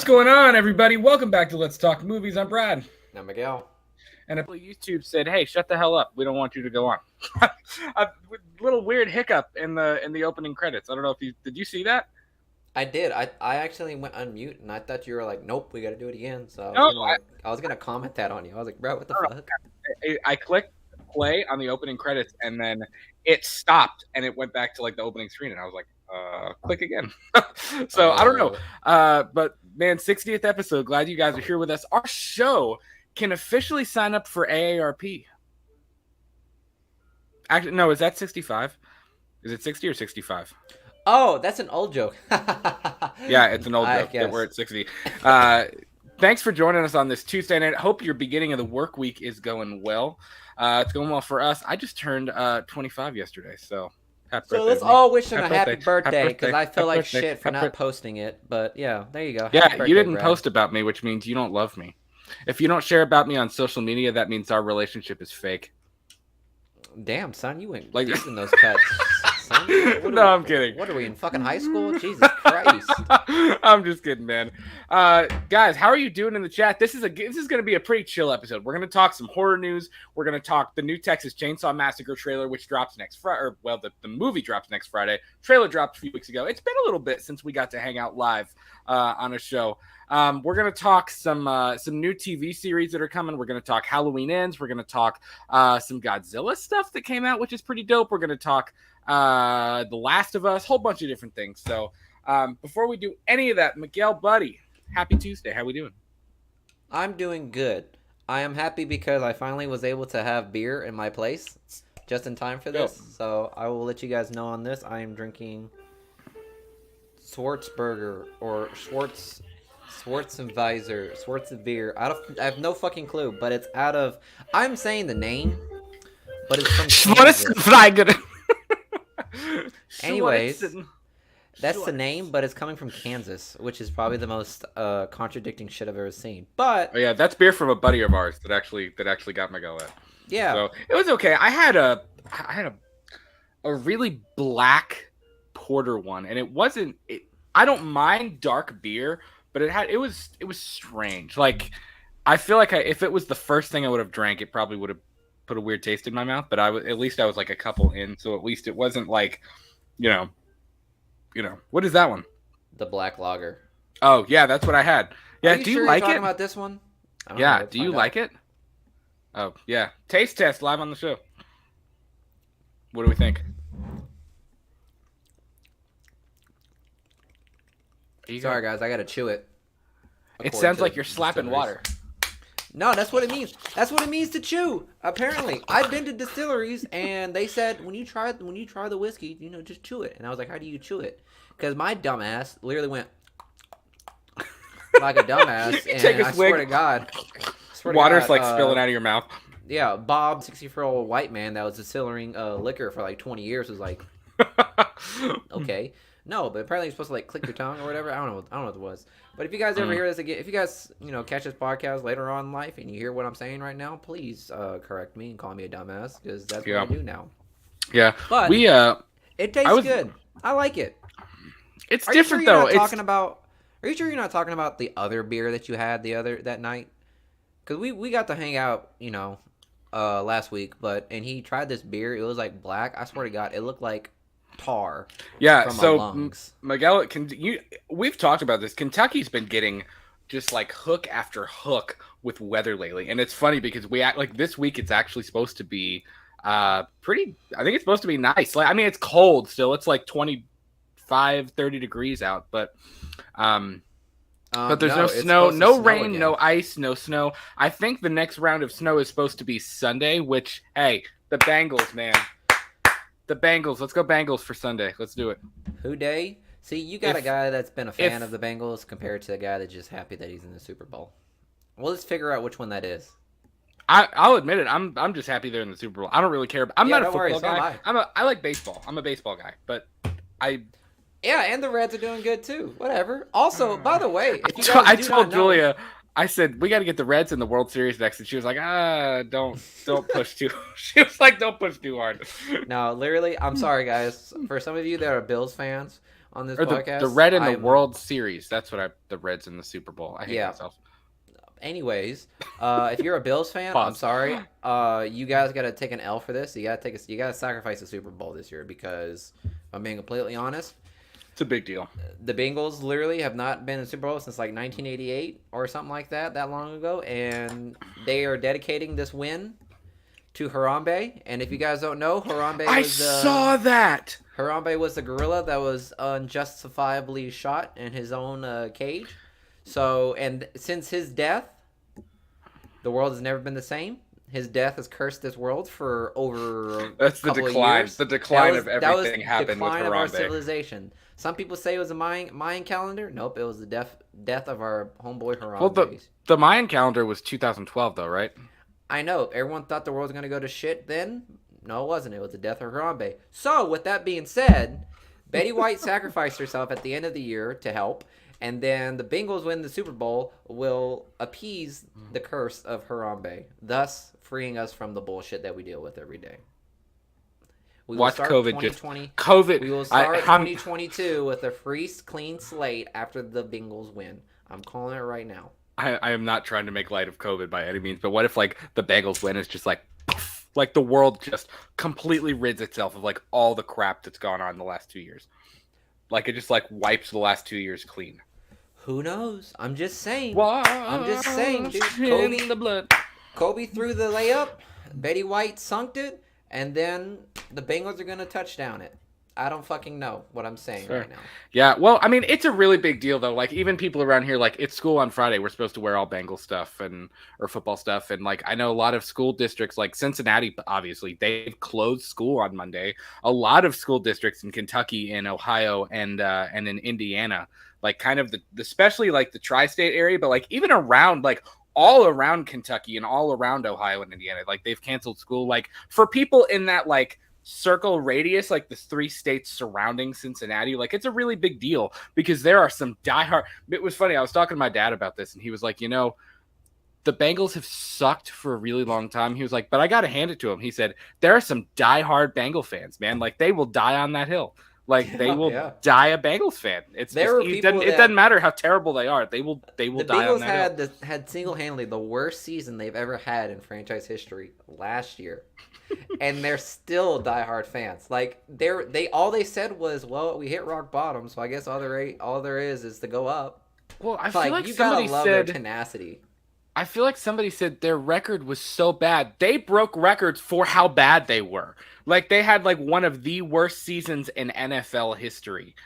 What's going on, everybody? Welcome back to Let's Talk Movies. I'm Brad. Now, Miguel. And YouTube said, "Hey, shut the hell up. We don't want you to go on." A little weird hiccup in the opening credits. I don't know if did you see that? I did. I actually went unmute, and I thought you were like, "Nope, we got to do it again." So I was gonna comment that on you. I was like, "Bro, what the fuck?" I clicked play on the opening credits, and then it stopped, and it went back to like the opening screen, and I was like, click again. So I don't know. But man, 60th episode. Glad you guys are here with us. Our show can officially sign up for AARP. Actually, no, is that 65? Is it 60 or 65? Oh, that's an old joke. Yeah, it's an old joke that we're at 60. Thanks for joining us on this Tuesday night. Hope your beginning of the work week is going well. It's going well for us. I just turned 25 yesterday, so happy birthday. So let's all wish him a happy birthday, because I feel like shit for not posting it. But yeah, there you go. Yeah, you didn't post about me, which means you don't love me. If you don't share about me on social media, that means our relationship is fake. Damn, son, you went deep in those cuts. Son, no, I'm kidding. What are we in fucking high school? Jesus Christ! I'm just kidding, man. Guys, how are you doing in the chat? This is going to be a pretty chill episode. We're going to talk some horror news. We're going to talk the new Texas Chainsaw Massacre trailer, which drops next Friday. Or, well, the movie drops next Friday. Trailer dropped a few weeks ago. It's been a little bit since we got to hang out live on a show. We're going to talk some new TV series that are coming. We're going to talk Halloween Ends. We're going to talk some Godzilla stuff that came out, which is pretty dope. We're going to talk The Last of Us, whole bunch of different things. So before we do any of that, Miguel, buddy, happy Tuesday. How we doing? I'm doing good. I am happy because I finally was able to have beer in my place just in time for this. So I will let you guys know on this. I am drinking Schwarzburger or Schwarzenbeer. I have no fucking clue, but it's out of. I'm saying the name, but it's from Schwarzenegger. Anyways, that's the name, but it's coming from Kansas, which is probably the most contradicting shit I've ever seen. But oh, yeah, that's beer from a buddy of ours that actually got Miguel at. Yeah, so it was okay. I had a really black porter one, and it wasn't. I don't mind dark beer. But it was strange. Like, I feel like if it was the first thing I would have drank, it probably would have put a weird taste in my mouth. But at least I was like a couple in, so at least it wasn't like, you know, what is that one? The black lager. Oh yeah, that's what I had. Yeah, do you like it? Talking about this one? Yeah, do you like it? Oh yeah, taste test live on the show. What do we think? Sorry, guys, I gotta chew it. It sounds like you're slapping water. No, that's what it means. That's what it means to chew. Apparently, I've been to distilleries, and they said when you try the whiskey, just chew it. And I was like, how do you chew it? Because my dumbass literally went like a dumbass, and I swear to God, water's like spilling out of your mouth. Yeah, Bob, 64-year-old white man that was distilling liquor for like 20 years was like, okay. No, but apparently you're supposed to like click your tongue or whatever. I don't know what it was. But if you guys ever hear this again, if you guys catch this podcast later on in life and you hear what I'm saying right now, please correct me and call me a dumbass, because that's what I do now. Yeah, but it tastes good. I like it. It's different though. Are you sure you're not talking about the other beer that you had that night? Because we got to hang out, last week, and he tried this beer. It was like black. I swear to God, it looked like tar. Yeah, so Miguel, we've talked about this. Kentucky's been getting just like hook after hook with weather lately, and it's funny because we act like this week it's actually supposed to be pretty. I think it's supposed to be nice. Like, I mean, it's cold still. It's like 25, 30 degrees out, but there's no snow, no rain, again. No ice, no snow. I think the next round of snow is supposed to be Sunday, which, hey, the Bengals, man. The Bengals. Let's go Bengals for Sunday. Let's do it. Who day? See, you got a guy that's been a fan of the Bengals compared to a guy that's just happy that he's in the Super Bowl. Well, let's figure out which one that is. I'll admit it. I'm just happy they're in the Super Bowl. I don't really care. I'm not a football guy. I like baseball. I'm a baseball guy, but Yeah, and the Reds are doing good too. Whatever. Also, by the way, if you guys I told Julia, I said, we got to get the Reds in the World Series next. And she was like, don't push too. She was like, don't push too hard. No, literally, I'm sorry, guys. For some of you that are Bills fans, on this or podcast. the red in the World Series. That's what the Reds in the Super Bowl. I hate myself. Anyways, if you're a Bills fan, I'm sorry. You guys got to take an L for this. You got to sacrifice the Super Bowl this year because I'm being completely honest. It's a big deal. The Bengals literally have not been in the Super Bowl since like 1988 or something like that long ago, and they are dedicating this win to Harambe. And if you guys don't know, I saw that. Harambe was the gorilla that was unjustifiably shot in his own cage. So, and since his death, the world has never been the same. His death has cursed this world for over That's the decline. Years. The decline of everything happened with decline Harambe. of our civilization. Some people say it was a Mayan calendar. Nope, it was the death of our homeboy Harambe. Well, the Mayan calendar was 2012, though, right? I know. Everyone thought the world was going to go to shit then. No, it wasn't. It was the death of Harambe. So, with that being said, Betty White sacrificed herself at the end of the year to help. And then the Bengals win the Super Bowl will appease the curse of Harambe, thus freeing us from the bullshit that we deal with every day. We will start COVID 2020. COVID. We will start 2022 with a free, clean slate after the Bengals win. I'm calling it right now. I am not trying to make light of COVID by any means, but what if like the Bengals win is just like the world just completely rids itself of like all the crap that's gone on in the last 2 years? Like it just like wipes the last 2 years clean. Who knows? I'm just saying. Dude. In the blood. Kobe threw the layup. Betty White sunked it, and then the Bengals are gonna touchdown it. I don't fucking know what I'm saying right now. Yeah, well, I mean, it's a really big deal though. Like even people around here, like it's school on Friday. We're supposed to wear all Bengal stuff or football stuff, and like I know a lot of school districts, like Cincinnati, obviously they've closed school on Monday. A lot of school districts in Kentucky, in Ohio, and in Indiana, like kind of especially like the tri-state area, but like even around like all around Kentucky and all around Ohio and Indiana, like they've canceled school. Like for people in that like circle radius, like the 3 states surrounding Cincinnati, like it's a really big deal because there are some diehard. It was funny. I was talking to my dad about this, and he was like, you know, the Bengals have sucked for a really long time. He was like, but I got to hand it to him. He said there are some diehard Bengal fans, man. Like they will die on that hill. Like they will die a Bengals fan. It doesn't matter how terrible they are. They will die on that hill. The Bengals had single-handedly the worst season they've ever had in franchise history last year. And they're still diehard fans. Like they said was, well, we hit rock bottom, so I guess all there is to go up. Well, I feel like you somebody gotta love said their tenacity. I feel like somebody said their record was so bad. They broke records for how bad they were. Like they had like one of the worst seasons in NFL history.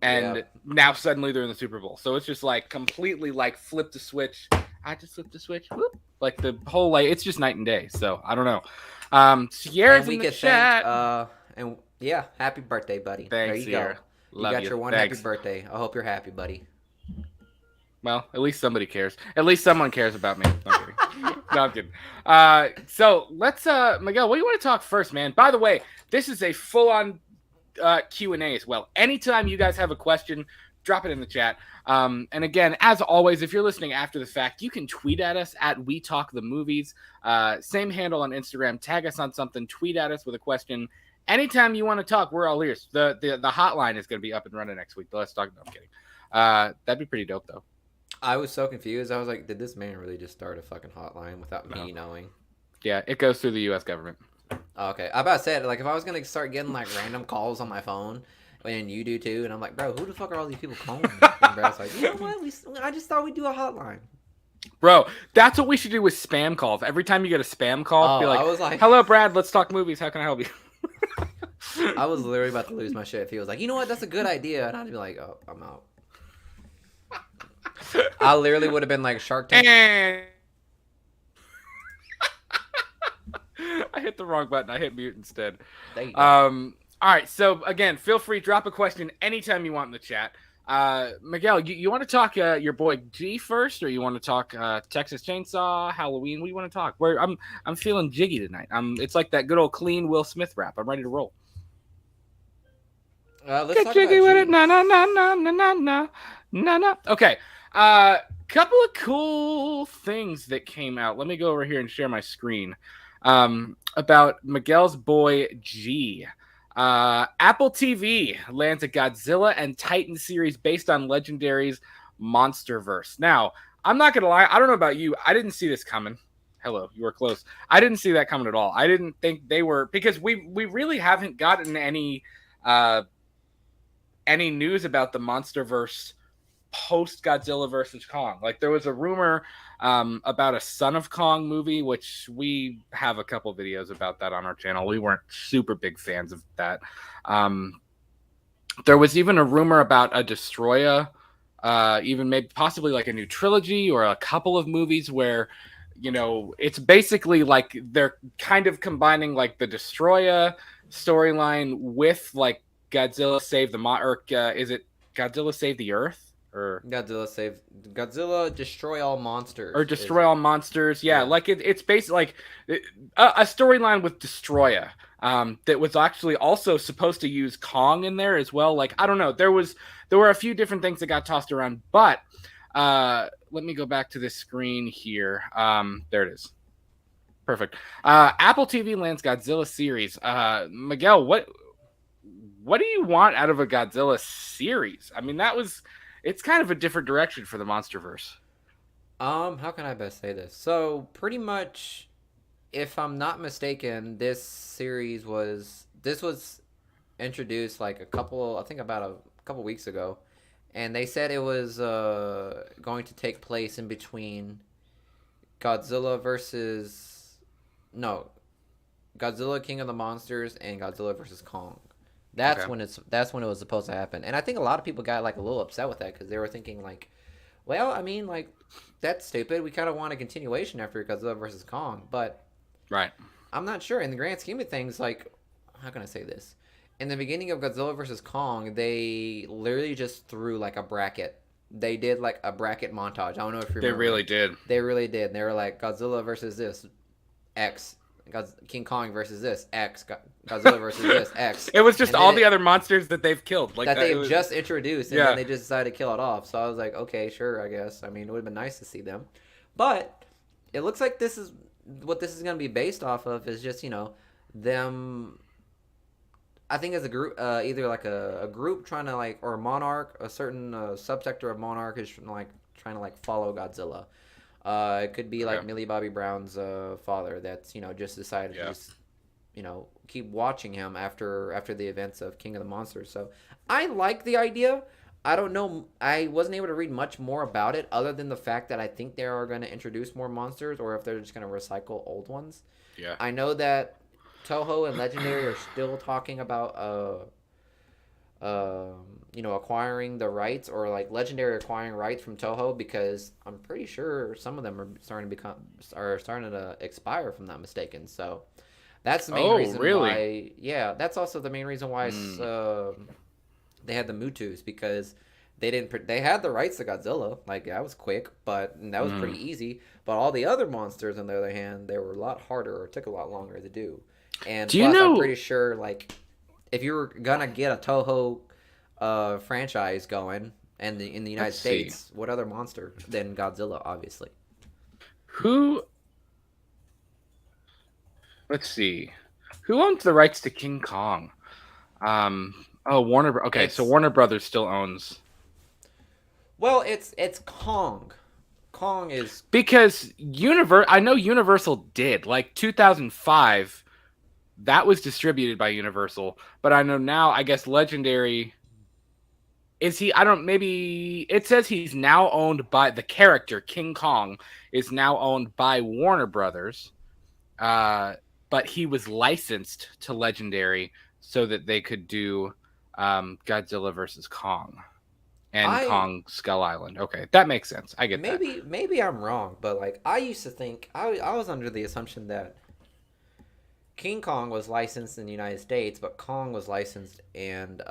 And now suddenly they're in the Super Bowl. So it's just like completely like flip the switch. I just flipped the switch. Whoop. Like the whole like it's just night and day. So I don't know. Sierra's in the chat. Happy birthday, buddy. Thanks, there you Sierra. go. Love you got your one Thanks. happy birthday. I hope you're happy, buddy. Well, at least somebody cares. At least someone cares about me. No, I'm kidding. No, I'm kidding. So let's, Miguel, what do you want to talk first, man? By the way, this is a full-on Q&A as well. Anytime you guys have a question, drop it in the chat. And again, as always, if you're listening after the fact, you can tweet at us at We Talk the Movies. Same handle on Instagram. Tag us on something. Tweet at us with a question. Anytime you want to talk, we're all ears. The hotline is going to be up and running next week. Let's talk. No, I'm kidding. That'd be pretty dope, though. I was so confused. I was like, did this man really just start a fucking hotline without me knowing? Yeah, it goes through the U.S. government. Okay. I about said, like, if I was going to start getting, like, random calls on my phone, and you do too, and I'm like, bro, who the fuck are all these people calling me? And Brad's like, you know what? I just thought we'd do a hotline. Bro, that's what we should do with spam calls. Every time you get a spam call, be like, I was like, hello, Brad, let's talk movies. How can I help you? I was literally about to lose my shit if he was like, you know what? That's a good idea. And I'd be like, oh, I'm out. I literally would have been like Shark Tank. I hit the wrong button. I hit mute instead. There you go. All right. So again, feel free, drop a question anytime you want in the chat. Miguel, you want to talk your boy G first, or you want to talk Texas Chainsaw, Halloween? What do you want to talk? I'm feeling jiggy tonight. It's like that good old clean Will Smith rap. I'm ready to roll. Let's get talk jiggy about with G. it. Na na na na na na na na na. Okay. Couple of cool things that came out. Let me go over here and share my screen. About Miguel's boy G. Apple TV lands a Godzilla and Titan series based on Legendary's MonsterVerse. Now, I'm not gonna lie, I don't know about you, I didn't see this coming. Hello, you were close. I didn't see that coming at all. I didn't think they were, because we really haven't gotten any news about the MonsterVerse post Godzilla versus Kong. Like, there was a rumor about a Son of Kong movie, which we have a couple videos about that on our channel. We weren't super big fans of that. There was even a rumor about a Destroyer, even maybe possibly like a new trilogy or a couple of movies where, you know, it's basically like they're kind of combining like the Destroyer storyline with like Godzilla Save the or is it Godzilla Save the Earth? Or Godzilla Destroy All Monsters, or Destroy All Monsters. Yeah, like it's basically like a storyline with Destroyer that was actually also supposed to use Kong in there as well. Like, I don't know, there were a few different things that got tossed around, but let me go back to this screen here. There it is. Perfect. Apple TV lands Godzilla series. Miguel, what do you want out of a Godzilla series? I mean, it's kind of a different direction for the MonsterVerse. How can I best say this? So pretty much, if I'm not mistaken, this was introduced like about a couple weeks ago, and they said it was going to take place in between Godzilla King of the Monsters and Godzilla versus Kong. That's when it was supposed to happen. And I think a lot of people got like a little upset with that because they were thinking like, well, I mean, like, that's stupid. We kind of want a continuation after Godzilla versus Kong, but right. I'm not sure. In the grand scheme of things, like, how can I say this? In the beginning of Godzilla versus Kong, they literally just threw like a bracket. They did like a bracket montage. I don't know if you remember. They really did. They really did. They were like Godzilla versus this X. King Kong versus this X, Godzilla versus this X. It was just all the other monsters that they've killed, like that they've just introduced, and then they just decided to kill it off. So I was like, okay, sure, I guess. I mean, it would have been nice to see them, but it looks like this is going to be based off of is just, you know, them. I think as a group, either like a group trying to like, or a monarch, a certain subsector of monarch is like trying to like follow Godzilla. It could be like Millie Bobby Brown's father that's, you know, just decided to just, you know, keep watching him after the events of King of the Monsters. So I like the idea. I don't know. I wasn't able to read much more about it other than the fact that I think they are going to introduce more monsters or if they're just going to recycle old ones. Yeah. I know that Toho and Legendary are still talking about you know, acquiring the rights, or like Legendary acquiring rights from Toho, because I'm pretty sure some of them are starting to expire, if I'm not mistaken. So that's the main reason why. Yeah, that's also the main reason why they had the Mutus, because they had the rights to Godzilla. Like, that was quick, but that was pretty easy. But all the other monsters, on the other hand, they were a lot harder, or took a lot longer to do. And plus, I'm pretty sure, like, if you were gonna get a Toho franchise going in the United States, what other monster than Godzilla, obviously? Let's see. Who owns the rights to King Kong? Warner. Okay, so Warner Brothers still owns. Well, it's Kong. Kong is because I know Universal did, like, 2005. That was distributed by Universal, but I know now, I guess Legendary maybe it says he's now owned by the character King Kong is now owned by Warner Brothers, but he was licensed to Legendary so that they could do Godzilla versus Kong and Kong Skull Island. Okay, that makes sense. I get that. Maybe I'm wrong, but like, I used to think I was under the assumption that King Kong was licensed in the United States, but Kong was licensed in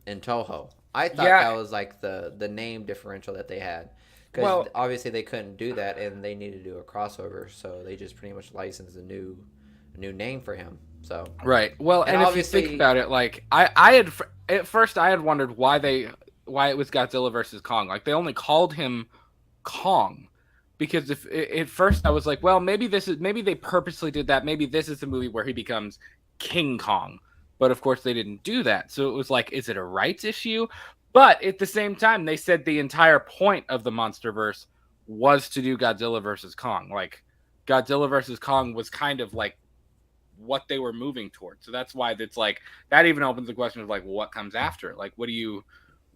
Toho. I thought that was like the name differential that they had, because obviously they couldn't do that and they needed to do a crossover, so they just pretty much licensed a new name for him. So right. Well, and if you think about it, like, I had at first I had wondered why it was Godzilla versus Kong. Like, they only called him Kong. Because if at first I was like, well, maybe they purposely did that. Maybe this is the movie where he becomes King Kong. But of course, they didn't do that. So it was like, is it a rights issue? But at the same time, they said the entire point of the MonsterVerse was to do Godzilla versus Kong. Like, Godzilla versus Kong was kind of like what they were moving towards. So that's why it's like, that even opens the question of like, well, what comes after? Like,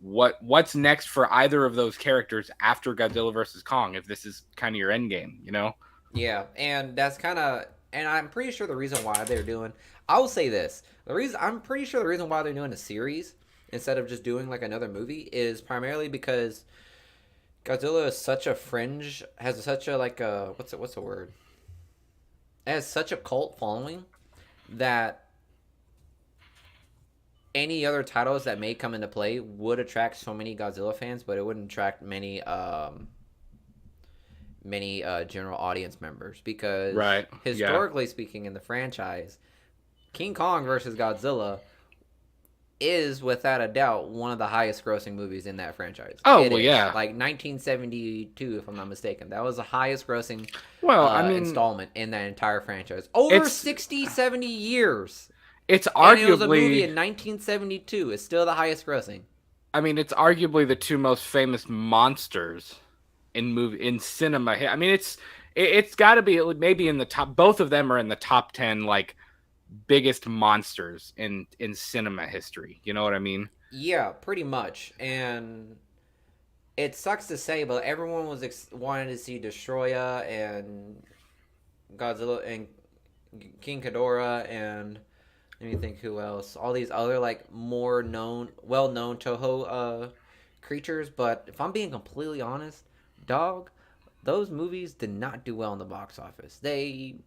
what's next for either of those characters after Godzilla versus Kong, if this is kind of your end game, you know? Yeah, and that's kind of, and I'm pretty sure the reason why they're doing, I will say this, I'm pretty sure the reason why they're doing a series instead of just doing like another movie is primarily because Godzilla is such a fringe, has such a like a, what's the word? It has such a cult following that any other titles that may come into play would attract so many Godzilla fans, but it wouldn't attract many general audience members because historically speaking in the franchise, King Kong versus Godzilla is without a doubt one of the highest grossing movies in that franchise. Oh, well, yeah. Like 1972, if I'm not mistaken. That was the highest grossing installment in that entire franchise. Over 60, 70 years. It's arguably... And it was a movie in 1972. It's still the highest grossing. I mean, it's arguably the two most famous monsters in cinema. I mean, it's got to be maybe in the top... Both of them are in the top 10, like, biggest monsters in cinema history. You know what I mean? Yeah, pretty much. And it sucks to say, but everyone was wanting to see Destroya and Godzilla and King Ghidorah and let me think who else. All these other like more well-known Toho creatures. But if I'm being completely honest, dog, those movies did not do well in the box office. They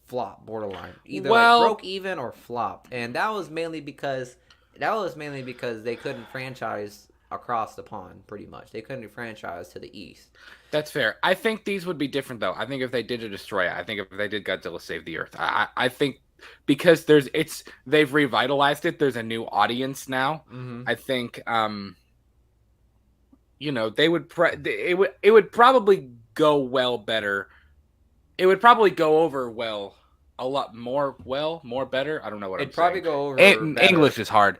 flop borderline, either broke even or flopped, and that was mainly because they couldn't franchise across the pond. Pretty much, they couldn't franchise to the east. That's fair. I think these would be different though. I think if they did a Destroyer, I think if they did Godzilla Save the Earth, I think because they've revitalized it. There's a new audience now. Mm-hmm. I think they would it would probably go well better. It would probably go over well. A lot more better. I don't know what It'd probably go over English is hard.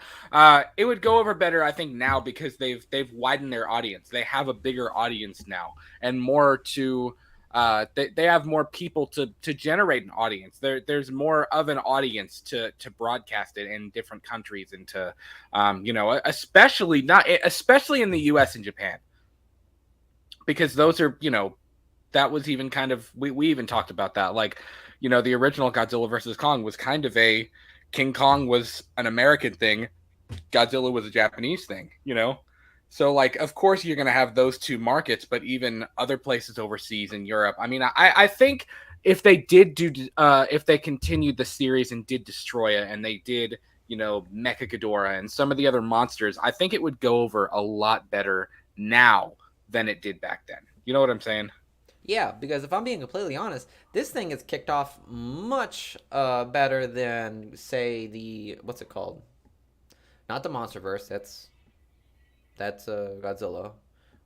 It would go over better, I think, now because they've widened their audience. They have a bigger audience now and more to they have more people to generate an audience. There's more of an audience to broadcast it in different countries and to especially in the US and Japan. Because those are, that was even kind of we even talked about that, like the original Godzilla versus Kong was kind of King Kong was an American thing. Godzilla was a Japanese thing, So, like, of course you're going to have those two markets, but even other places overseas in Europe. I mean, I think if they if they continued the series and did Destroya and they did, Mecha Ghidorah and some of the other monsters, I think it would go over a lot better now than it did back then. You know what I'm saying? Yeah, because if I'm being completely honest, this thing is kicked off much better than, say, what's it called? Not the MonsterVerse. That's Godzilla.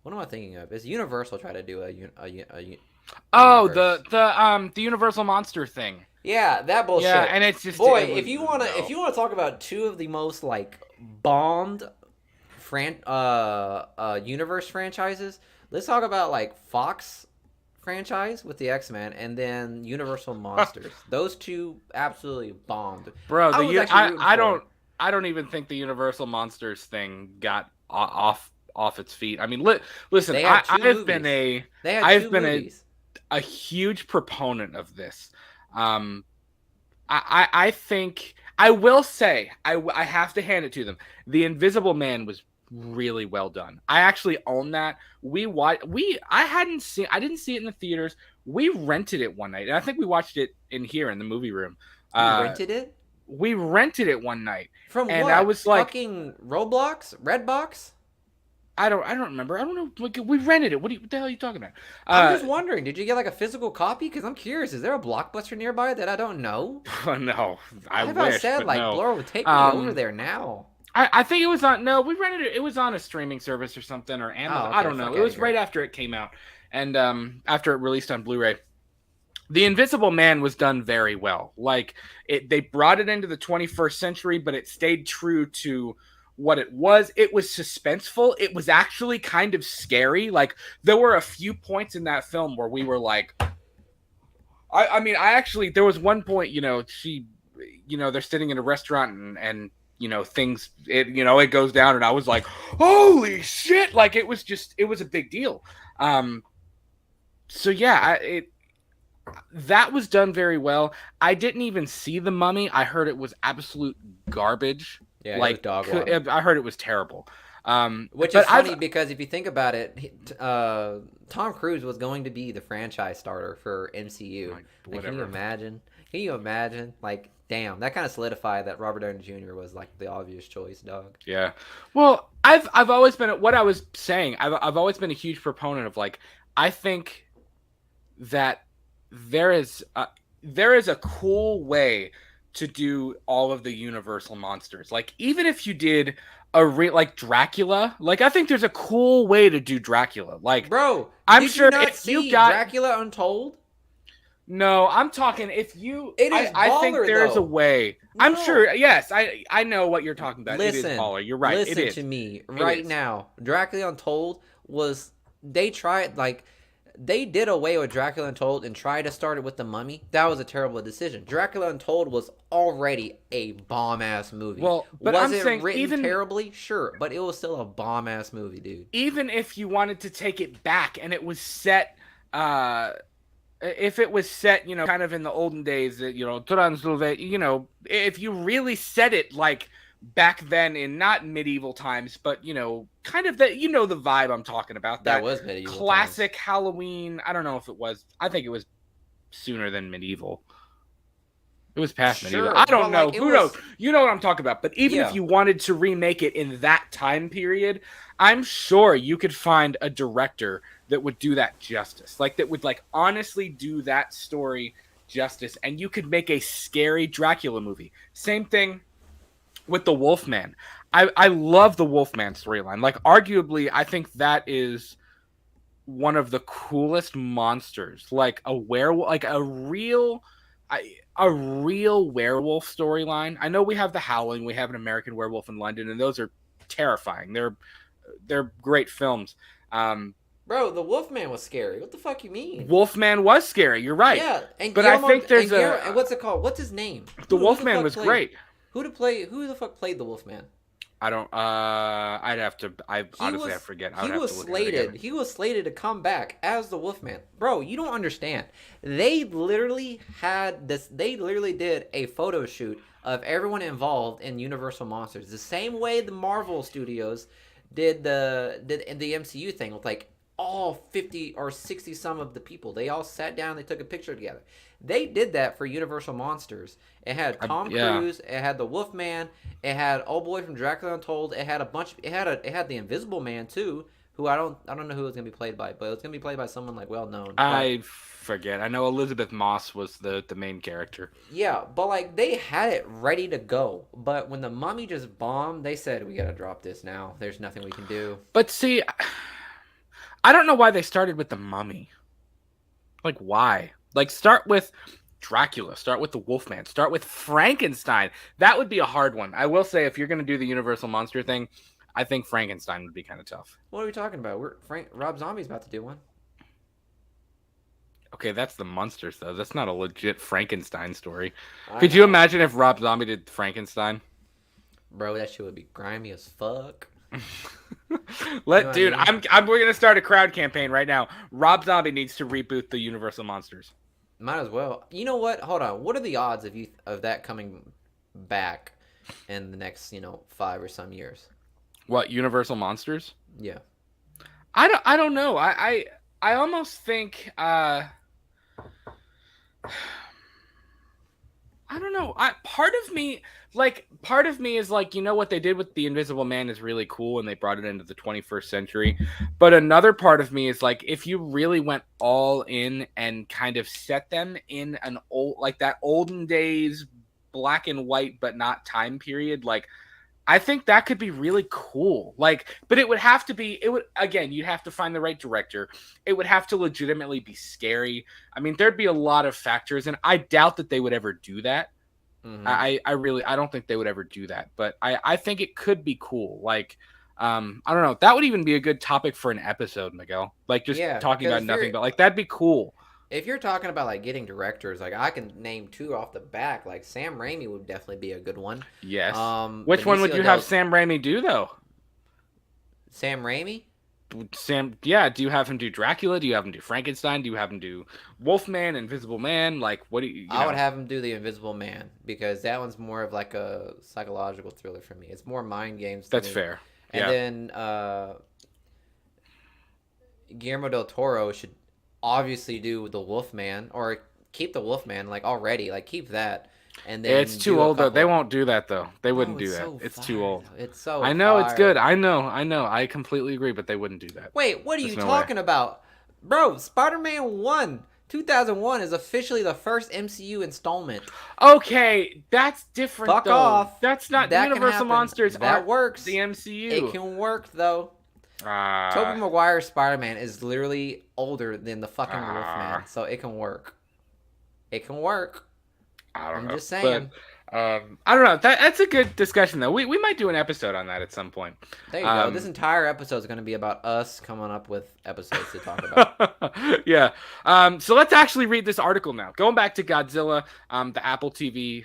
What am I thinking of? Is Universal try to do a the Universal Monster thing? Yeah, that bullshit. Yeah, and it's just if you want to talk about two of the most like bombed universe franchises, let's talk about like Fox franchise with the X-Men and then Universal Monsters. Those two absolutely bombed. Bro, I don't even think the Universal Monsters thing got off its feet. I mean, listen, I've been a huge proponent of this. I think I will say I have to hand it to them. The Invisible Man was really well done. I actually own that. I didn't see it in the theaters. We rented it one night, and I think we watched it in the movie room. Rented it? We rented it one night. From and what? I was like, fucking Roblox? Redbox? I don't remember. I don't know. Like, we rented it. What the hell are you talking about? I'm just wondering. Did you get like a physical copy? Because I'm curious. Is there a Blockbuster nearby that I don't know? No, I wish. I said like, no. Blur would take me over there now. I think it was on. No, we rented it. It was on a streaming service or something, or Amazon. Oh, okay, I don't know. It was right after it came out, and after it released on Blu-ray. The Invisible Man was done very well. Like they brought it into the 21st century, but it stayed true to what it was. It was suspenseful. It was actually kind of scary. Like there were a few points in that film where we were like, I mean, I actually, there was one point, they're sitting in a restaurant and things, it goes down, and I was like, holy shit. Like it was a big deal. So yeah, that was done very well. I didn't even see The Mummy. I heard it was absolute garbage. Yeah, like it was dog water. I heard it was terrible. Which is funny because if you think about it, Tom Cruise was going to be the franchise starter for MCU. Like, can you imagine? Can you imagine? Like, damn, that kind of solidified that Robert Downey Jr. was like the obvious choice, dog. Yeah. Well, I've always been what I was saying. I've always been a huge proponent of like I think that there is a cool way to do all of the Universal monsters. Like even if you did like Dracula, like I think there's a cool way to do Dracula. Like bro, I'm sure if you got Dracula Untold. No, I'm talking if you. It is I think there's though. a way. No. I'm sure. Yes, I know what you're talking about. Listen, it is baller. You're right. Listen it is. to me right now. Dracula Untold was they did away with Dracula Untold and tried to start it with The Mummy. That was a terrible decision. Dracula Untold was already a bomb-ass movie. Well, but was I'm it saying written terribly? Sure, but it was still a bomb-ass movie, dude. Even if you wanted to take it back and it was set, if it was set, kind of in the olden days, Transylvania, if you really set it like back then in not medieval times, but kind of the the vibe I'm talking about. That was medieval classic times. Halloween. I don't know if it was. I think it was sooner than medieval. It was past medieval. I don't know. Who knows? You know what I'm talking about. But even if you wanted to remake it in that time period, I'm sure you could find a director that would do that justice. Like that would honestly do that story justice, and you could make a scary Dracula movie. Same thing with the Wolfman. I love the Wolfman storyline. Like arguably, I think that is one of the coolest monsters. Like a werewolf, like a real werewolf storyline. I know we have The Howling, we have An American Werewolf in London, and those are terrifying. They're great films. Bro, the Wolfman was scary. What the fuck you mean? Wolfman was scary. You're right. Yeah, but I think there's and what's it called? What's his name? The Wolfman was great. Who the fuck played the Wolfman? I don't. I'd have to. I forget. He was slated to come back as the Wolfman. Bro, you don't understand. They literally did a photo shoot of everyone involved in Universal Monsters, the same way the Marvel Studios did the MCU thing with like all 50 or 60 some of the people. They all sat down. They took a picture together. They did that for Universal Monsters. It had Tom Cruise. It had the Wolfman. It had Old Boy from Dracula Untold. It had a bunch. It had the Invisible Man too, who I don't know who it was gonna be played by, but it was gonna be played by someone like well known. I forget. I know Elizabeth Moss was the main character. Yeah, but like they had it ready to go, but when the Mummy just bombed, they said we gotta drop this now. There's nothing we can do. But see, I don't know why they started with the Mummy. Like why? Like start with Dracula, start with the Wolfman, start with Frankenstein. That would be a hard one. I will say if you're going to do the Universal Monster thing, I think Frankenstein would be kind of tough. What are we talking about? Rob Zombie's about to do one. Okay, that's the Monsters though. That's not a legit Frankenstein story. Could you imagine if Rob Zombie did Frankenstein? Bro, that shit would be grimy as fuck. We're gonna start a crowd campaign right now. Rob Zombie needs to reboot the Universal Monsters. Might as well. You know what? Hold on. What are the odds of that coming back in the next 5 or some years? What, Universal Monsters? Yeah. I don't know. I almost think I don't know. Part of me is like, what they did with the Invisible Man is really cool, and they brought it into the 21st century. But another part of me is like, if you really went all in and kind of set them in an old, like that olden days black and white, but not time period, like I think that could be really cool. Like, but it would have to be, again, you'd have to find the right director. It would have to legitimately be scary. I mean, there'd be a lot of factors, and I doubt that they would ever do that. Mm-hmm. I don't think they would ever do that, but I think it could be cool. Like, I don't know. That would even be a good topic for an episode, Miguel. Like, just Yeah, talking because about nothing, but like, that'd be cool. if you're talking about like getting directors, like I can name two off the back. Like Sam Raimi would definitely be a good one. Yes. Which one would you have Sam Raimi do, though? Sam Raimi? Yeah, do you have him do Dracula? Do you have him do Frankenstein? Do you have him do Wolfman, Invisible Man? Like, what do you know? I would have him do The Invisible Man because that one's more of like a psychological thriller for me. It's more mind games. That's fair. And then Guillermo del Toro should obviously do The Wolfman or keep The Wolfman like already. Like keep that. And then it's too old though. They won't do that though. They wouldn't do that. So it's too old. It's so. I know it's good. I know. I completely agree, but they wouldn't do that. Wait, what are you talking about, bro? Spider-Man 1, 2001 is officially the first MCU installment. Okay, that's different. Fuck though. off. That's not that Universal Monsters. That works. The MCU. It can work though. Tobey Maguire's Spider-Man is literally older than the fucking Wolfman, so it can work. It can work. I'm just saying. But, I don't know. That's a good discussion, though. We might do an episode on that at some point. There you go. This entire episode is going to be about us coming up with episodes to talk about. Yeah. So let's actually read this article now. Going back to Godzilla, the Apple TV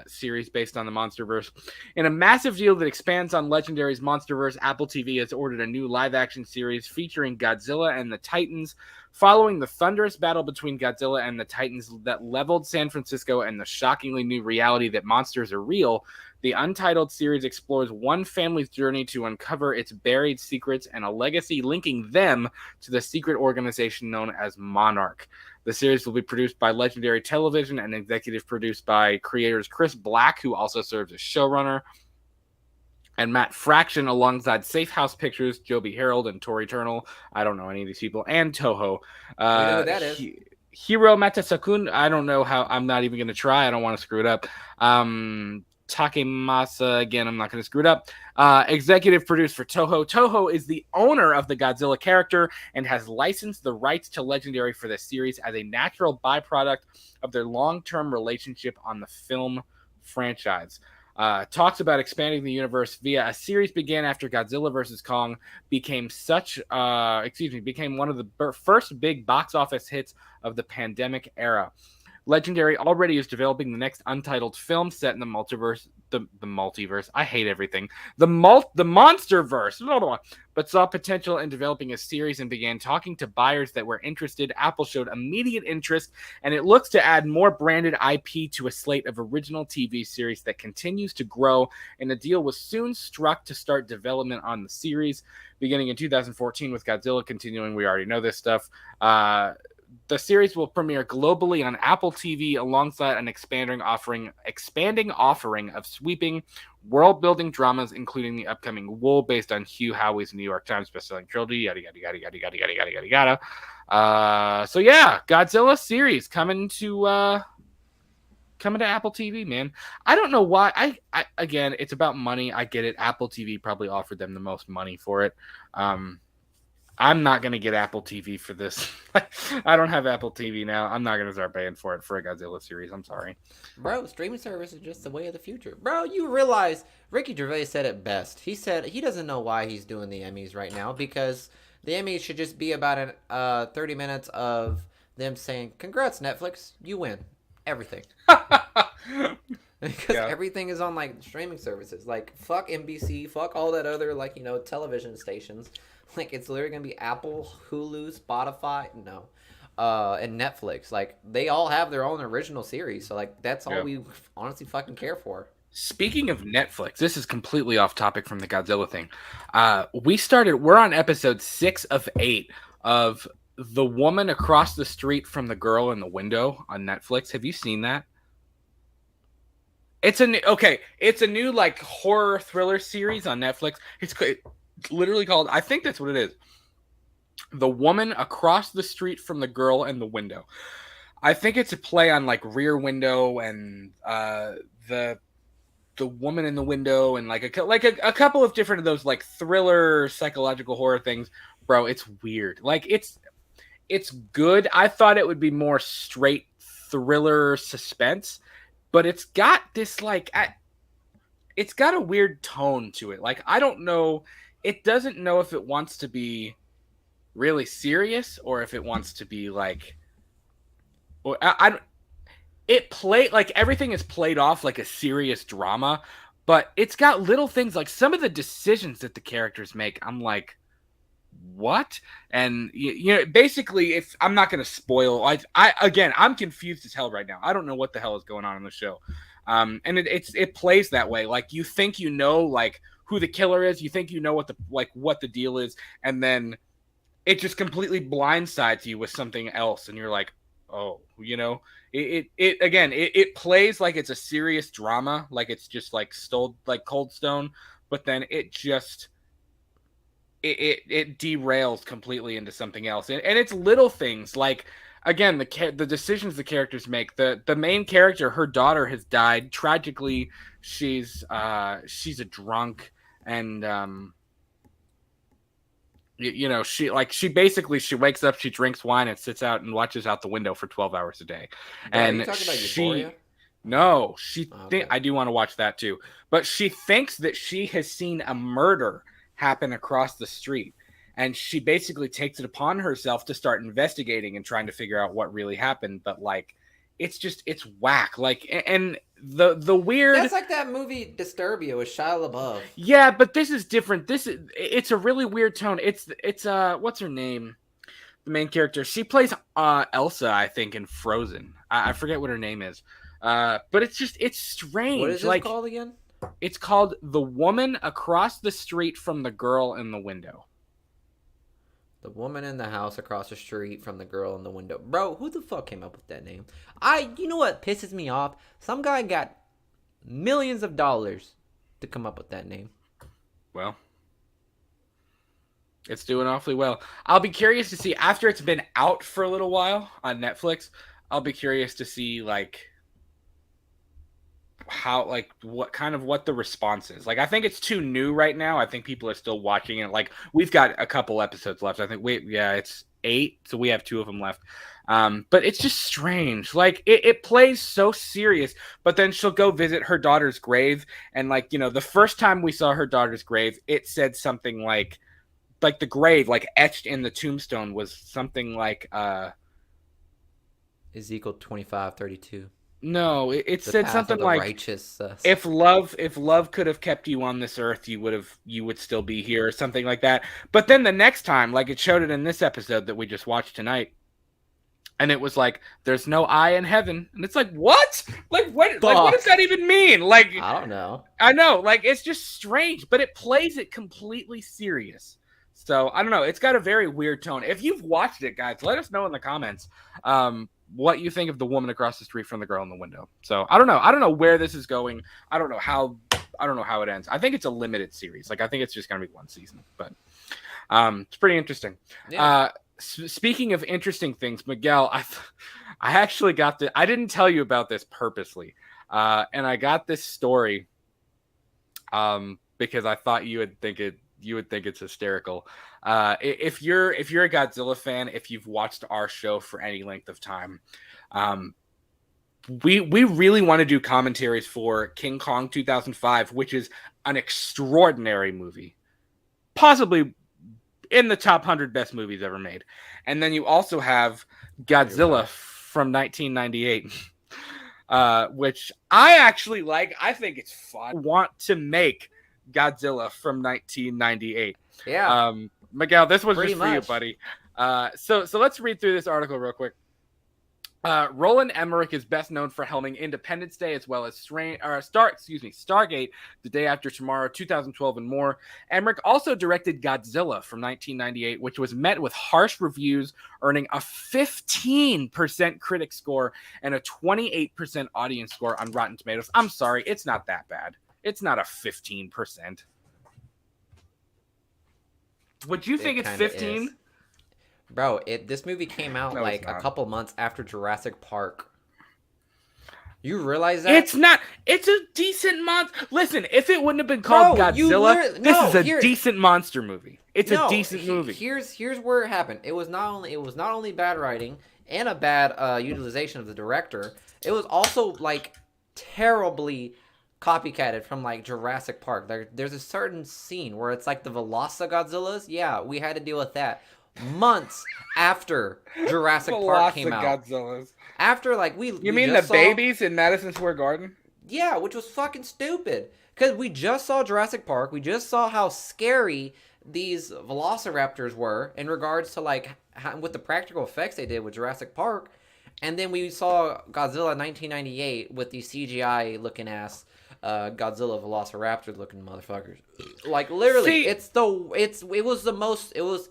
series based on the MonsterVerse. In a massive deal that expands on Legendary's MonsterVerse, Apple TV has ordered a new live-action series featuring Godzilla and the Titans, following the thunderous battle between Godzilla and the Titans that leveled San Francisco and the shockingly new reality that monsters are real. The untitled series explores one family's journey to uncover its buried secrets and a legacy linking them to the secret organization known as Monarch. The series will be produced by Legendary Television and executive produced by creators Chris Black, who also serves as showrunner, and Matt Fraction alongside Safe House Pictures, Joby Harold, and Tori Eternal. I don't know any of these people. And Toho. You know who that is? Hiro Matasakun. I don't know how. I'm not even going to try. I don't want to screw it up. Takemasa. Again, I'm not going to screw it up. Executive produced for Toho. Toho is the owner of the Godzilla character and has licensed the rights to Legendary for the series as a natural byproduct of their long-term relationship on the film franchise. Talks about expanding the universe via a series began after Godzilla vs. Kong became one of the first big box office hits of the pandemic era. Legendary already is developing the next untitled film set in the multiverse. The multiverse. I hate everything. The Monsterverse. Blah, blah, blah, but saw potential in developing a series and began talking to buyers that were interested. Apple showed immediate interest, and it looks to add more branded IP to a slate of original TV series that continues to grow, and a deal was soon struck to start development on the series, beginning in 2014 with Godzilla continuing. We already know this stuff. The series will premiere globally on Apple TV alongside an expanding offering of sweeping world-building dramas, including the upcoming Wool, based on Hugh Howey's New York Times bestselling trilogy. Yada yada yada yada yada yada yada yada yada. So yeah, Godzilla series coming to Apple TV, man. I don't know why. I again, it's about money. I get it. Apple TV probably offered them the most money for it. I'm not going to get Apple TV for this. I don't have Apple TV now. I'm not going to start paying for it for a Godzilla series. I'm sorry. Bro, streaming service is just the way of the future. Bro, you realize Ricky Gervais said it best. He said he doesn't know why he's doing the Emmys right now because the Emmys should just be about 30 minutes of them saying, congrats, Netflix. You win. Everything. Because everything is on like streaming services. Like, fuck NBC. Fuck all that other television stations. Like, it's literally going to be Apple, Hulu, Spotify, and Netflix. Like, they all have their own original series. So, like, that's all we honestly fucking care for. Speaking of Netflix, this is completely off topic from the Godzilla thing. We're on episode 6 of 8 of The Woman Across the Street from the Girl in the Window on Netflix. Have you seen that? It's a new like horror thriller series on Netflix. It's literally called, I think that's what it is, The Woman Across the Street from the Girl in the Window. I think it's a play on like Rear Window and the woman in the window and like a couple of different of those like thriller psychological horror things, bro. It's weird. Like it's good. I thought it would be more straight thriller suspense, but it's got this like it's got a weird tone to it. Like I don't know, it doesn't know if it wants to be really serious or if it wants to be like or I it played like everything is played off like a serious drama, but it's got little things like some of the decisions that the characters make. I'm like, what? And you know, basically, if I'm not going to spoil, I again, I'm confused as hell right now. I don't know what the hell is going on in the show, and it plays that way. Like you think you know like who the killer is, you think you know what the deal is, and then it just completely blindsides you with something else, and you're like, oh, you know, it plays like it's a serious drama, like it's just like stole like Cold Stone, but then it derails completely into something else, and it's little things like again the decisions the characters make. The main character, her daughter has died tragically. She's a drunk, and you know, she basically she wakes up, she drinks wine and sits out and watches out the window for 12 hours a day. And are you talking about Euphoria? No, Okay. I do want to watch that too, but she thinks that she has seen a murder happen across the street, and she basically takes it upon herself to start investigating and trying to figure out what really happened. But like it's whack, like, and the weird, That's like that movie Disturbia with Shia LaBeouf. yeah, but this is different. It's a really weird tone. It's what's her name, the main character, she plays Elsa, I think, in Frozen. I forget what her name is, but it's strange. What is this like called again? it's called The Woman Across the Street from the Girl in the Window. The woman in the house across the street from the girl in the window. Bro, who the fuck came up with that name? You know what pisses me off? Some guy got millions of dollars to come up with that name. Well, it's doing awfully well. I'll be curious to see after it's been out for a little while on Netflix. I'll be curious to see like how, like, what the response is. Like, I think it's too new right now. I think people are still watching it. Like, we've got a couple episodes left. I think it's 8, so we have 2 of them left. But it's just strange. Like, it plays so serious, but then she'll go visit her daughter's grave, and like, you know, the first time we saw her daughter's grave, it said something like the grave, like etched in the tombstone, was something like Ezekiel 25:32. no, it said something like righteous, if love could have kept you on this earth, you would still be here, or something like that. But then the next time, like, it showed it in this episode that we just watched tonight, and it was like, there's no I in heaven. And it's like, what? Like, what does that even mean? Like, I don't know. I know, like, it's just strange, but it plays it completely serious. So I don't know. It's got a very weird tone. If you've watched it, guys, let us know in the comments what you think of the woman across the street from the girl in the window. So I don't know. I don't know where this is going. I don't know how it ends. I think it's a limited series. Like, I think it's just gonna be 1 season, but it's pretty interesting. Yeah. Speaking of interesting things, Miguel, I actually got I didn't tell you about this purposely, and I got this story because I thought you would think it's hysterical. If you're a Godzilla fan, if you've watched our show for any length of time, we really want to do commentaries for King Kong 2005, which is an extraordinary movie, possibly in the top 100 best movies ever made. And then you also have Godzilla from 1998. Which I actually like. I think it's fun. I want to make Godzilla from 1998. Yeah. Miguel, this was Pretty just for you, much. buddy. So let's read through this article real quick. Roland Emmerich is best known for helming Independence Day as well as Stargate, The Day After Tomorrow, 2012, and more. Emmerich also directed Godzilla from 1998, which was met with harsh reviews, earning a 15% critic score and a 28% audience score on Rotten Tomatoes. I'm sorry, it's not that bad. It's not a 15%. Would you think it's 15? Bro, this movie came out No, like it's not. a couple months after Jurassic Park. You realize that? It's not. It's a decent monster. Listen, if it wouldn't have been called Godzilla, this is a decent monster movie. It's a decent movie. Here's where it happened. It was not only bad writing and a bad utilization of the director. It was also like terribly copycatted from like Jurassic Park. There's a certain scene where it's like the Velocigodzillas. Yeah, we had to deal with that months after Jurassic Park came out. Godzillas. After like You mean the babies in Madison Square Garden? Yeah, which was fucking stupid. Because we just saw Jurassic Park. We just saw how scary these velociraptors were in regards to like with the practical effects they did with Jurassic Park. And then we saw Godzilla 1998 with the CGI looking ass Godzilla velociraptor looking motherfuckers. Like literally, it was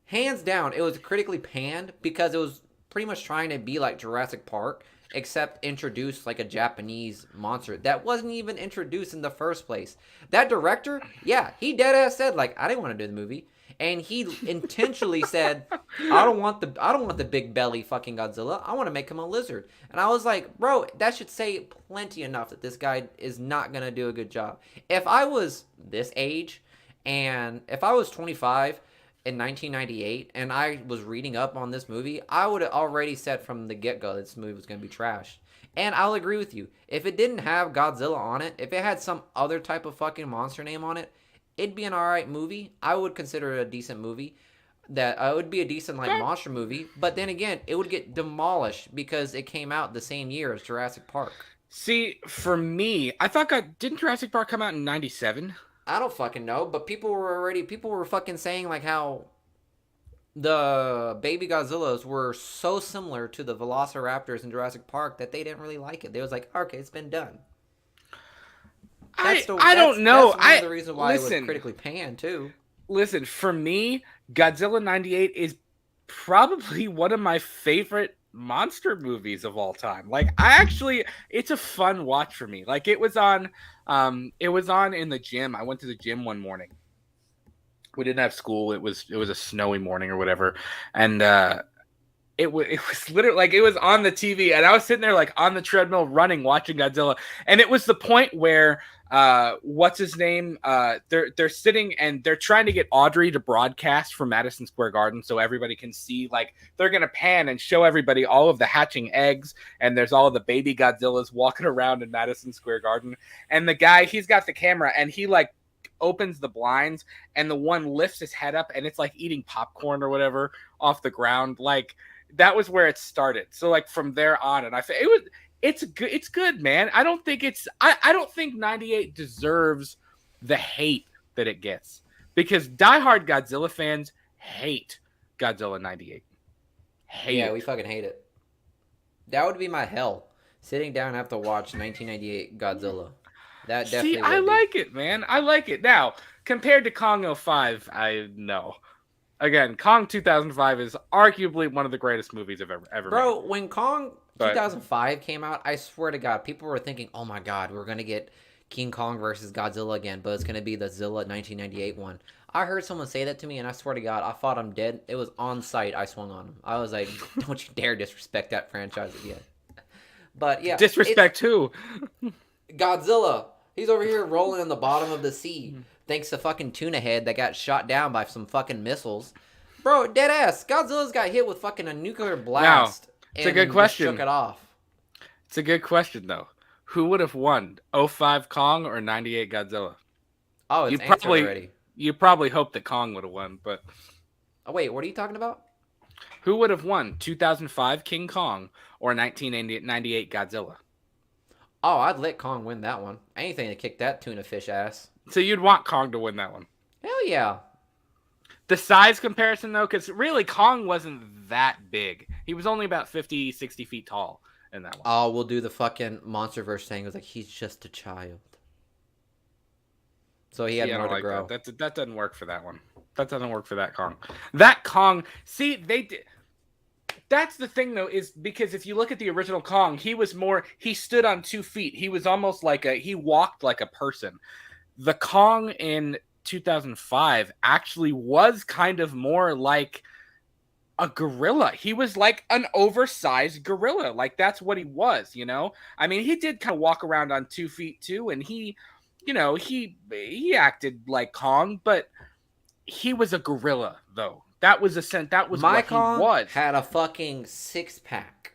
hands down, it was critically panned because it was pretty much trying to be like Jurassic Park, except introduce like a Japanese monster that wasn't even introduced in the first place. That director, yeah, he dead ass said like, I didn't want to do the movie, and he intentionally said, I don't want the big belly fucking Godzilla. I want to make him a lizard. And I was like, bro, that should say plenty enough that this guy is not gonna do a good job. If I was this age, and if I was 25 in 1998 and I was reading up on this movie, I would have already said from the get-go this movie was going to be trashed. And I'll agree with you. If it didn't have Godzilla on it, if it had some other type of fucking monster name on it, it'd be an alright movie. I would consider it a decent movie. That it would be a decent like monster movie. But then again, it would get demolished because it came out the same year as Jurassic Park. See, for me, I thought didn't Jurassic Park come out in 97? I don't fucking know, but people were fucking saying like how the baby Godzillas were so similar to the Velociraptors in Jurassic Park that they didn't really like it. They was like, okay, it's been done. I don't know. That's one of the reasons why it was critically panned too. Listen, for me, Godzilla 98 is probably one of my favorite monster movies of all time. Like it's a fun watch for me. Like it was on in the gym. I went to the gym one morning. We didn't have school. It was a snowy morning or whatever. And it was literally like it was on the TV, and I was sitting there like on the treadmill running, watching Godzilla. And it was the point where what's his name? They're sitting and they're trying to get Audrey to broadcast from Madison Square Garden so everybody can see. Like they're gonna pan and show everybody all of the hatching eggs, and there's all of the baby Godzillas walking around in Madison Square Garden. And the guy, he's got the camera, and he like opens the blinds, and the one lifts his head up, and it's like eating popcorn or whatever off the ground. Like that was where it started. So like from there on, and it's good, man. I don't think 98 deserves the hate that it gets, because diehard Godzilla fans hate Godzilla 98. We fucking hate it. That would be my hell, sitting down and have to watch 1998 Godzilla. That definitely. See, I like it, man. I like it. Now, compared to Kong 05, I know. Again, Kong 2005 is arguably one of the greatest movies I've ever Bro, made. when Kong 2005 came out, I swear to God, people were thinking, oh my God, we're going to get King Kong versus Godzilla again, but it's going to be the Zilla 1998 one. I heard someone say that to me, and I swear to God, I thought I'm dead. It was on site. I swung on him. I was like, don't you dare disrespect that franchise again. But yeah. Disrespect who? Godzilla. He's over here rolling in the bottom of the sea. Thanks to fucking Tuna Head that got shot down by some fucking missiles. Bro, dead ass. Godzilla's got hit with fucking a nuclear blast. It's a good question. Shook it off. It's a good question, though. Who would have won, 05 Kong or 98 Godzilla? Oh, it's answered already. You probably hoped that Kong would have won, but... Oh, wait, what are you talking about? Who would have won, 2005 King Kong or 1998 Godzilla? Oh, I'd let Kong win that one. Anything to kick that tuna fish ass. So you'd want Kong to win that one? Hell yeah. The size comparison, though, because really Kong wasn't that big. He was only about 50, 60 feet tall in that one. Oh, we'll do the fucking Monsterverse thing. It was like, he's just a child. So he had more to grow. That doesn't work for that one. That doesn't work for that Kong. That Kong, see, they did... That's the thing, though, is because if you look at the original Kong, he stood on 2 feet. He was almost he walked like a person. The Kong in 2005 actually was kind of more like a gorilla. He was like an oversized gorilla. Like that's what he was, you know? I mean, he did kind of walk around on 2 feet too, and he, you know, he acted like Kong, but he was a gorilla though. That was what he Kong was. had a fucking 6-pack.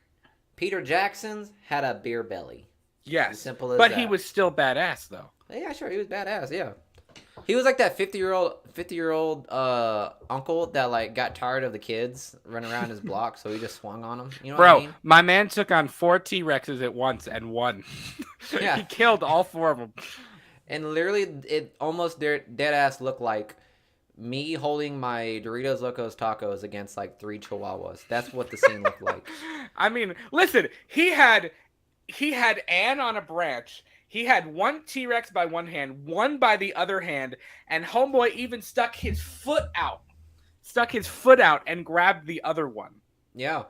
Peter Jackson's had a beer belly. Yes. As simple as but that. He was still badass though. Yeah, sure, he was badass, yeah. He was like that 50-year-old uncle that like got tired of the kids running around his block, so he just swung on them. You know what I mean? My man took on 4 T-Rexes at once and won. Yeah. He killed all 4 of them. And literally, it almost dead ass looked like me holding my Doritos Locos Tacos against like 3 Chihuahuas. That's what the scene looked like. I mean, listen, he had Anne on a branch. He had 1 T-Rex by one hand, 1 by the other hand, and homeboy even stuck his foot out and grabbed the other one. Yeah.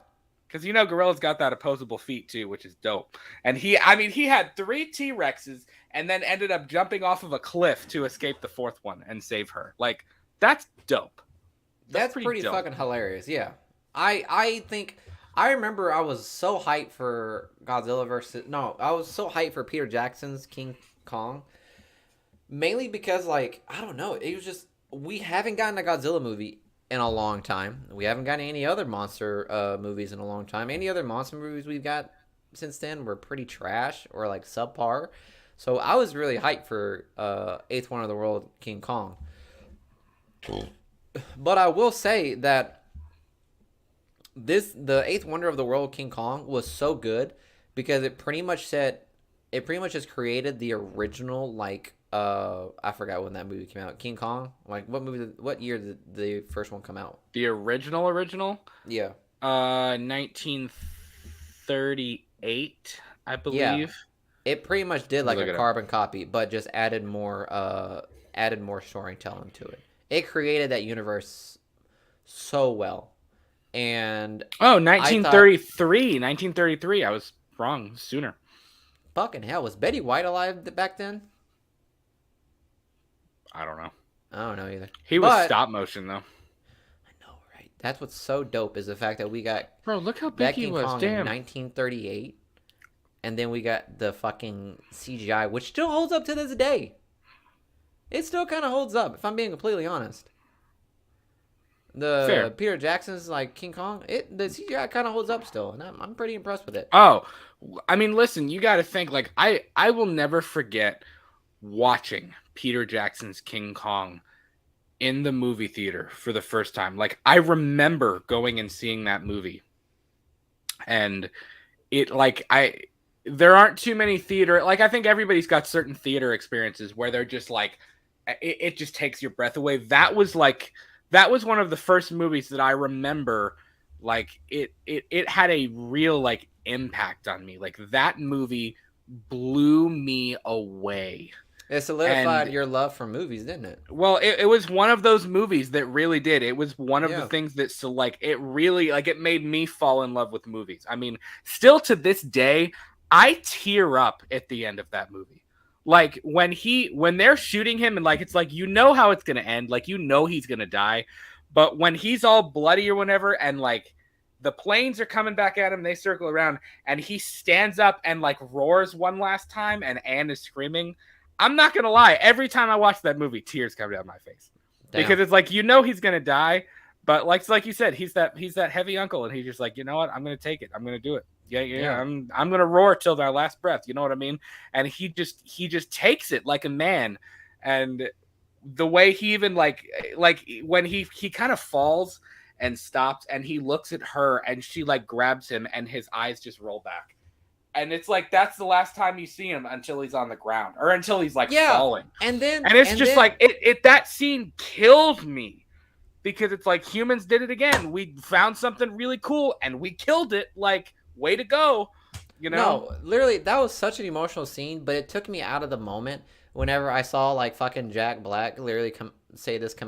Because, you know, gorillas got that opposable feet, too, which is dope. And he had 3 T-Rexes and then ended up jumping off of a cliff to escape the 4th one and save her. Like, that's dope. That's pretty dope. Fucking hilarious, yeah. I think... I remember I was so hyped for Godzilla versus... No, I was so hyped for Peter Jackson's King Kong. Mainly because, like, I don't know. It was just... We haven't gotten a Godzilla movie in a long time. We haven't gotten any other monster movies in a long time. Any other monster movies we've got since then were pretty trash or, like, subpar. So I was really hyped for Eighth Wonder of the World, King Kong. But I will say that the Eighth Wonder of the World, King Kong, was so good because it pretty much just created the original, like, I forgot when that movie came out. King Kong? Like, what year did the first one come out? The original? Yeah. 1938, I believe. Yeah. It pretty much did like a carbon copy, but just added more storytelling to it. It created that universe so well. And 1933. I was wrong sooner. Fucking hell, was Betty White alive back then? I don't know. I don't know either. He was stop motion though. I know, right? That's what's so dope is the fact that we got look how big he was. Kong Damn. In 1938, and then we got the fucking CGI, which still holds up to this day. It still kind of holds up, if I'm being completely honest. Fair. Peter Jackson's like King Kong, the CGI kind of holds up still, and I'm pretty impressed with it. Oh, I mean, listen, you got to think, like, I will never forget watching Peter Jackson's King Kong in the movie theater for the first time. Like, I remember going and seeing that movie, and it, like, there aren't too many theater, like, I think everybody's got certain theater experiences where they're just like, it just takes your breath away. That was one of the first movies that I remember, like, it had a real, like, impact on me. Like, that movie blew me away. It solidified your love for movies, didn't it? Well, it was one of those movies that really did. It was one of the things that, so, like, it really, like, it made me fall in love with movies. I mean, still to this day, I tear up at the end of that movie. Like, when they're shooting him and, like, it's like, you know how it's going to end. Like, you know he's going to die. But when he's all bloody or whatever, and, like, the planes are coming back at him, they circle around, and he stands up and, like, roars one last time, and Anne is screaming. I'm not going to lie. Every time I watch that movie, tears come down my face. Damn. Because it's like, you know he's going to die. But, like you said, he's that heavy uncle, and he's just like, you know what? I'm going to take it. I'm going to do it. Yeah. I'm gonna roar till our last breath. You know what I mean? And he just takes it like a man. And the way he even like when he kind of falls and stops and he looks at her and she like grabs him and his eyes just roll back. And it's like that's the last time you see him until he's on the ground or until he's like falling. And it's just like that scene killed me because it's like humans did it again. We found something really cool and we killed it. Like, way to go, you know? No, literally, that was such an emotional scene, but it took me out of the moment whenever I saw, like, fucking Jack Black literally come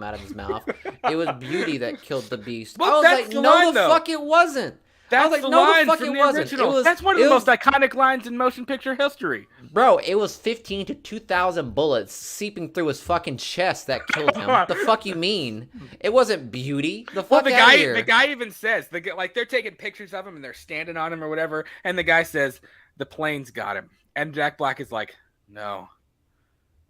out of his mouth. It was beauty that killed the beast. Well, I was like, no, the fuck it wasn't. That's like, the no, the line fuck from it the wasn't. original. That's one of the most iconic lines in motion picture history. Bro, it was 15 to 2,000 bullets seeping through his fucking chest that killed him. The fuck you mean? It wasn't beauty. The fuck out of here. The guy even says, like they're taking pictures of him and they're standing on him or whatever, and the guy says, the planes got him. And Jack Black is like, no,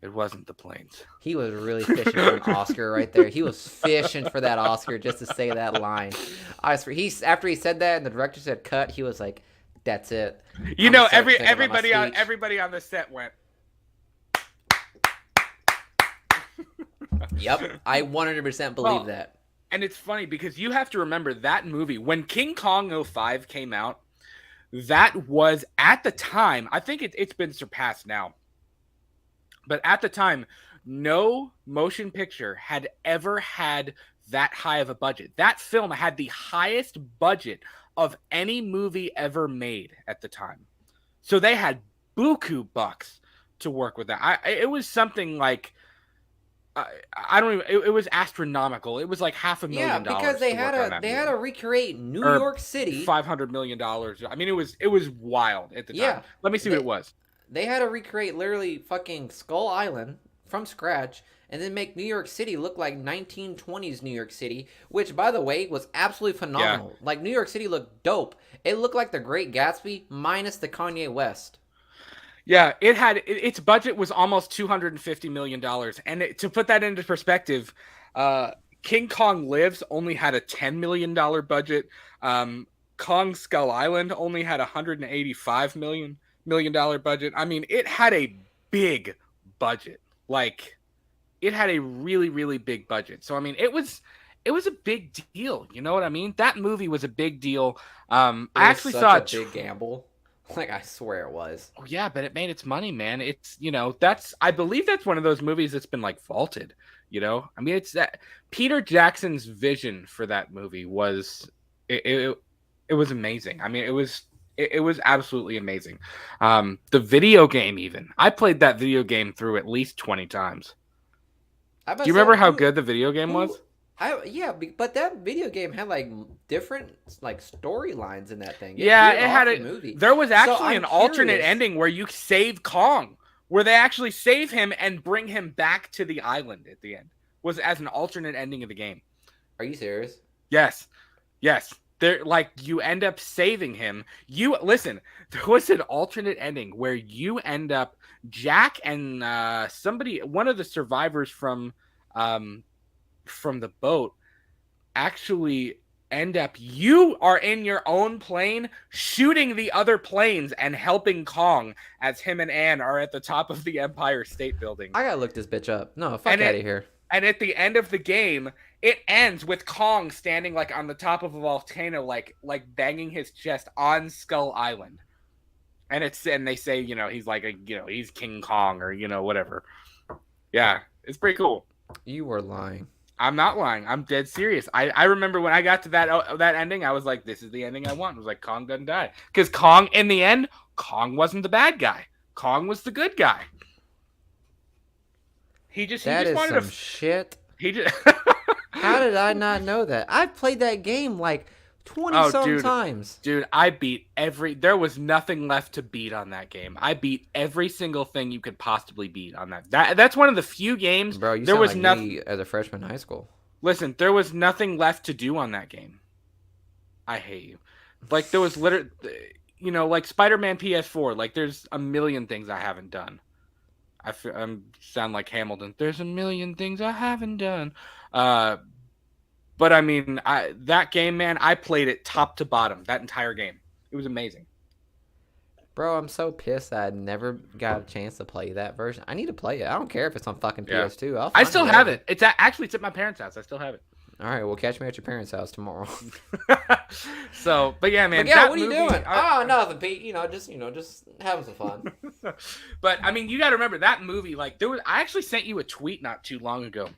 it wasn't the planes. He was really fishing for an Oscar right there. He was fishing for that Oscar just to say that line. I swear, after he said that and the director said cut, he was like, that's it. You know, everybody on the set went. Yep, I 100% believe that. And it's funny because you have to remember that movie when King Kong 05 came out. That was at the time. I think it's been surpassed now. But at the time, no motion picture had ever had that high of a budget. That film had the highest budget of any movie ever made at the time. So they had buku bucks to work with that. It was something like I don't even. It was astronomical. It was like $500,000. Yeah, because they had to recreate New York City. $500 million. I mean, it was wild at the time. Yeah, Let me see what it was. They had to recreate literally fucking Skull Island from scratch, and then make New York City look like 1920s New York City, which, by the way, was absolutely phenomenal. Yeah. Like, New York City looked dope. It looked like The Great Gatsby minus the Kanye West. Yeah, its budget was almost $250 million. And to put that into perspective, King Kong Lives only had a $10 million budget. Kong Skull Island only had a $185 million budget. I mean, it had a big budget. Like, it had a really, really big budget. So, I mean, it was a big deal. You know what I mean? That movie was a big deal. I actually saw a big gamble. Like, I swear it was. Oh, yeah, but it made its money, man. It's, I believe that's one of those movies that's been, like, vaulted, I mean, it's that Peter Jackson's vision for that movie was, it was amazing. I mean, it was absolutely amazing. The video game even. I played that video game through at least 20 times. Do you remember how good the video game was? Yeah, but that video game had like different like storylines in that thing. It had a movie. There was actually an alternate ending where you save Kong, where they actually save him and bring him back to the island at the end. Was as an alternate ending of the game. Are you serious? Yes. There, like, you end up saving him. Listen. There was an alternate ending where you end up Jack and one of the survivors from the boat actually end up, you are in your own plane shooting the other planes and helping Kong as him and Anne are at the top of the Empire State Building. I gotta look this bitch up. No, fuck out of here. And at the end of the game, it ends with Kong standing like on the top of a volcano, like banging his chest on Skull Island. And they say, he's like he's King Kong or, whatever. Yeah, it's pretty cool. You were lying. I'm not lying. I'm dead serious. I remember when I got to that ending, I was like, this is the ending I want. It was like, Kong doesn't die. Because Kong, in the end, Kong wasn't the bad guy. Kong was the good guy. He just wanted some shit. He just How did I not know that? I played that game like 20-some times. Dude, I beat there was nothing left to beat on that game. I beat every single thing you could possibly beat on that. That's one of the few games. Bro, you sound like me as a freshman in high school. Listen, there was nothing left to do on that game. I hate you. Like, there was literally, like Spider-Man PS4, like, there's a million things I haven't done. I sound like Hamilton. There's a million things I haven't done. But I mean, that game, man, I played it top to bottom, that entire game. It was amazing. Bro, I'm so pissed that I never got a chance to play that version. I need to play it. I don't care if it's on fucking PS2. I still have it. It's at my parents' house. I still have it. All right, well, catch me at your parents' house tomorrow. So, but yeah, man. But yeah, what are you doing? Nothing, Pete. Just having some fun. But I mean, you got to remember that movie. Like, I actually sent you a tweet not too long ago.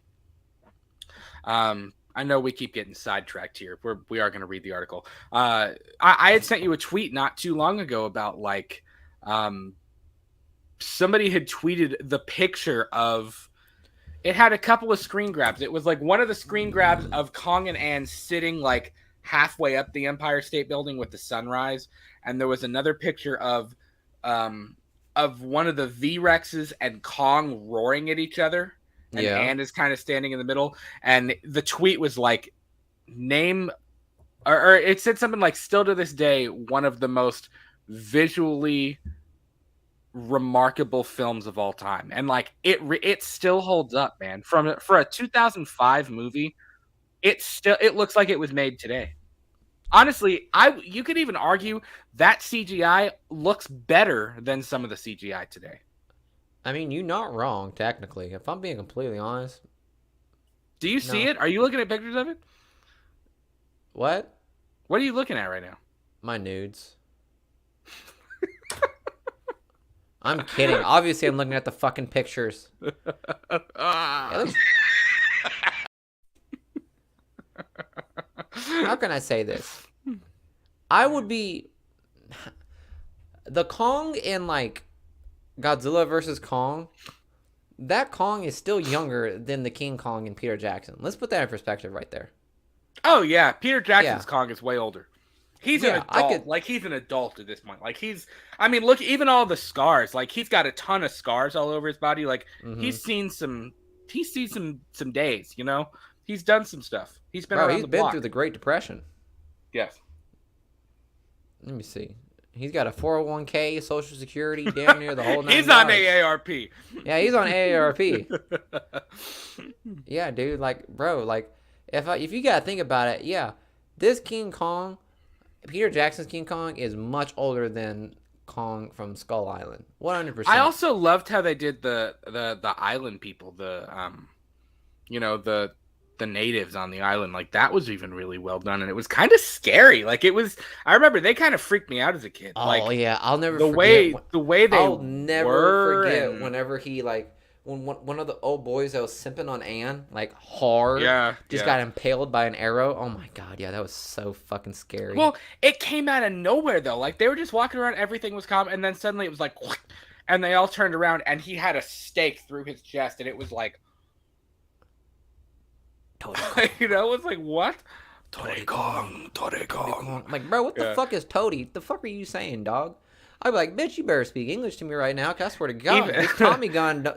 I know we keep getting sidetracked here. We are going to read the article. I had sent you a tweet not too long ago about like, somebody had tweeted the picture of. It had a couple of screen grabs. It was like one of the screen grabs of Kong and Anne sitting like halfway up the Empire State Building with the sunrise, and there was another picture of one of the V-Rexes and Kong roaring at each other, and Anne is kind of standing in the middle, and the tweet was like, name, or it said something like, still to this day, one of the most visually remarkable films of all time, and like it still holds up, man. For a 2005 movie, it looks like it was made today. Honestly, you could even argue that CGI looks better than some of the CGI today. I mean, you're not wrong, technically. If I'm being completely honest. Do you see it? Are you looking at pictures of it? What? What are you looking at right now? My nudes. I'm kidding. Obviously, I'm looking at the fucking pictures. How can I say this? I would be the Kong in like Godzilla versus Kong. That Kong is still younger than the King Kong in Peter Jackson. Let's put that in perspective right there. Oh yeah, Peter Jackson's Kong is way older. He's an adult. He's an adult at this point. Like look, even all the scars. Like he's got a ton of scars all over his body. Like he's seen some days. You know, he's done some stuff. He's been around the block. He's been through the Great Depression. Yes. Let me see. He's got a 401k, Social Security, damn near the whole nine. He's on AARP. Yeah, he's on AARP. Yeah, dude. Like, bro, like, if you gotta think about it, yeah, this King Kong, Peter Jackson's King Kong, is much older than Kong from Skull Island. 100%. I also loved how they did the island people, the natives on the island. Like that was even really well done, and it was kind of scary. Like it was. I remember they kind of freaked me out as a kid. Oh like, yeah, I'll never the forget way they. I'll never forget whenever he like when one of the old boys that was simping on Anne like hard. Got impaled by an arrow. Oh my god, yeah, that was so fucking scary. Well, it came out of nowhere though. Like they were just walking around, everything was calm, and then suddenly it was like, and they all turned around, and he had a stake through his chest, and it was like. You know, it's like, what? Toady Kong. Like, bro, what the fuck is Toady? The fuck are you saying, dog? I'd be like, bitch, you better speak English to me right now, cause I swear to God,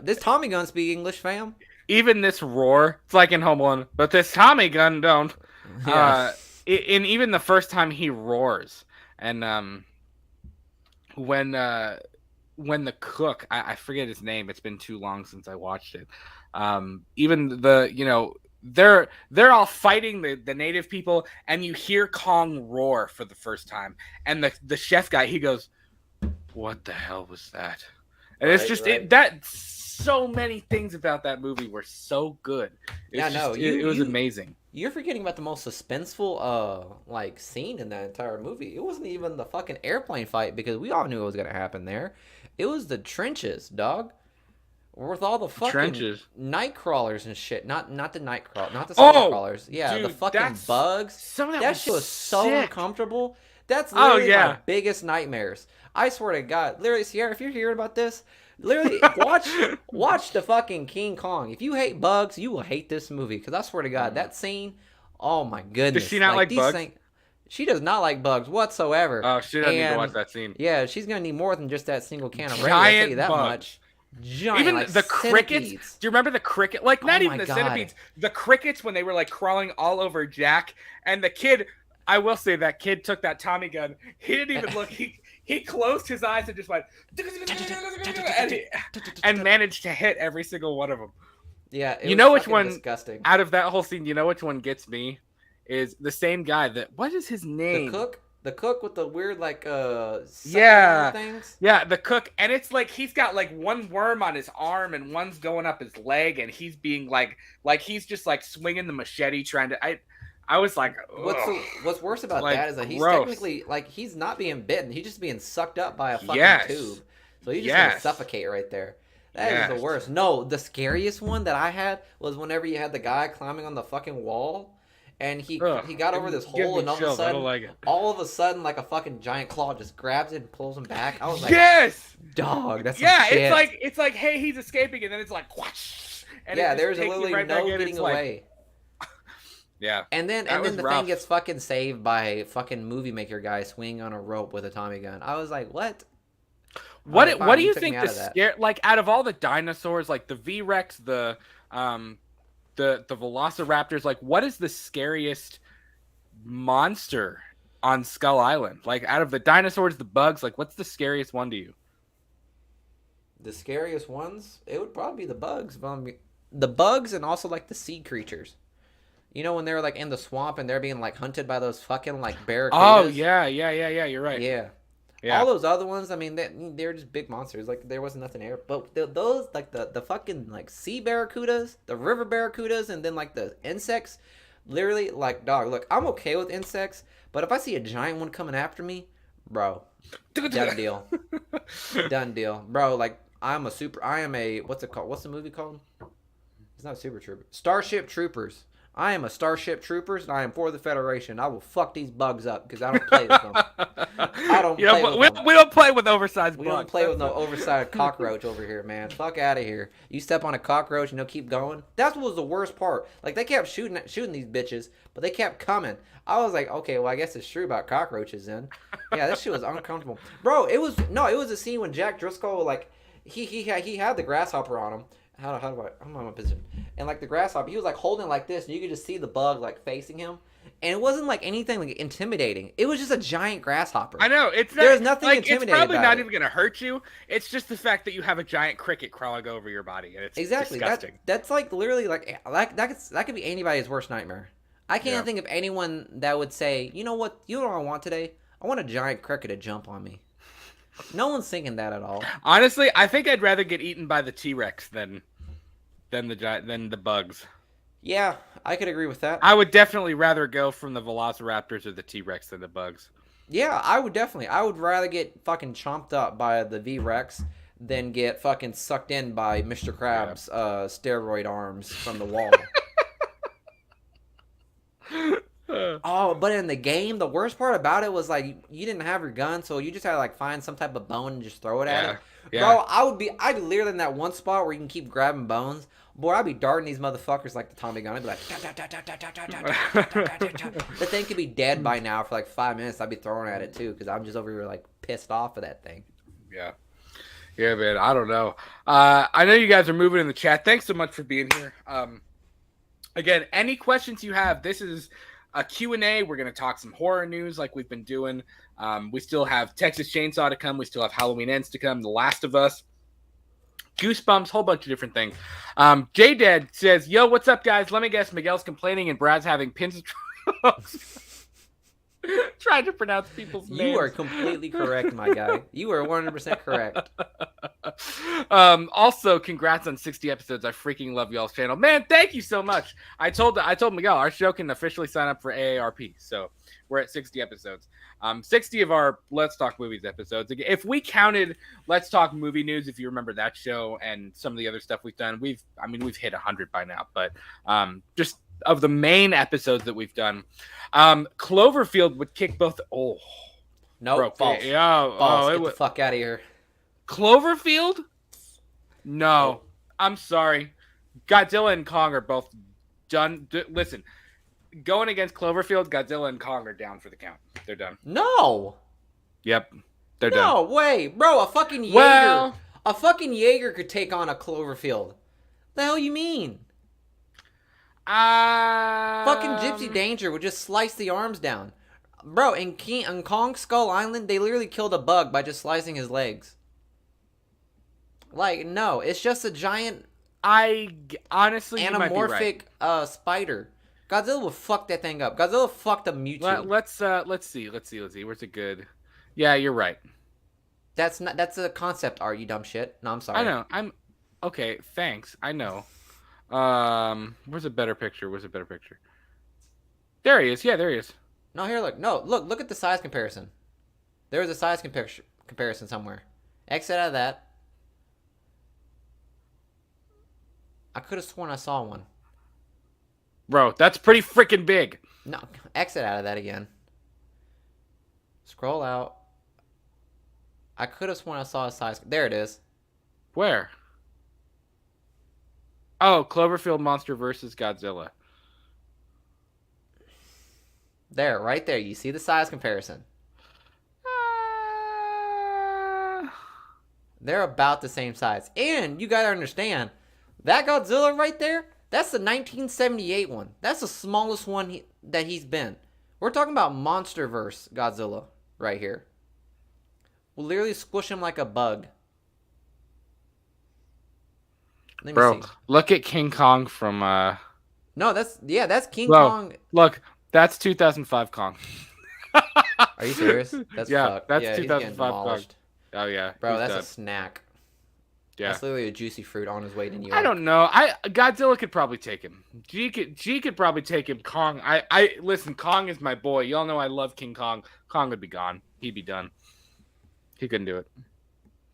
this Tommy gun speak English, fam. Even this roar, it's like in Home Alone, but this Tommy gun don't. And even the first time he roars, and when the cook, I forget his name, it's been too long since I watched it. Even they're all fighting the native people, and you hear Kong roar for the first time, and the chef guy, he goes, what the hell was that? And it's just that so many things about that movie were so good. It was amazing. You're forgetting about the most suspenseful like scene in that entire movie. It wasn't even the fucking airplane fight, because we all knew what was gonna happen there. It was the trenches, dog. With all the fucking trenches. Night crawlers and shit. Not the night crawl, not the summer crawlers. Yeah, dude, the fucking bugs. Some of that shit was so uncomfortable. That's literally my biggest nightmares. I swear to God. Literally, Sierra, if you're hearing about this, literally watch the fucking King Kong. If you hate bugs, you will hate this movie. Because I swear to God, that scene, oh my goodness. Does she not like bugs? She does not like bugs whatsoever. Oh, she doesn't need to watch that scene. Yeah, she's going to need more than just that single can of rain. I'll tell you that much. Giant, even like the crickets. Centipedes. Do you remember the cricket? Like not even the centipedes. The crickets when they were like crawling all over Jack, and the kid. I will say that kid took that Tommy gun. He didn't even look. He closed his eyes and just went and managed to hit every single one of them. Yeah, you know which one? Disgusting. Out of that whole scene, you know which one gets me? Is the same guy that. What is his name? The cook. The cook with the weird, like, things? Yeah, the cook. And it's like he's got, like, one worm on his arm and one's going up his leg, and he's being, like he's just, like, swinging the machete trying to... I was like... What's worse about that is that he's technically, like, he's not being bitten. He's just being sucked up by a fucking tube. So he's just going to suffocate right there. That is the worst. No, the scariest one that I had was whenever you had the guy climbing on the fucking wall... And he got over this hole, and all of a sudden, like a fucking giant claw just grabs it and pulls him back. I was like, yes, dog, that's it's like, hey, he's escaping, and then it's like, whoosh, and there's literally no getting away. Yeah. And then That was the rough. thing gets fucking saved by a fucking movie maker guy swinging on a rope with a Tommy gun. I was like, what? I was like, What fine, do you you took me think out the of that. scare like out of all the dinosaurs, like the V-Rex, um the Velociraptors, like what is the scariest monster on Skull Island? Like out of the dinosaurs, the bugs, like what's the scariest one to you? The scariest ones, it would probably be the bugs. The bugs and also like the sea creatures. You know when they're like in the swamp and they're being like hunted by those fucking like Oh barracudas? yeah, you're right. Yeah. Yeah. All those other ones, I mean, they're just big monsters. Like there wasn't nothing there. But those like the fucking like sea barracudas, the river barracudas, and then like the insects, literally like dog. Look, I'm okay with insects, but if I see a giant one coming after me, bro, done deal, done deal, bro. Like I am a what's it called? What's the movie called? It's not Super Trooper. Starship Troopers. I am a Starship Troopers, and I am for the Federation. I will fuck these bugs up because I don't play with them. I don't play with them. We don't play with oversized We bugs. don't play with no oversized cockroach over here, man. Fuck out of here. You step on a cockroach and they'll keep going. That's what was the worst part. Like they kept shooting these bitches, but they kept coming. I was like, okay, well I guess it's true about cockroaches then. Yeah, that shit was uncomfortable, bro. It was a scene when Jack Driscoll like he had the grasshopper on him. I'm on my position. And like the grasshopper, he was like holding like this, and you could just see the bug like facing him. And it wasn't like anything like intimidating. It was just a giant grasshopper. I know it's not, there's nothing like, intimidating. It's probably about not it. even gonna hurt you. It's just the fact that you have a giant cricket crawling over your body, and it's disgusting. That's like literally like that could be anybody's worst nightmare. I can't think of anyone that would say, you know what I want today? I want a giant cricket to jump on me. No one's thinking that at all. Honestly, I think I'd rather get eaten by the T-Rex than the bugs. Yeah, I could agree with that. I would definitely rather go from the Velociraptors or the T-Rex than the bugs. Yeah, I would definitely. I would rather get fucking chomped up by the V-Rex than get fucking sucked in by Mr. Krabs' steroid arms from the wall. Oh, but in the game, the worst part about it was like you didn't have your gun, so you just had to like find some type of bone and just throw it at it. Yeah. Bro, I'd be literally in that one spot where you can keep grabbing bones. Boy, I'd be darting these motherfuckers like the Tommy gun. I'd be like, the thing could be dead by now for like 5 minutes. I'd be throwing at it too because I'm just over here like pissed off of that thing. Yeah. Yeah, man. I don't know. I know you guys are moving in the chat. Thanks so much for being here. Again, any questions you have, this is a Q&A. We're going to talk some horror news like we've been doing. We still have Texas Chainsaw to come. We still have Halloween Ends to come. The Last of Us. Goosebumps, whole bunch of different things. J-Dad says, yo, what's up, guys? Let me guess, Miguel's complaining and Brad's having pins trying to pronounce people's names. You are completely correct, my guy. You are 100% correct. Also, congrats on 60 episodes. I freaking love y'all's channel. Man, thank you so much. I told Miguel our show can officially sign up for AARP. So we're at 60 episodes. 60 of our Let's Talk Movies episodes. If we counted Let's Talk Movie News, if you remember that show and some of the other stuff we've done, we've hit 100 by now. But just of the main episodes that we've done, Cloverfield would kick both. Oh, nope, false. Yeah, false. Get the fuck out of here. Cloverfield? No, I'm sorry. Godzilla and Kong are both done. Listen, going against Cloverfield, Godzilla and Kong are down for the count. They're done. No. Yep, they're done. No way, bro. A fucking Jaeger. A fucking Jaeger could take on a Cloverfield. The hell you mean? Fucking Gypsy Danger would just slice the arms down. Bro, in Kong Skull Island, they literally killed a bug by just slicing his legs. Like, no, it's just a giant honestly anamorphic spider. Godzilla will fuck that thing up. Godzilla fucked a Mewtwo. Let's see. Where's it good? Yeah, you're right. That's a concept art, you dumb shit. No, I'm sorry. I know. I'm okay, thanks. I know. Where's a better picture? There he is. Yeah, there he is. No, here, look. No, look at the size comparison. There was a size comparison somewhere. Exit out of that. I could have sworn I saw one. Bro, that's pretty freaking big. No, exit out of that again. Scroll out. I could have sworn I saw a size. There it is. Where? Oh, Cloverfield Monster versus Godzilla. There, right there. You see the size comparison. They're about the same size. And you gotta understand, that Godzilla right there, that's the 1978 one. That's the smallest one that he's been. We're talking about MonsterVerse Godzilla right here. We'll literally squish him like a bug. Let me Bro, see. look at King Kong from No, that's King Bro, Kong. Look, that's 2005 Kong. Are you serious? That's fucked. That's Yeah, he's getting 2005 Kong. demolished. Oh yeah, Bro, he's that's dead. a snack. Yeah. That's literally a juicy fruit on his way to New York. I don't know. Godzilla could probably take him. G could probably take him. Kong. I listen. Kong is my boy. Y'all know I love King Kong. Kong would be gone. He'd be done. He couldn't do it.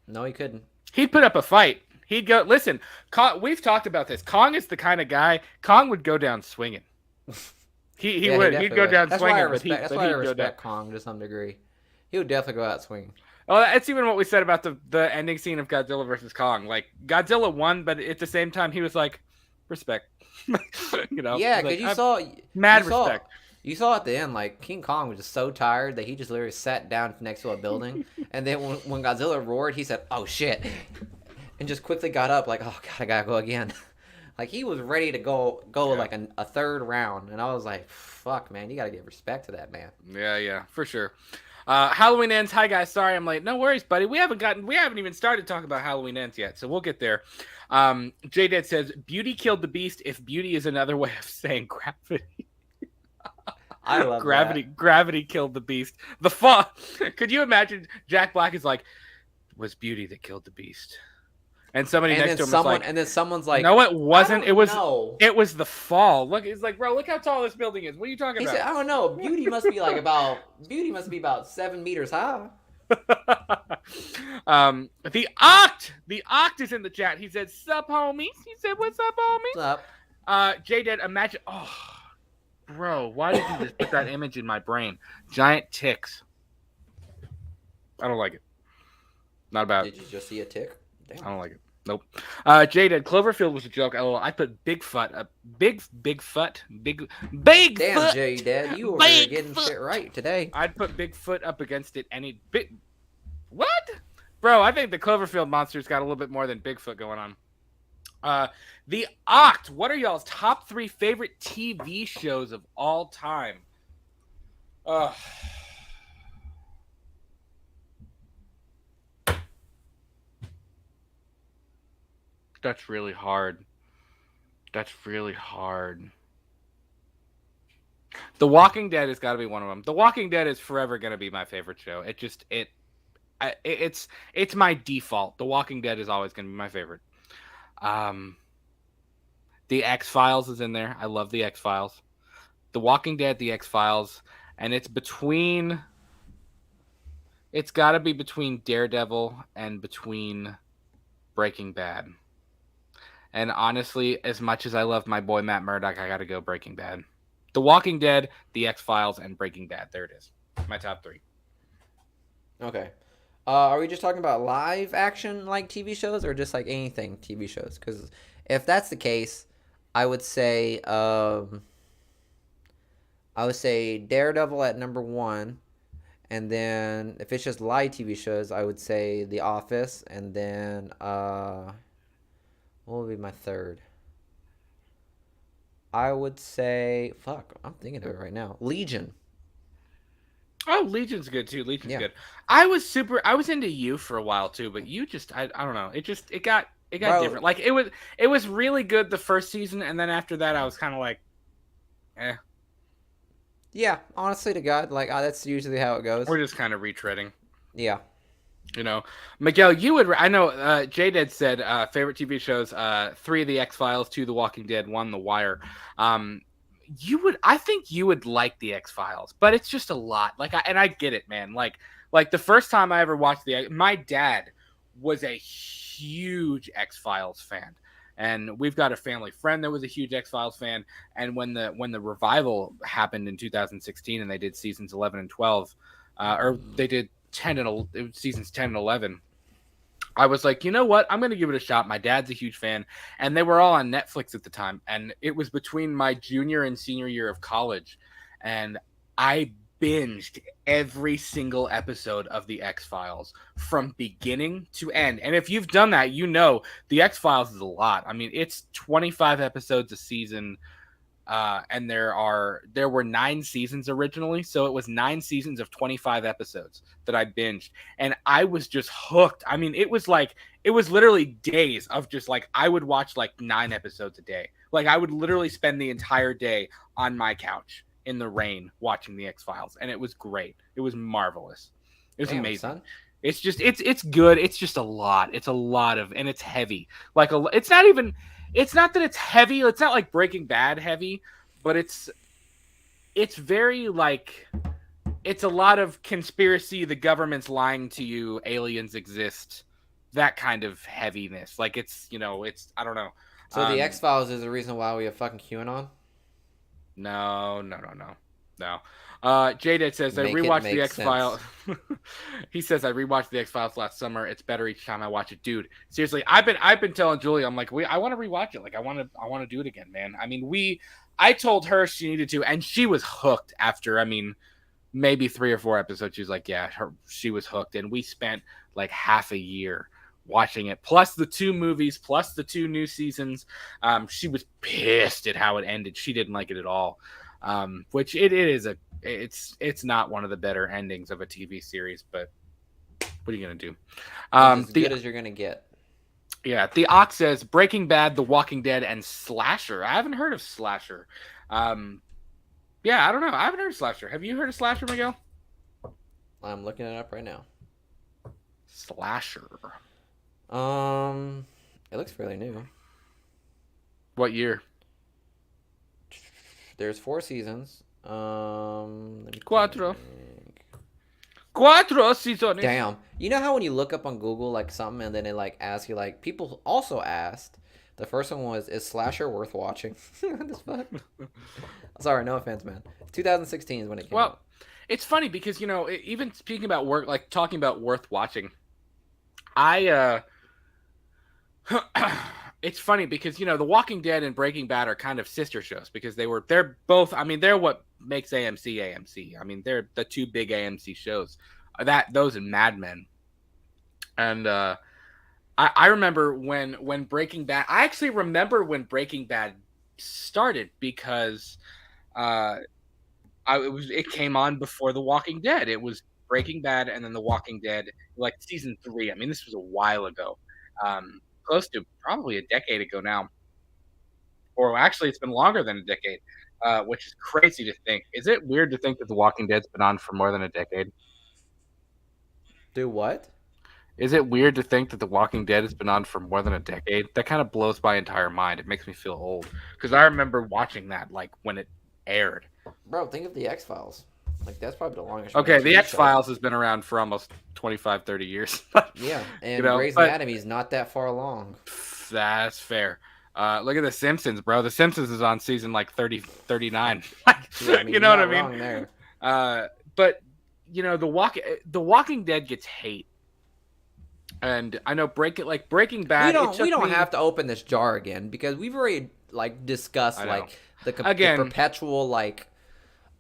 No, he couldn't. He'd put up a fight. He'd go. Listen, Kong, we've talked about this. Kong is the kind of guy. Kong would go down swinging. He would. He'd go down swinging. That's why I respect Kong to some degree. He would definitely go out swinging. Oh, that's even what we said about the ending scene of Godzilla versus Kong. Like, Godzilla won, but at the same time, he was like, respect. You know? Yeah, because respect. You saw at the end, like, King Kong was just so tired that he just literally sat down next to a building. And then when Godzilla roared, he said, "Oh, shit." And just quickly got up, like, "Oh, God, I gotta go again." Like, he was ready to go like a third round. And I was like, fuck, man, you gotta give respect to that man. Yeah, for sure. Halloween Ends. Hi guys, sorry I'm late. No worries, buddy. We haven't even started talking about Halloween Ends yet, so we'll get there. J-Dad says, "Beauty killed the beast." If beauty is another way of saying gravity. I love gravity. that. Gravity killed the beast. The fall. Could you imagine? Jack Black is like, "Was beauty that killed the beast?" And somebody next to him is like, and then somemo's like, "No, it wasn't. It was the fall." Look, it's like, bro, look how tall this building is. What are you talking about? He said, "I don't know. Beauty must be about 7 meters high." The Oct is in the chat. He said, "Sup, homies." He said, "What's up, homies?" What's up? J-Dad, imagine. Oh, bro, why did you just put that image in my brain? Giant ticks. I don't like it. Not about it. Did you just see a tick? Damn. I don't like it. Nope. J-Dad, Cloverfield was a joke. LOL. I put Bigfoot. Bigfoot. Damn, J-Dad, you were getting shit right today. I'd put Bigfoot up against it any bit. What? Bro, I think the Cloverfield monster's got a little bit more than Bigfoot going on. The Oct. What are y'all's top 3 favorite TV shows of all time? That's really hard. The Walking Dead has got to be one of them. The Walking Dead is forever going to be my favorite show. It's my default. The Walking Dead is always going to be my favorite. The X-Files is in there. I love the X-Files. The Walking Dead, the X-Files, and it's got to be between Daredevil and between Breaking Bad. And honestly, as much as I love my boy Matt Murdock, I got to go Breaking Bad. The Walking Dead, The X-Files, and Breaking Bad. There it is. My top 3. Okay. Are we just talking about live action like TV shows or just like anything TV shows? Because if that's the case, I would say Daredevil at number 1. And then if it's just live TV shows, I would say The Office. And then what would be my third? I would say, I'm thinking of it right now. Legion. Oh, Legion's good too. Legion's good. I was into You for a while too, but You just, I don't know. It got different. Like it was really good the first season, and then after that, I was kind of like, eh. Yeah, honestly to God, like that's usually how it goes. We're just kind of retreading. Yeah. You know, Miguel, I know J-Dad said favorite TV shows, 3 of the X-Files, 2 The Walking Dead, 1 The Wire. I think you would like the X-Files, but it's just a lot. I get it, man. Like the first time I ever watched my dad was a huge X-Files fan. And we've got a family friend that was a huge X-Files fan. And when the revival happened in 2016 and they did seasons 11 and 12, or they did seasons 10 and 11, I was like, you know what? I'm going to give it a shot. My dad's a huge fan. And they were all on Netflix at the time. And it was between my junior and senior year of college. And I binged every single episode of the X-Files from beginning to end. And if you've done that, you know the X-Files is a lot. I mean, it's 25 episodes a season. And there were 9 seasons originally, so it was 9 seasons of 25 episodes that I binged, and I was just hooked. I mean, it was literally days of just like I would watch like 9 episodes a day. Like I would literally spend the entire day on my couch in the rain watching the X-Files, and it was great. It was marvelous. It was amazing. Son. It's just it's good. It's just a lot. It's a lot of, and it's heavy. Like it's not even. It's not that it's heavy. It's not like Breaking Bad heavy, but it's very like it's a lot of conspiracy. The government's lying to you. Aliens exist. That kind of heaviness. Like it's it's I don't know. So the X-Files is the reason why we have fucking QAnon? No. J-Dad says, I rewatched the X-Files. He says, I rewatched the X-Files last summer. It's better each time I watch it. Dude, seriously, I've been telling Julie, I'm like, I want to rewatch it. Like, I want to do it again, man. I mean, I told her she needed to, and she was hooked after, I mean, maybe 3 or 4 episodes. She was like, yeah, she was hooked. And we spent like half a year watching it, plus the 2 movies, plus the 2 new seasons. She was pissed at how it ended. She didn't like it at all. Which it's not one of the better endings of a TV series, but what are you gonna do? As good as you're gonna get. Yeah, the Ox says Breaking Bad, The Walking Dead, and Slasher. I haven't heard of Slasher. Yeah, I don't know. I haven't heard of Slasher. Have you heard of Slasher, Miguel? I'm looking it up right now. Slasher. It looks fairly new. What year? There's 4 seasons. Cuatro seasons. Damn. You know how when you look up on Google like something and then it like asks you like people also asked. The first one was, is Slasher worth watching? What the fuck? Sorry, no offense, man. 2016 is when it came out. It's funny because even speaking about work, like talking about worth watching, it's funny because The Walking Dead and Breaking Bad are kind of sister shows because they're both. I mean, they're what makes AMC. I mean, they're the 2 big AMC shows. Those and Mad Men. And I remember when Breaking Bad. I actually remember when Breaking Bad started because it came on before The Walking Dead. It was Breaking Bad and then The Walking Dead, like season 3. I mean, this was a while ago. Close to probably a decade ago now. Or actually, it's been longer than a decade, which is crazy to think. Is it weird to think that The Walking Dead's been on for more than a decade? Do what? Is it weird to think that The Walking Dead has been on for more than a decade? That kind of blows my entire mind. It makes me feel old. Because I remember watching that, like, when it aired. Bro, think of the X-Files. Like, that's probably the longest. Okay, the X-Files has been around for almost 25, 30 years. Yeah, and Grey's Anatomy is not that far along. That's fair. Look at The Simpsons, bro. The Simpsons is on season like 30, 39. Yeah, I mean, you know what I mean? There. But The Walking Dead gets hate, and I know Breaking Bad. We don't have to open this jar again because we've already discussed the perpetual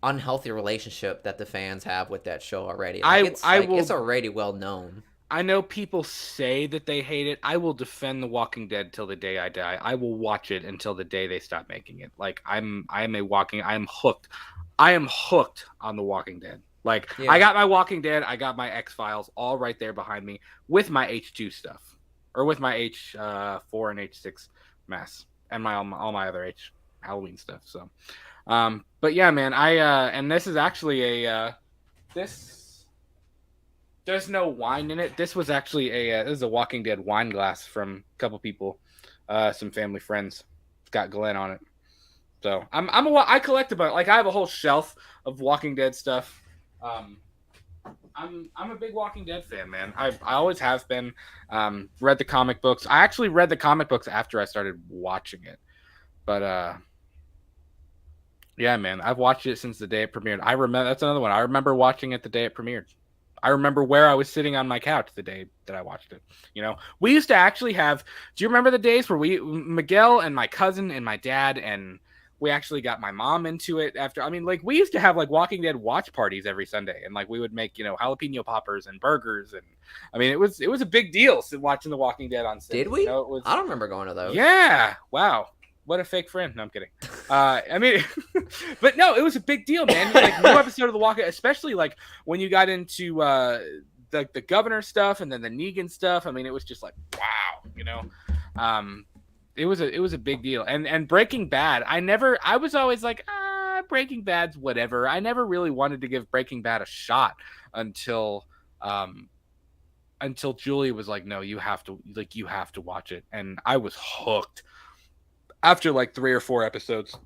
unhealthy relationship that the fans have with that show already. It's already well known. I know people say that they hate it. I will defend The Walking Dead till the day I die. I will watch it until the day they stop making it. Like I am hooked. I am hooked on The Walking Dead. Yeah. I got my Walking Dead, I got my X-Files all right there behind me with my H2 stuff, or with my H4 and H6 mess, and all my other Halloween stuff. So, but yeah, man, and this is actually there's no wine in it. This was actually this is a Walking Dead wine glass from a couple people, some family friends. It's got Glenn on it. So I collect about I have a whole shelf of Walking Dead stuff. I'm a big Walking Dead fan, man. I always have been. Read the comic books. I actually read the comic books after I started watching it. But yeah, man, I've watched it since the day it premiered. I remember that's another one. I remember watching it the day it premiered. I remember where I was sitting on my couch the day that I watched it. We used to actually have. Do you remember the days where Miguel and my cousin and my dad and We actually got my mom into it after. I mean, like we used to have like Walking Dead watch parties every Sunday, and like we would make jalapeno poppers and burgers, and I mean it was a big deal watching The Walking Dead on Sunday. Did we? It was, I don't remember going to those. Yeah. Wow. What a fake friend. No, I'm kidding. I mean, but no, it was a big deal, man. Like new episode of The Walking Dead, especially like when you got into the governor stuff and then the Negan stuff. I mean, it was just like wow, It was a big deal. And Breaking Bad, I was always like, Breaking Bad's whatever. I never really wanted to give Breaking Bad a shot until Julie was like, no, you have to watch it. And I was hooked after like 3 or 4 episodes.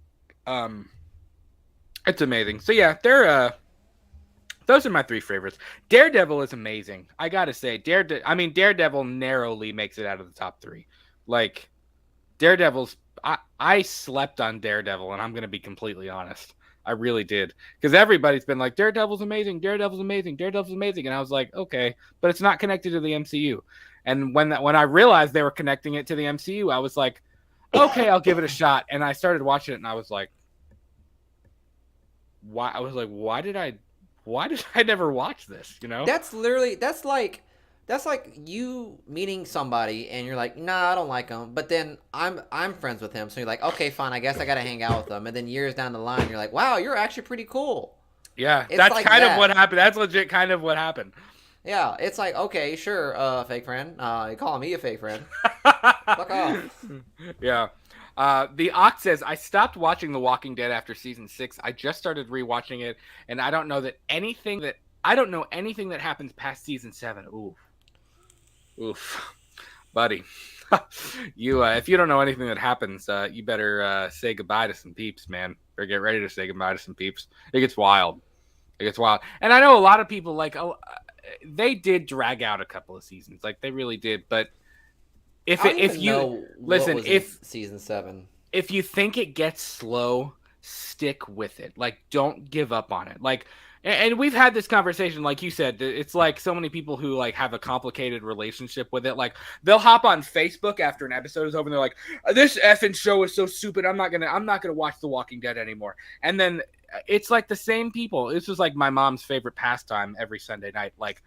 It's amazing. So yeah, those are my 3 favorites. Daredevil is amazing. I gotta say, Daredevil narrowly makes it out of the top 3. Like, Daredevil's, I slept on Daredevil, and I'm going to be completely honest. I really did. Because everybody's been like, Daredevil's amazing, Daredevil's amazing, Daredevil's amazing. And I was like, okay, but it's not connected to the MCU. And when I realized they were connecting it to the MCU, I was like, okay, I'll give it a shot. And I started watching it, and I was like, why did I never watch this? That's like you meeting somebody and you're like, nah, I don't like him. But then I'm friends with him. So you're like, okay, fine. I guess I got to hang out with him. And then years down the line, you're like, wow, you're actually pretty cool. Yeah, that's like kind of what happened. That's legit kind of what happened. Yeah, it's like, okay, sure, fake friend. You're calling me a fake friend. Fuck off. Yeah. The Ox says, I stopped watching The Walking Dead after season 6. I just started rewatching it, and I don't know anything that happens past season 7. Oof, buddy. You, if you don't know anything that happens, you better say goodbye to some peeps, man. Or get ready to say goodbye to some peeps. It gets wild. And I know a lot of people they did drag out a couple of seasons, like they really did. But if season 7, if you think it gets slow, stick with it. Like, don't give up on it. Like. And we've had this conversation, like you said, it's like so many people who like have a complicated relationship with it. Like they'll hop on Facebook after an episode is over and they're like, this effing show is so stupid. I'm not gonna watch The Walking Dead anymore. And then it's like the same people. This was like my mom's favorite pastime every Sunday night. Like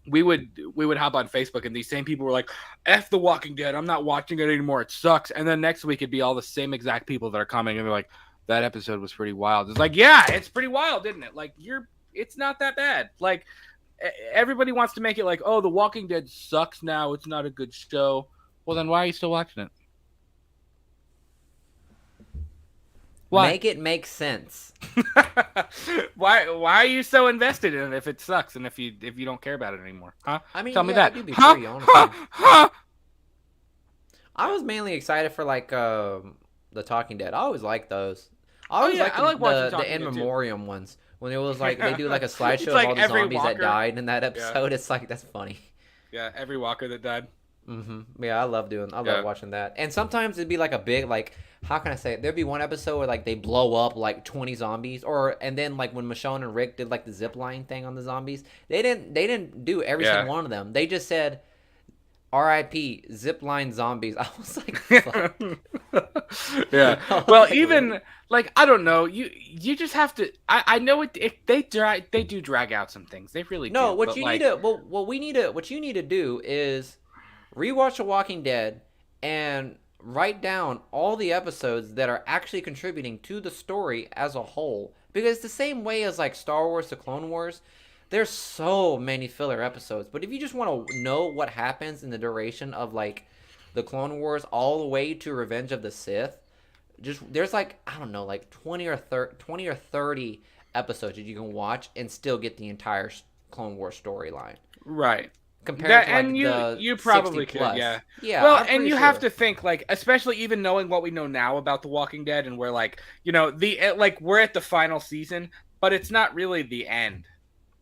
we would hop on Facebook and these same people were like, F The Walking Dead. I'm not watching it anymore. It sucks. And then next week it'd be all the same exact people that are commenting and they're like, that episode was pretty wild. It's like, yeah, it's pretty wild, isn't it? Like, it's not that bad. Like, everybody wants to make it like, oh, The Walking Dead sucks now. It's not a good show. Well, then why are you still watching it? Why? Make it make sense. Why are you so invested in it if it sucks and if you don't care about it anymore? Huh? I mean, tell me that. I do be pretty honest. I was mainly excited for like The Talking Dead. I always like those. I like the in memoriam ones when it was like they do like a slideshow of all the zombies that died in that episode. Yeah. It's like, that's funny. Yeah, every walker that died. Mm-hmm. Yeah, I love watching that. And sometimes it'd be like a big, like, how can I say it? There'd be one episode where like they blow up like 20 zombies, and then like when Michonne and Rick did like the zip line thing on the zombies, they didn't do every single one of them. They just said, R.I.P. Zipline zombies. I was like, fuck. Yeah. Well, even like, I don't know. You just have to. I know they do drag out some things. They really do. What you need to do is rewatch The Walking Dead and write down all the episodes that are actually contributing to the story as a whole. Because it's the same way as like Star Wars: The Clone Wars. There's so many filler episodes, but if you just want to know what happens in the duration of like the Clone Wars all the way to Revenge of the Sith, there's like, I don't know, like 20 or 30 episodes that you can watch and still get the entire Clone Wars storyline. Right. Compared to like and you probably could, yeah. Well, and you have to think, like, especially even knowing what we know now about The Walking Dead, and we're like, we're at the final season, but it's not really the end.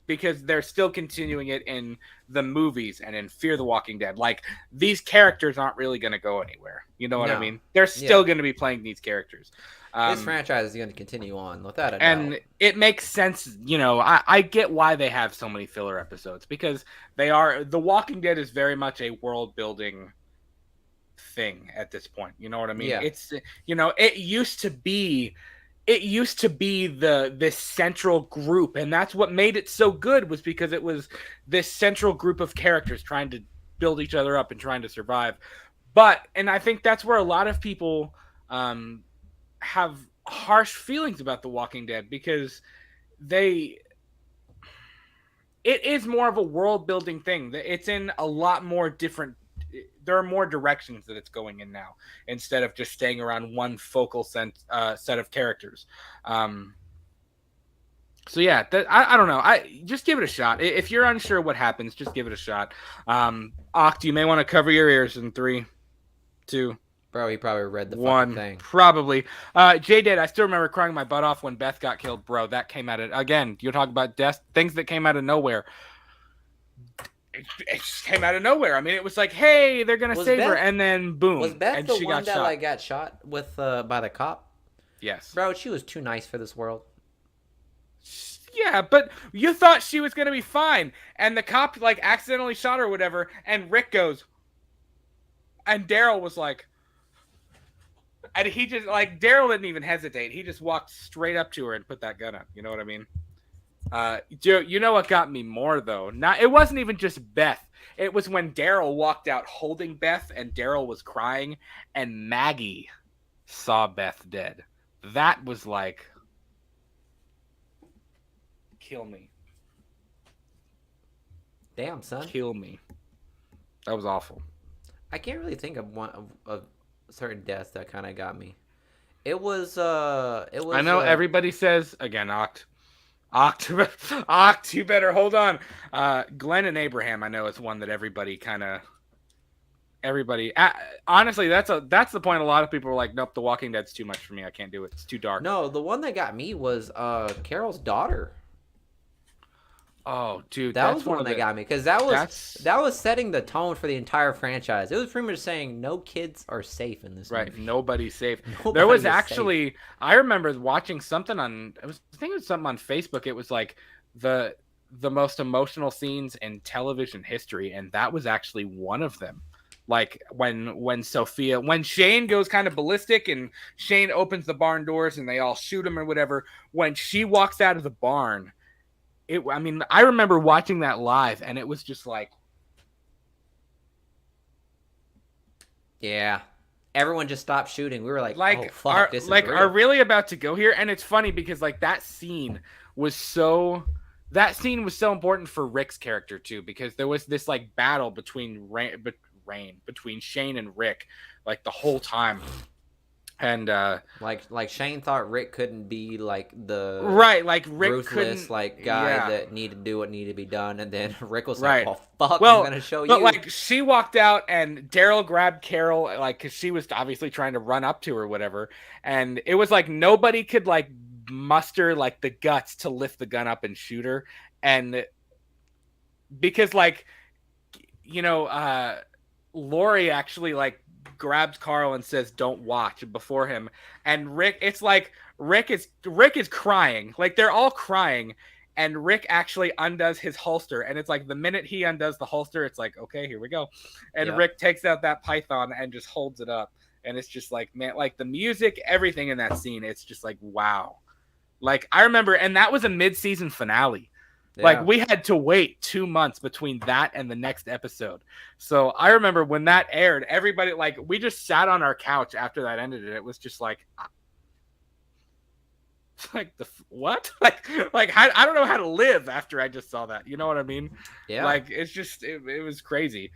Because they're still continuing it in the movies and in Fear the Walking Dead. Like, these characters aren't really going to go anywhere. You know what I mean? They're still going to be playing these characters. This franchise is going to continue on without a doubt. And it makes sense. I get why they have so many filler episodes. Because The Walking Dead is very much a world-building thing at this point. You know what I mean? Yeah. It's, you know, it used to be this central group, and that's what made it so good, was because it was this central group of characters trying to build each other up and trying to survive. And I think that's where a lot of people have harsh feelings about The Walking Dead, because it is more of a world building thing. It's in a lot more different. There are more directions that it's going in now, instead of just staying around one focal set of characters. So yeah, I don't know. I just give it a shot. If you're unsure what happens, just give it a shot. Oct, you may want to cover your ears in 3, 2, Bro, he probably read the one. fucking thing. Probably. Jay did. I still remember crying my butt off when Beth got killed, bro. That came out of, again, you're talking about death, things that came out of nowhere. It just came out of nowhere. I mean, it was like, hey, they're gonna save her, and then boom. Was Beth and the she one that shot. like got shot with by the cop? Yes. Bro, she was too nice for this world. Yeah, but you thought she was gonna be fine, and the cop like accidentally shot her or whatever, and Rick goes, and Daryl was like, and he just like, Daryl didn't even hesitate. He just walked straight up to her and put that gun up. You know what I mean? You know what got me more though? It wasn't even just Beth. It was when Daryl walked out holding Beth, and Daryl was crying, and Maggie saw Beth dead. That was like, kill me. Damn, son. Kill me. That was awful. I can't really think of one of certain deaths that kind of got me. It was. I know everybody says again, Oct, you better hold on. Glenn and Abraham, I know it's one that everybody. Honestly, that's the point. A lot of people are like, nope, The Walking Dead's too much for me. I can't do it. It's too dark. No, the one that got me was Carol's daughter. Oh, dude, that was one that got me, because that was setting the tone for the entire franchise. It was pretty much saying no kids are safe in this movie. Nobody's safe. Nobody there was is actually, safe. I remember watching something I think it was something on Facebook. It was like the most emotional scenes in television history, and that was actually one of them. Like when Shane goes kind of ballistic, and Shane opens the barn doors and they all shoot him or whatever. When she walks out of the barn, I remember watching that live, and it was just like, yeah, everyone just stopped shooting. We were like oh fuck, this is real. Are really about to go here. And it's funny because like that scene was so important for Rick's character too, because there was this like battle between between Shane and Rick like the whole time. And like Shane thought Rick couldn't be like the like Rick ruthless like guy that needed to do what needed to be done, and then Rick was like, "Oh fuck, I'm gonna show you." But like she walked out, and Daryl grabbed Carol, like because she was obviously trying to run up to her, or whatever, and it was like nobody could like muster like the guts to lift the gun up and shoot her, and because like Lori actually like grabs Carl and says don't watch before him, and Rick is crying, like they're all crying, and Rick actually undoes his holster, and it's like the minute he undoes the holster, it's like, okay, here we go, and Rick takes out that python and just holds it up, and it's just like, man, like the music, everything in that scene, it's just like, wow. Like I remember, and that was a mid-season finale. Like we had to wait 2 months between that and the next episode. So I remember when that aired, everybody like we just sat on our couch after that ended, and it was just like, what? Like I don't know how to live after I just saw that. You know what I mean? Yeah. Like it's just it was crazy.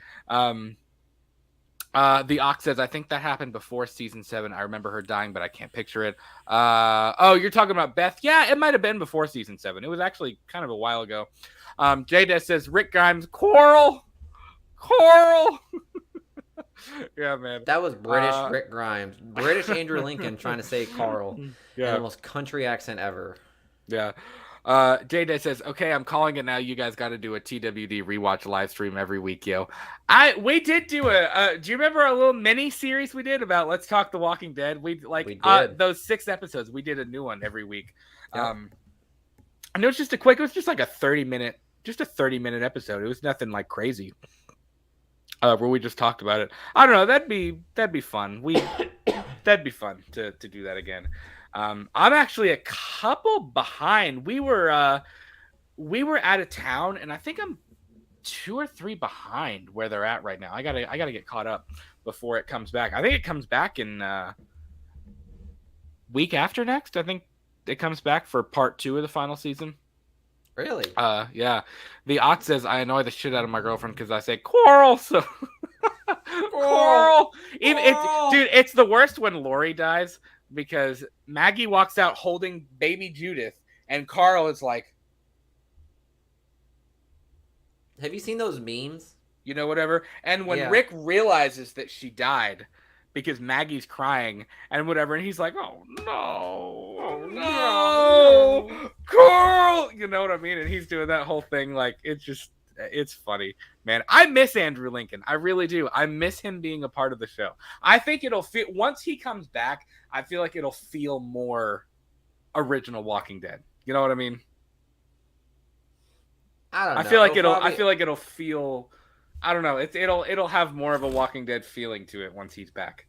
The Ox says, I think that happened before season 7. I remember her dying, but I can't picture it. Oh, you're talking about Beth? Yeah, it might have been before season 7. It was actually kind of a while ago. J-Des says, Rick Grimes, Coral. Yeah, man. That was British Rick Grimes. British Andrew Lincoln trying to say Carl. Yeah. The most country accent ever. Yeah. J-Day says, okay, I'm calling it now. You guys got to do a TWD rewatch live stream every week, yo. We did do do you remember a little mini series we did about Let's Talk The Walking Dead? We did. Those 6 episodes, we did a new one every week. Yep. And it was just like a 30-minute episode. It was nothing like crazy. where we just talked about it. I don't know. That'd be fun. That'd be fun to do that again. I'm actually a couple behind. We were out of town, and I think I'm 2 or 3 behind where they're at right now. I gotta get caught up before it comes back. I think it comes back in week after next. I think it comes back for part 2 of the final season. Really? Yeah. The Ox says I annoy the shit out of my girlfriend because I say Coral. So Coral. Even dude, it's the worst when Lori dies because Maggie walks out holding baby Judith, and Carl is like, have you seen those memes? you know, whatever. And when Yeah. Rick realizes that she died because Maggie's crying and whatever, and he's like, oh no, no, Carl, you know what I mean? And he's doing that whole thing. Like, it's funny, man. I miss Andrew Lincoln. I really do. I miss him being a part of the show. I think it'll feel, once he comes back, I feel like it'll feel more original Walking Dead. You know what I mean? I don't know. I feel like it'll feel, I don't know. It'll have more of a Walking Dead feeling to it once he's back.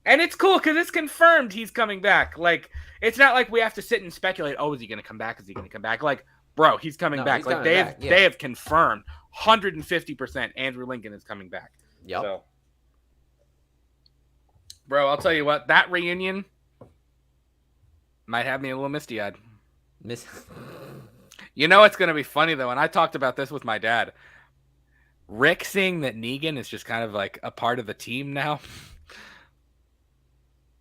And it's cool because it's confirmed he's coming back. Like, it's not like we have to sit and speculate, oh, is he going to come back? Is he going to come back? Like, bro, he's coming back. He's Like, coming back, yeah. they have confirmed 150% Andrew Lincoln is coming back. Yep. So, bro, I'll tell you what, that reunion might have me a little misty-eyed. You know it's going to be funny, though, and I talked about this with my dad. Rick seeing that Negan is just kind of like a part of the team now.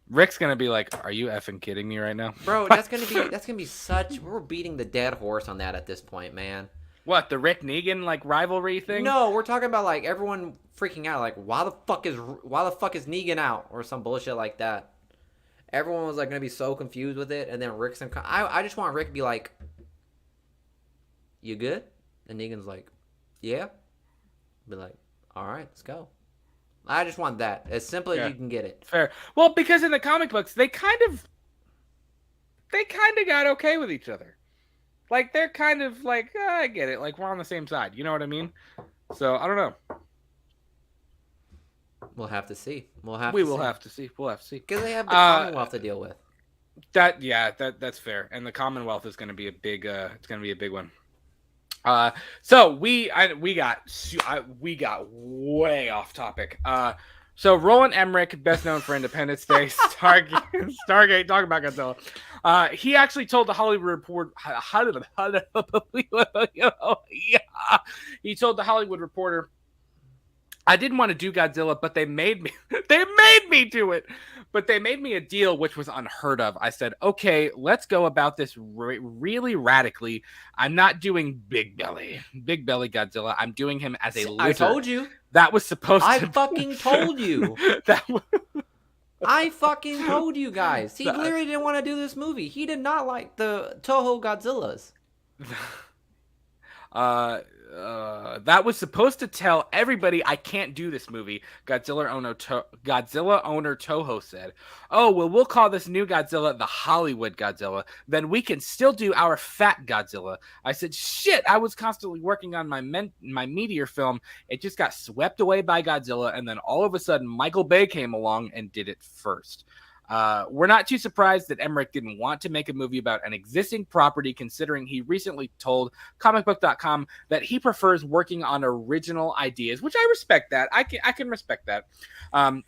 Rick's going to be like, are you effing kidding me right now? Bro, that's gonna be such, we're beating the dead horse on that at this point, man. What, the Rick Negan like rivalry thing? No, we're talking about like everyone freaking out, like why the fuck is Negan out or some bullshit like that. Everyone was like gonna be so confused with it, and then Rick's gonna I just want Rick to be like, you good? And Negan's like, yeah. Be like, all right, let's go. I just want that. As simple as you can get it. Fair. Well, because in the comic books, they kind of got okay with each other. Like, they're kind of like, I get it. Like, we're on the same side. You know what I mean? So, I don't know. We'll have to see. We'll have to see. Because they have the Commonwealth to deal with. That's fair. And the Commonwealth is going to be a big, it's going to be a big one. So we got way off topic. So Roland Emmerich, best known for Independence Day, Stargate, talking about Godzilla. He actually told the Hollywood Reporter, he told the Hollywood Reporter, I didn't want to do Godzilla, but they made me do it. But they made me a deal which was unheard of. I said, okay, let's go about this really radically. I'm not doing Big Belly Godzilla. I'm doing him as a lizard. I told you. That was supposed to... I fucking told you. I fucking told you guys. He literally didn't want to do this movie. He did not like the Toho Godzillas. That was supposed to tell everybody I can't do this movie. Godzilla owner Toho said, oh, well, we'll call this new Godzilla the Hollywood Godzilla. Then we can still do our fat Godzilla. I said, shit, I was constantly working on my Meteor film. It just got swept away by Godzilla. And then all of a sudden, Michael Bay came along and did it first. We're not too surprised that Emmerich didn't want to make a movie about an existing property, considering he recently told comicbook.com that he prefers working on original ideas, which I respect that. I can respect that.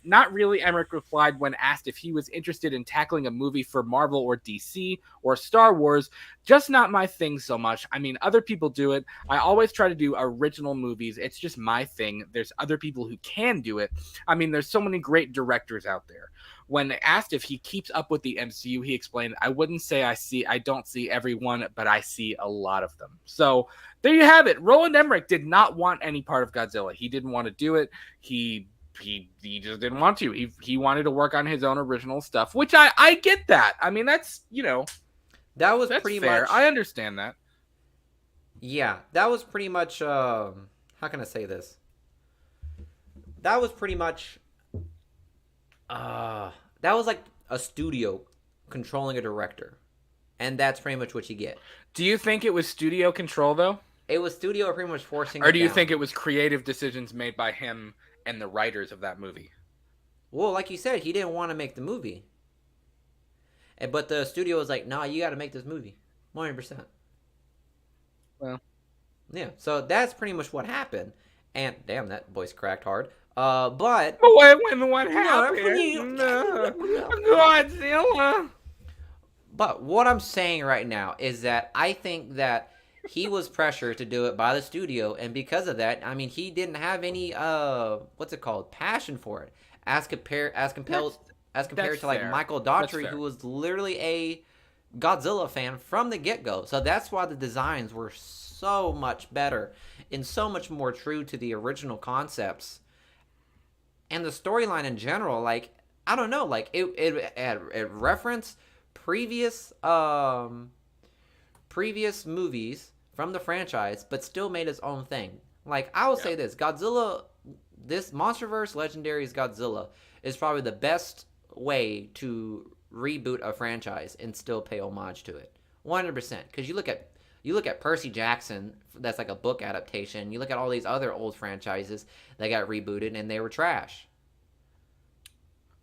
Not really, Emmerich replied when asked if he was interested in tackling a movie for Marvel or DC or Star Wars. Just not my thing so much. I mean, other people do it. I always try to do original movies. It's just my thing. There's other people who can do it. I mean, there's so many great directors out there. When asked if he keeps up with the MCU, he explained, I wouldn't say I don't see everyone, but I see a lot of them. So there you have it. Roland Emmerich did not want any part of Godzilla. He didn't want to do it. He just didn't want to. He wanted to work on his own original stuff, which I get that. I mean, that's, that was that's pretty fair. much. I understand that. Yeah, that was pretty much. How can I say this? That was pretty much. That was like a studio controlling a director, and that's pretty much what you get. Do you think it was studio control though? It was studio pretty much forcing. Or do you down. think it was creative decisions made by him and the writers of that movie? Well, like you said, he didn't want to make the movie, but the studio was like, "Nah, you got to make this movie, 100%." Well, Yeah, so that's pretty much what happened. And damn, that voice cracked hard. But what happened? Godzilla. But what I'm saying right now is that I think that he was pressured to do it by the studio, and because of that, I mean, he didn't have any what's it called, passion for it, as compared to like fair. Michael That's Daughtry, fair. who was literally a Godzilla fan from the get go. So that's why the designs were so much better and so much more true to the original concepts, and the storyline in general. Like, I don't know, like it referenced previous previous movies from the franchise, but still made its own thing. Like, I will say this: Godzilla, this MonsterVerse Legendary's Godzilla is probably the best way to reboot a franchise and still pay homage to it, 100%. Because you look at Percy Jackson, that's like a book adaptation. You look at all these other old franchises that got rebooted and they were trash.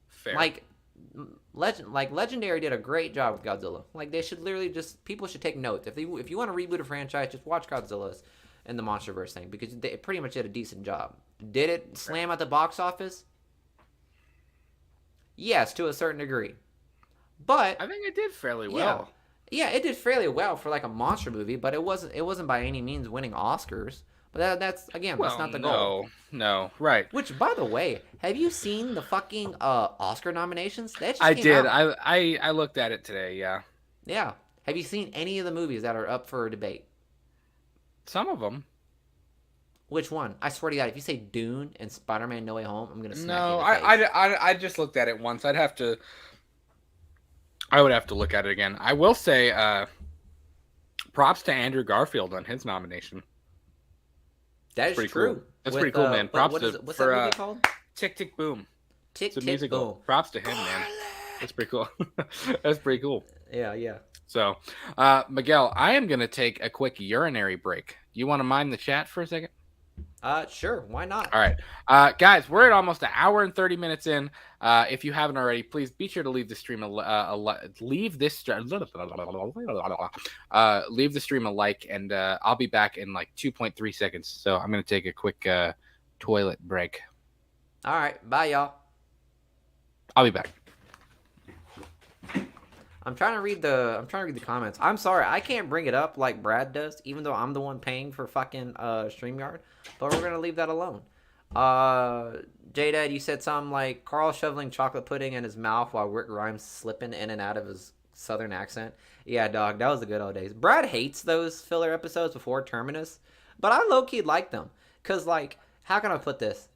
Fair. Like Legendary did a great job with Godzilla. Like, they should literally just, people should take notes. If you want to reboot a franchise, just watch Godzilla's and the MonsterVerse thing, because they pretty much did a decent job. Did it slam at the box office? Yes, to a certain degree. But I think it did fairly well. yeah, it did fairly well for like a monster movie, but it wasn't by any means winning Oscars. But that's not the goal. No, right. Which, by the way, have you seen the fucking Oscar nominations? That just I came did. out. I looked at it today. Yeah, Yeah. Have you seen any of the movies that are up for debate? some of them. Which one? I swear to God, if you say Dune and Spider-Man: No Way Home, I'm gonna smack you No, in the face. I just looked at it once. I would have to look at it again. I will say, props to Andrew Garfield on his nomination. That is pretty true. cool. That's pretty cool, man. Props what's for that movie called? Tick Tick Boom. Tick It's a Tick musical. Boom. Props to him, man. That's pretty cool. That's pretty cool. Yeah. So, Miguel, I am gonna take a quick urinary break. You want to mind the chat for a second? Sure. Why not? All right, guys, we're at almost an hour and 30 minutes in. If you haven't already, please be sure to leave the stream leave the stream a like, and I'll be back in like 2.3 seconds. So I'm gonna take a quick toilet break. All right. Bye, y'all. I'll be back. I'm trying to read the comments. I'm sorry, I can't bring it up like Brad does, even though I'm the one paying for fucking StreamYard. But we're gonna leave that alone. J-Dad, you said something like Carl shoveling chocolate pudding in his mouth while Rick Grimes slipping in and out of his southern accent. Yeah, dog, that was the good old days. Brad hates those filler episodes before Terminus, but I low-key like them. Cause, like, how can I put this?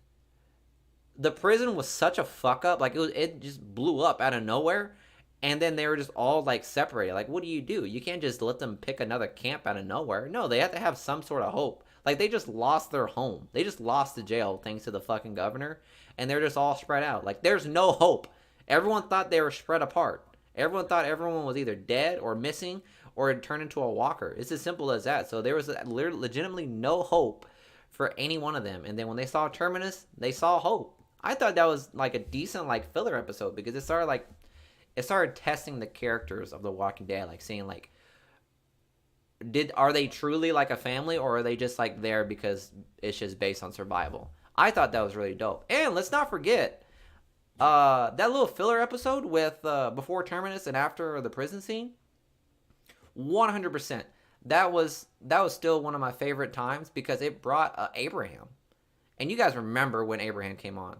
The prison was such a fuck up. Like, it just blew up out of nowhere. And then they were just all, like, separated. Like, what do? You can't just let them pick another camp out of nowhere. No, they have to have some sort of hope. Like, they just lost their home. They just lost the jail thanks to the fucking governor. And they're just all spread out. Like, there's no hope. Everyone thought they were spread apart. Everyone thought everyone was either dead or missing or had turned into a walker. It's as simple as that. So there was legitimately no hope for any one of them. And then when they saw Terminus, they saw hope. I thought that was, like, a decent, like, filler episode. Because it started testing the characters of The Walking Dead, like seeing like, are they truly like a family, or are they just like there because it's just based on survival? I thought that was really dope. And let's not forget that little filler episode with before Terminus and after the prison scene. 100%. That was still one of my favorite times because it brought Abraham, and you guys remember when Abraham came on.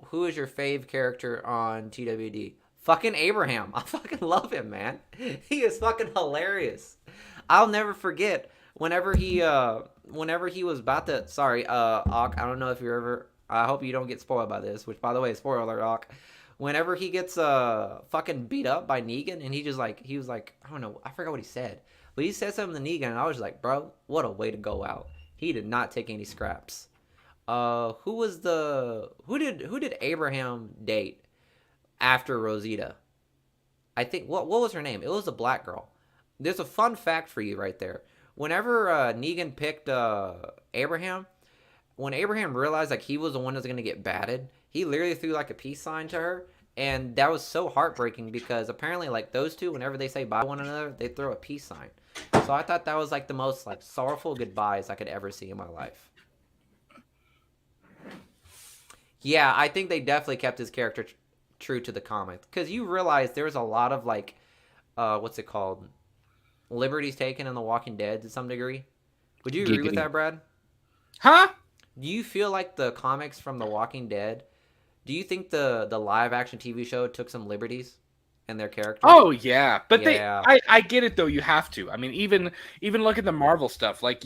Who is your fave character on TWD? Fucking Abraham. I fucking love him, man. He is fucking hilarious. I'll never forget whenever he was about to, sorry, Ock, I don't know if you're ever, I hope you don't get spoiled by this, which, by the way, spoiler alert, Ock. Whenever he gets fucking beat up by Negan, and he was like, I don't know, I forgot what he said, but he said something to Negan, and I was like, bro, what a way to go out. He did not take any scraps. Who did Abraham date after Rosita? I think, what was her name? It was a black girl. There's a fun fact for you right there. whenever Negan picked Abraham, when Abraham realized like he was the one that was gonna get batted, he literally threw like a peace sign to her, and that was so heartbreaking because apparently like those two, whenever they say bye to one another, they throw a peace sign. So I thought that was like the most like sorrowful goodbyes I could ever see in my life. Yeah, I think they definitely kept his character true to the comic because you realize there's a lot of like, what's it called, liberties taken in The Walking Dead to some degree. Would you agree with Giggity. that, Brad? Huh? Do you feel like the comics from The Walking Dead? Do you think the live action TV show took some liberties in their characters? Oh yeah, but Yeah. I get it though. You have to. I mean, even look at the Marvel stuff. Like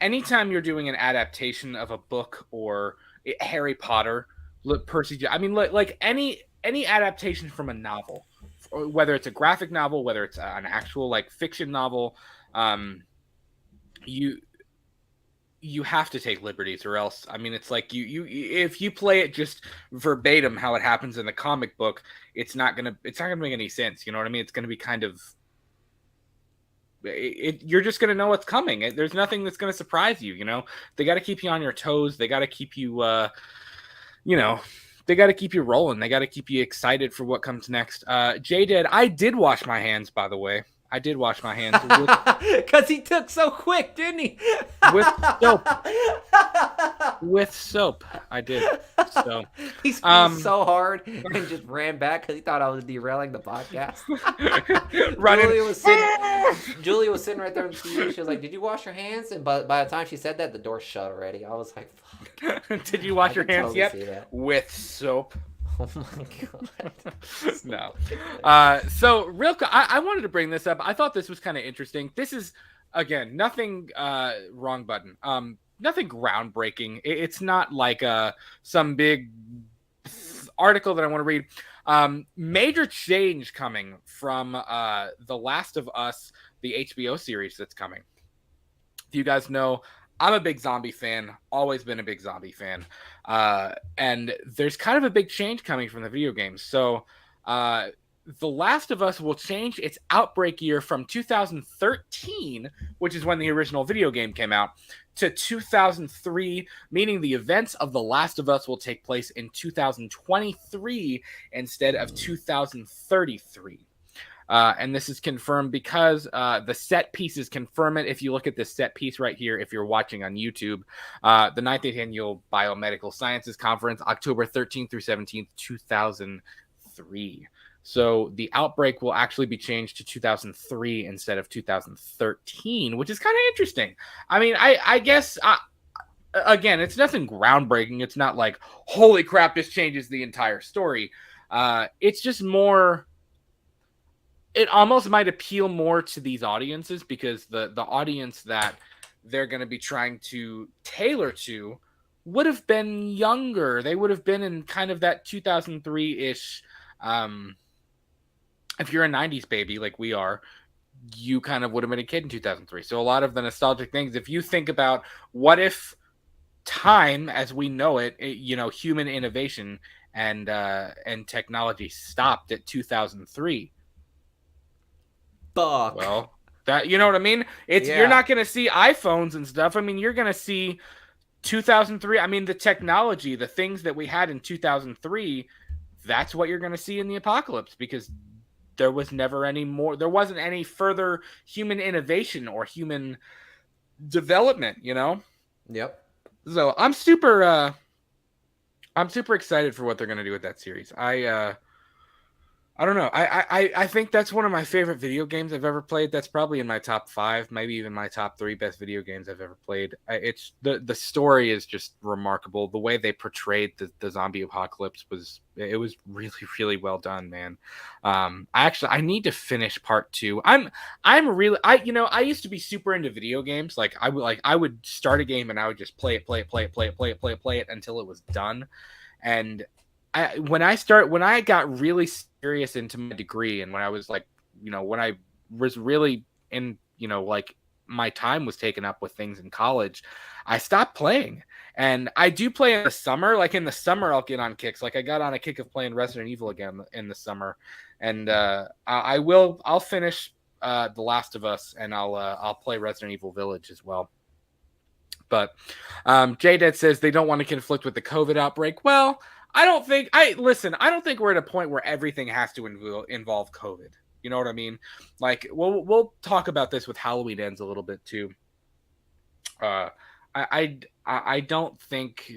anytime you're doing an adaptation of a book or Harry Potter, Percy. I mean, like any adaptation from a novel, whether it's a graphic novel, whether it's an actual like fiction novel, you have to take liberties, or else, I mean, it's like you if you play it just verbatim how it happens in the comic book, it's not gonna make any sense. You know what I mean? It's gonna be kind of you're just gonna know what's coming. There's nothing that's gonna surprise you. You know, they got to keep you on your toes. They got to keep you, you know, they got to keep you rolling. They got to keep you excited for what comes next. J-Dead, I did wash my hands, by the way. I did wash my hands because he took so quick, didn't he? with soap. With soap, I did. So he squeezed so hard and just ran back because he thought I was derailing the podcast. Julia was sitting right there on the TV. She was like, "Did you wash your hands?" And by the time she said that, the door shut already. I was like, "Fuck." Did you wash your hands totally yet? With soap. Oh my god. No. So real quick, I wanted to bring this up. I thought this was kind of interesting. This is, again, nothing, wrong button. Nothing groundbreaking. It's not like some big article that I want to read. Major change coming from The Last of Us, the HBO series that's coming. If you guys know, I'm a big zombie fan, always been a big zombie fan. And there's kind of a big change coming from the video games. So The Last of Us will change its outbreak year from 2013, which is when the original video game came out, to 2003, meaning the events of The Last of Us will take place in 2023 instead of 2033. And this is confirmed because the set pieces confirm it. If you look at this set piece right here, if you're watching on YouTube, the 9th Annual Biomedical Sciences Conference, October 13th through 17th, 2003. So the outbreak will actually be changed to 2003 instead of 2013, which is kind of interesting. I mean, I guess, again, it's nothing groundbreaking. It's not like, holy crap, this changes the entire story. It's just more... It almost might appeal more to these audiences because the audience that they're going to be trying to tailor to would have been younger. They would have been in kind of that 2003-ish. If you're a 90s baby like we are, you kind of would have been a kid in 2003. So a lot of the nostalgic things, if you think about what if time as we know it, you know, human innovation and technology stopped at 2003. Fuck. Well, that, you know what I mean? It's You're not going to see iPhones and stuff. I mean, you're going to see 2003. I mean, the technology, the things that we had in 2003, that's what you're going to see in the apocalypse because there was never any more. There wasn't any further human innovation or human development, you know? Yep. So I'm super excited for what they're going to do with that series. I don't know. I think that's one of my favorite video games I've ever played. That's probably in my top 5, maybe even my top 3 best video games I've ever played. It's the story is just remarkable. The way they portrayed the zombie apocalypse was really, really well done, man. I need to finish part 2. I used to be super into video games. Like I would start a game and I would just play it until it was done. And when I got really serious into my degree and when I was like, you know, when I was really in, you know, like my time was taken up with things in college, I stopped playing. And I do play in the summer. Like in the summer, I'll get on kicks. Like I got on a kick of playing Resident Evil again in the summer. And I'll finish The Last of Us, and I'll play Resident Evil Village as well. But JDead says they don't want to conflict with the COVID outbreak. Well, I don't think we're at a point where everything has to involve COVID. You know what I mean? Like we'll talk about this with Halloween Ends a little bit too. I don't think.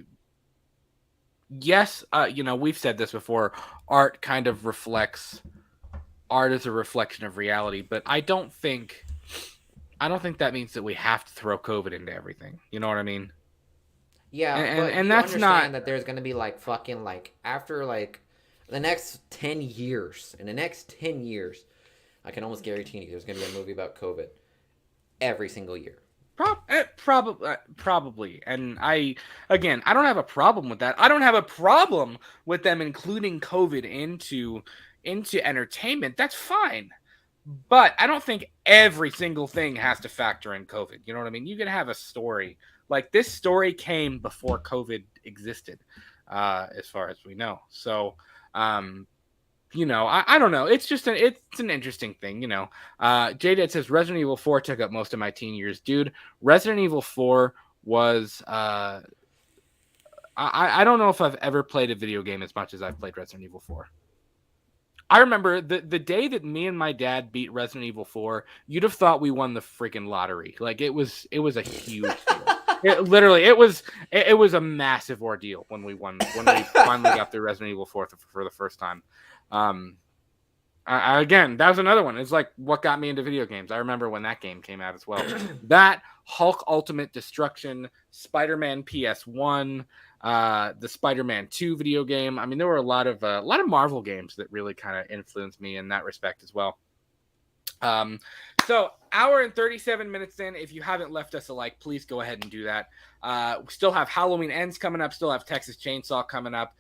Yes, we've said this before. Art is a reflection of reality, but I don't think that means that we have to throw COVID into everything. You know what I mean? Yeah, and you that's understand not that there's gonna be like fucking like after like the next 10 years. In the next 10 years, I can almost guarantee you there's gonna be a movie about COVID every single year. Probably. And I don't have a problem with that. I don't have a problem with them including COVID into entertainment. That's fine. But I don't think every single thing has to factor in COVID. You know what I mean? You can have a story. Like this story came before COVID existed, as far as we know. So, I don't know. It's just it's an interesting thing, JDead says Resident Evil 4 took up most of my teen years. Dude, Resident Evil 4 was I don't know if I've ever played a video game as much as I've played Resident Evil 4. I remember the day that me and my dad beat Resident Evil 4, you'd have thought we won the freaking lottery. Like it was a huge deal. It was a massive ordeal when we finally got through Resident Evil 4 for the first time. Again, that was another one. It's like what got me into video games. I remember when that game came out as well. That, Hulk Ultimate Destruction, Spider-Man PS1, the Spider-Man 2 video game. I mean, there were a lot of Marvel games that really kind of influenced me in that respect as well. So hour and 37 minutes in. If you haven't left us a like, please go ahead and do that. We still have Halloween Ends coming up. Still have Texas Chainsaw coming up.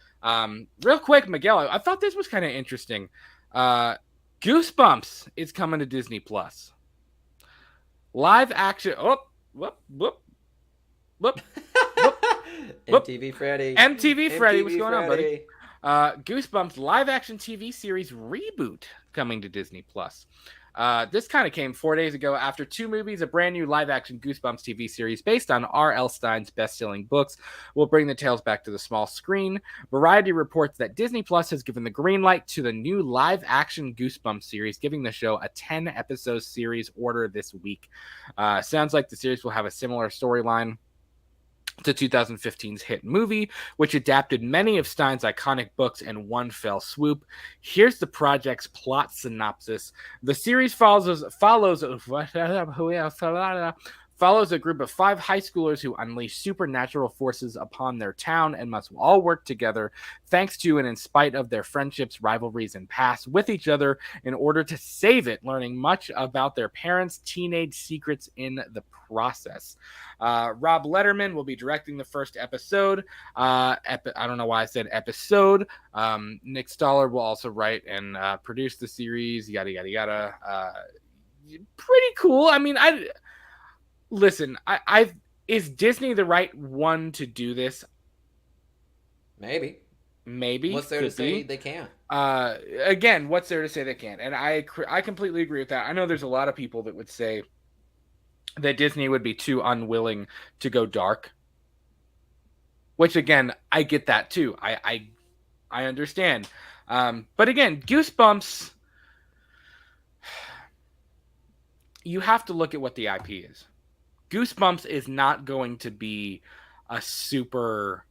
Real quick, Miguel, I thought this was kind of interesting. Goosebumps is coming to Disney Plus. Live action. Whoop. MTV Freddy. What's going on, buddy? Goosebumps live action TV series reboot coming to Disney Plus. This kind of came 4 days ago after 2 movies. A brand new live action Goosebumps TV series based on R.L. Stine's best-selling books will bring the tales back to the small screen. Variety reports that Disney Plus has given the green light to the new live action Goosebumps series, giving the show a 10-episode series order this week. Sounds like the series will have a similar storyline to 2015's hit movie, which adapted many of Stein's iconic books in one fell swoop. Here's the project's plot synopsis. The series follows a group of 5 high schoolers who unleash supernatural forces upon their town and must all work together thanks to and in spite of their friendships, rivalries, and past with each other in order to save it, learning much about their parents' teenage secrets in the process. Rob Letterman will be directing the first episode. I don't know why I said episode. Nick Stoller will also write and produce the series. Yada, yada, yada. Pretty cool. I mean, listen, is Disney the right one to do this? Maybe. What's there to say they can't? Again, what's there to say they can't? And I completely agree with that. I know there's a lot of people that would say that Disney would be too unwilling to go dark. Which, again, I get that too. I understand. But again, Goosebumps, you have to look at what the IP is. Goosebumps is not going to be a super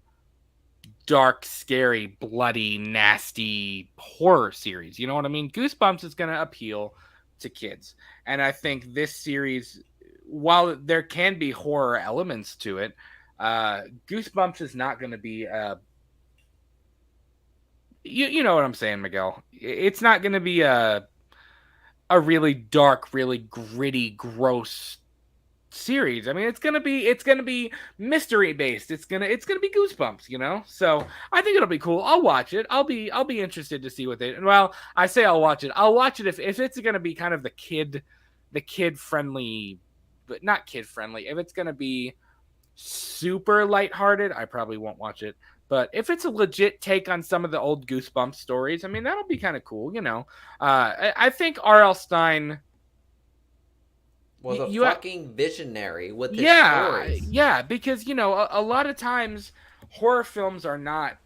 dark, scary, bloody, nasty horror series. You know what I mean? Goosebumps is going to appeal to kids. And I think this series, while there can be horror elements to it, Goosebumps is not going to be you know what I'm saying, Miguel. It's not going to be a really dark, really gritty, gross series. I mean, it's gonna be mystery based. It's gonna be Goosebumps, you know. So I think it'll be cool. I'll watch it. I'll be interested to see what they. Well, I say I'll watch it. I'll watch it if it's gonna be kind of the kid friendly, but not kid friendly. If it's gonna be super lighthearted, I probably won't watch it. But if it's a legit take on some of the old Goosebumps stories, I mean, that'll be kind of cool, you know. I think R.L. Stine was a you fucking visionary with his yeah, stories. yeah, because a lot of times horror films are not.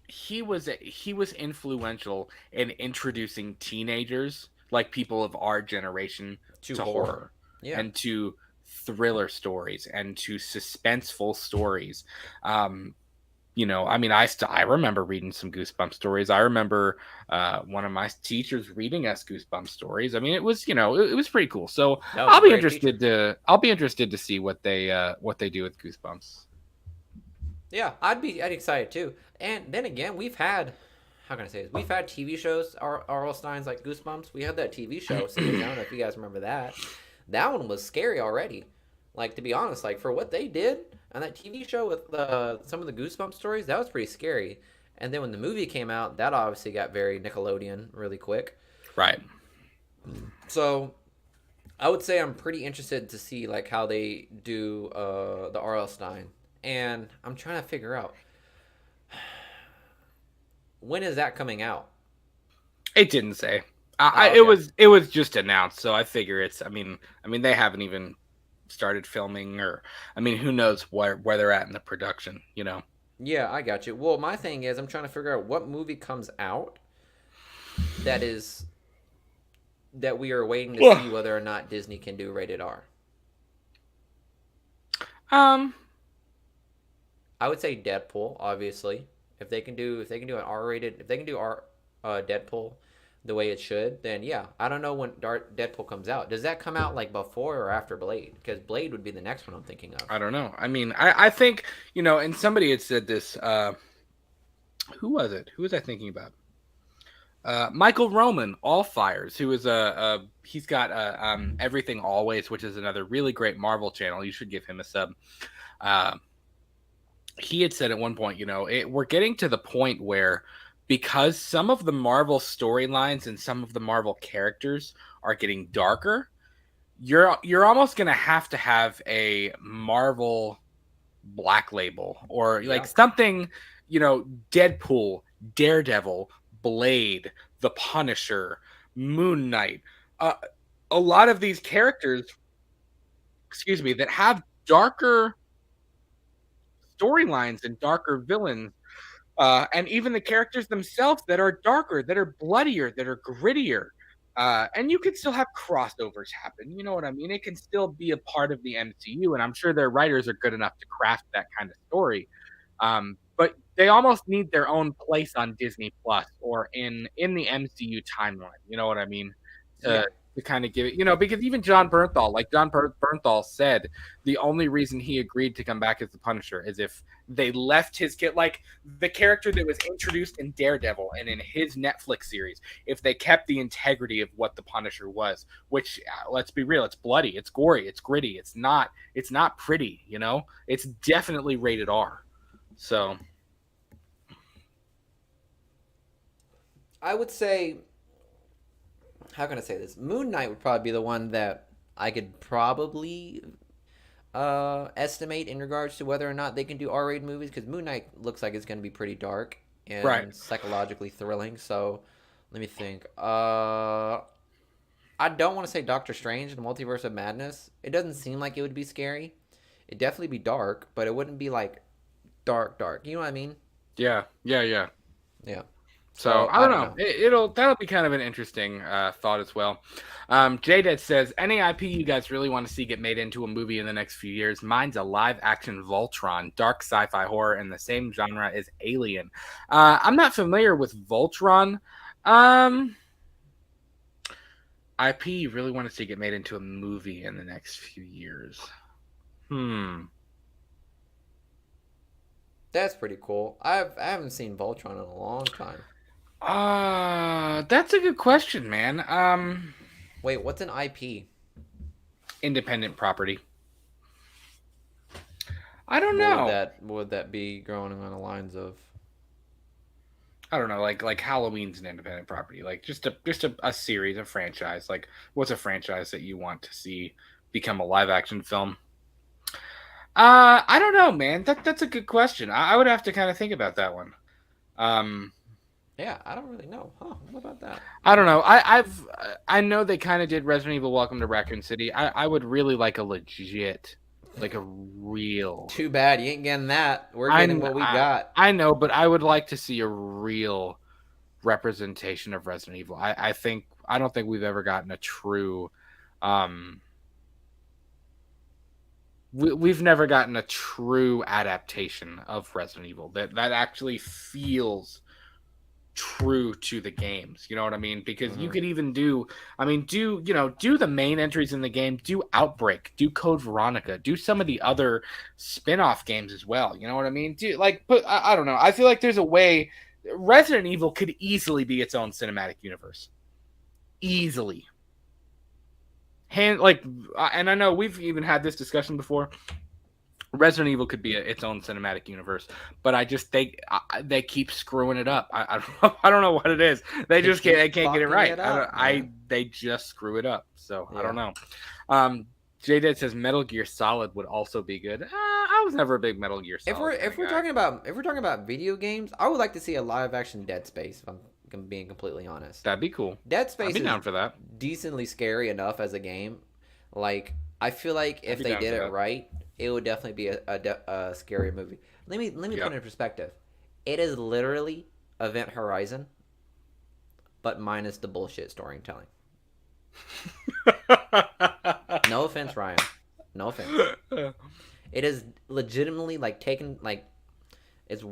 He was influential in introducing teenagers, like people of our generation, To to horror. horror Yeah. and to thriller stories and to suspenseful stories. Um, I mean, I remember reading some Goosebump stories. I remember one of my teachers reading us Goosebump stories. I mean, it was it was pretty cool. So That was a great teacher. I'll be interested to see what they do with Goosebumps. Yeah, I'd excited too. And then again, we've had, how can I say this? We've had TV shows, R.L. Stein's like Goosebumps. We had that TV show series. I don't know if you guys remember that. That one was scary already. Like, to be honest, like for what they did on that TV show with some of the Goosebumps stories, that was pretty scary. And then when the movie came out, that obviously got very Nickelodeon really quick. Right. So I would say I'm pretty interested to see like how they do the R.L. Stein. And I'm trying to figure out, when is that coming out? It didn't say. Oh, It okay. was just announced, so I figure it's. I mean, they haven't even started filming, or I mean, who knows where they're at in the production. Yeah, I got you. Well, my thing is, I'm trying to figure out what movie comes out that is that we are waiting to see whether or not Disney can do rated R. Um. I would say Deadpool, obviously. If they can do an R rated, if they can do Deadpool the way it should, then yeah. I don't know when Deadpool comes out. Does that come out like before or after Blade? Because Blade would be the next one I'm thinking of. I don't know. I mean, I think and somebody had said this. Who was it? Who was I thinking about? Michael Roman, All Fires, who is he's got Everything Always, which is another really great Marvel channel. You should give him a sub. He had said at one point, we're getting to the point where, because some of the Marvel storylines and some of the Marvel characters are getting darker, you're almost gonna have to have a Marvel Black Label, or like something, Deadpool, Daredevil, Blade, The Punisher, Moon Knight. A lot of these characters, excuse me, that have darker storylines and darker villains, and even the characters themselves that are darker, that are bloodier, that are grittier. And you can still have crossovers happen. You know what I mean? It can still be a part of the MCU, and I'm sure their writers are good enough to craft that kind of story. But they almost need their own place on Disney Plus or in the MCU timeline. You know what I mean? Yeah. To kind of give it, because even John Bernthal, like John Bernthal said, the only reason he agreed to come back as the Punisher is if they left his kid, like the character that was introduced in Daredevil and in his Netflix series, if they kept the integrity of what the Punisher was, which let's be real, it's bloody, it's gory, it's gritty, it's not pretty, it's definitely rated R. So I would say, how can I say this? Moon Knight would probably be the one that I could probably estimate in regards to whether or not they can do R-rated movies, because Moon Knight looks like it's going to be pretty dark and right. psychologically thrilling. So let me think. I don't want to say Doctor Strange and the Multiverse of Madness. It doesn't seem like it would be scary. It'd definitely be dark, but it wouldn't be like dark. You know what I mean? Yeah. Yeah. So I don't know. That'll be kind of an interesting thought as well. JDead says, any IP you guys really want to see get made into a movie in the next few years? Mine's a live action Voltron, dark sci-fi horror in the same genre as Alien. I'm not familiar with Voltron. IP you really want to see get made into a movie in the next few years? That's pretty cool. I haven't seen Voltron in a long time. That's a good question, man. Wait, what's an IP? Independent property. I don't know. What would that be growing on the lines of? I don't know, like Halloween's an independent property, like just a series, a franchise. Like, what's a franchise that you want to see become a live action film? I don't know, man. That's a good question. I would have to kind of think about that one. Yeah, I don't really know. Huh? What about that? I don't know. I know they kind of did Resident Evil Welcome to Raccoon City. I would really like a legit, like a real. Too bad you ain't getting that. We're getting what we got. I know, but I would like to see a real representation of Resident Evil. I don't think we've ever gotten a true we've never gotten a true adaptation of Resident Evil that actually feels true to the games. You know what I mean? Because you could even do the main entries in the game, do Outbreak, do Code Veronica, do some of the other spin-off games as well. You know what I mean? But I don't know. I feel like there's a way Resident Evil could easily be its own cinematic universe. Easily. And I know we've even had this discussion before. Resident Evil could be its own cinematic universe, but they keep screwing it up. I don't know what it is. They just can't get it right. They just screw it up. So yeah. I don't know. J-Dead says Metal Gear Solid would also be good. I was never a big Metal Gear Solid. If we're talking about video games, I would like to see a live action Dead Space. If I'm being completely honest, that'd be cool. Dead Space I'd be down for that. Decently scary enough as a game. Like I feel like if they did it right, it would definitely be a scary movie. Let me put it in perspective. It is literally Event Horizon, but minus the bullshit storytelling. No offense, Ryan. No offense. It is legitimately it's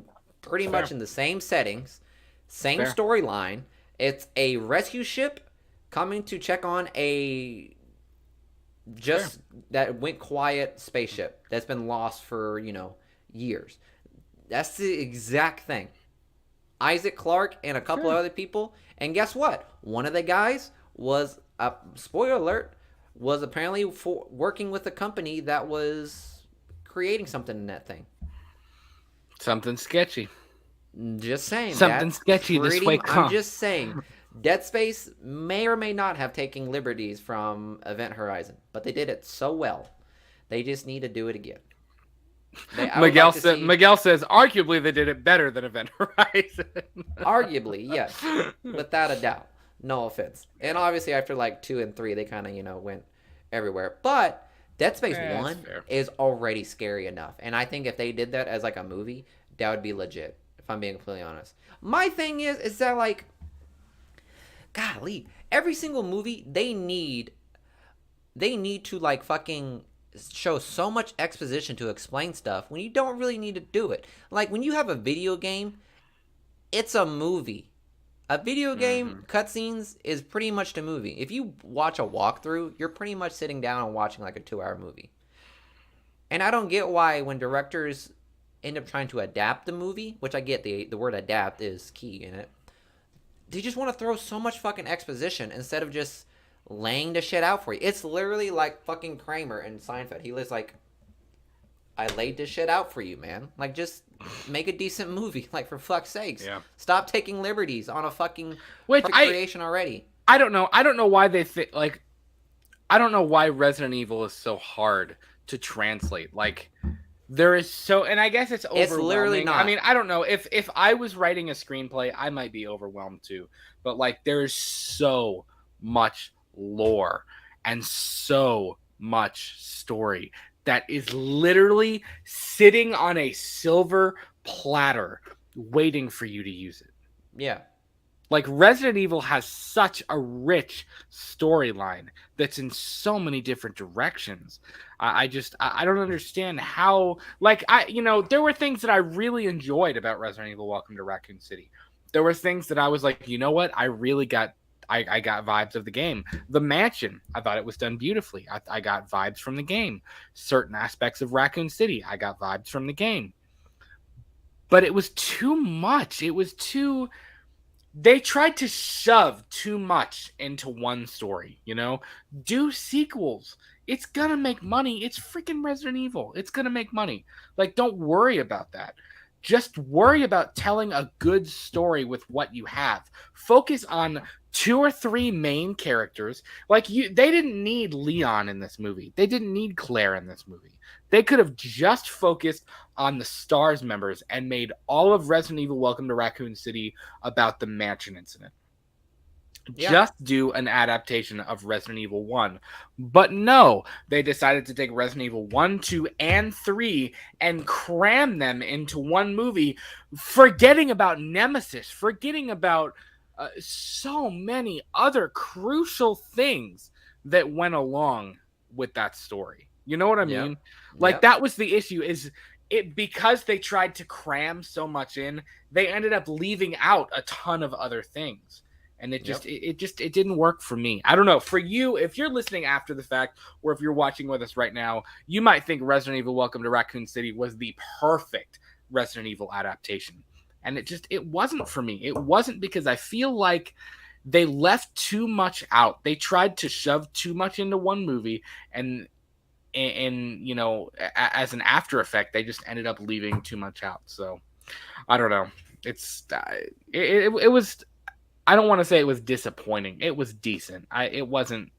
pretty much in the same settings, same storyline. It's a rescue ship coming to check on a that went quiet spaceship that's been lost for years. That's the exact thing. Isaac Clarke and a couple of other people, and guess what? One of the guys was spoiler alert, was apparently working with a company that was creating something in that thing. Something sketchy. Just saying. Something sketchy this way. I'm just saying. Dead Space may or may not have taken liberties from Event Horizon, but they did it so well. They just need to do it again. Miguel says arguably they did it better than Event Horizon. Arguably, yes. Without a doubt. No offense. And obviously after 2 and 3 they kind of, went everywhere. But Dead Space 1 is already scary enough. And I think if they did that as a movie, that would be legit, if I'm being completely honest. My thing is that golly, every single movie they need to fucking show so much exposition to explain stuff when you don't really need to do it. When you have a video game, it's a movie. A video game cutscenes is pretty much the movie. If you watch a walkthrough, you're pretty much sitting down and watching a 2-hour movie. And I don't get why when directors end up trying to adapt the movie, which I get the word adapt is key in it, they just want to throw so much fucking exposition instead of just laying the shit out for you. It's literally like fucking Kramer in Seinfeld. He lives I laid this shit out for you, man. Just make a decent movie. For fuck's sakes. Yeah. Stop taking liberties on a fucking creation already. I don't know. I don't know why they think I don't know why Resident Evil is so hard to translate. There is and I guess it's overwhelming. It's literally not. I mean, I don't know. If I was writing a screenplay, I might be overwhelmed too. But there is so much lore and so much story that is literally sitting on a silver platter waiting for you to use it. Yeah. Resident Evil has such a rich storyline that's in so many different directions. I don't understand how, there were things that I really enjoyed about Resident Evil Welcome to Raccoon City. There were things that I was you know what? I really got vibes of the game. The mansion, I thought it was done beautifully. I got vibes from the game. Certain aspects of Raccoon City, I got vibes from the game. But it was too much. They tried to shove too much into one story, Do sequels. It's gonna make money. It's freaking Resident Evil. It's gonna make money. Don't worry about that. Just worry about telling a good story with what you have. Focus on 2 or 3 main characters. Like they didn't need Leon in this movie. They didn't need Claire in this movie. They could have just focused on the STARS members and made all of Resident Evil Welcome to Raccoon City about the mansion incident. Yeah. Just do an adaptation of Resident Evil 1. But no, they decided to take Resident Evil 1, 2, and 3 and cram them into one movie, forgetting about Nemesis, forgetting about so many other crucial things that went along with that story. You know what I mean? Yep. Like Yep. that was the issue, is it because they tried to cram so much in, they ended up leaving out a ton of other things. And it just it didn't work for me. I don't know. For you, if you're listening after the fact, or if you're watching with us right now, you might think Resident Evil Welcome to Raccoon City was the perfect Resident Evil adaptation. And it wasn't for me. It wasn't, because I feel like they left too much out. They tried to shove too much into one movie, and you know, as an after effect, they just ended up leaving too much out. So I don't know. It was, I don't want to say it was disappointing. It was decent. It wasn't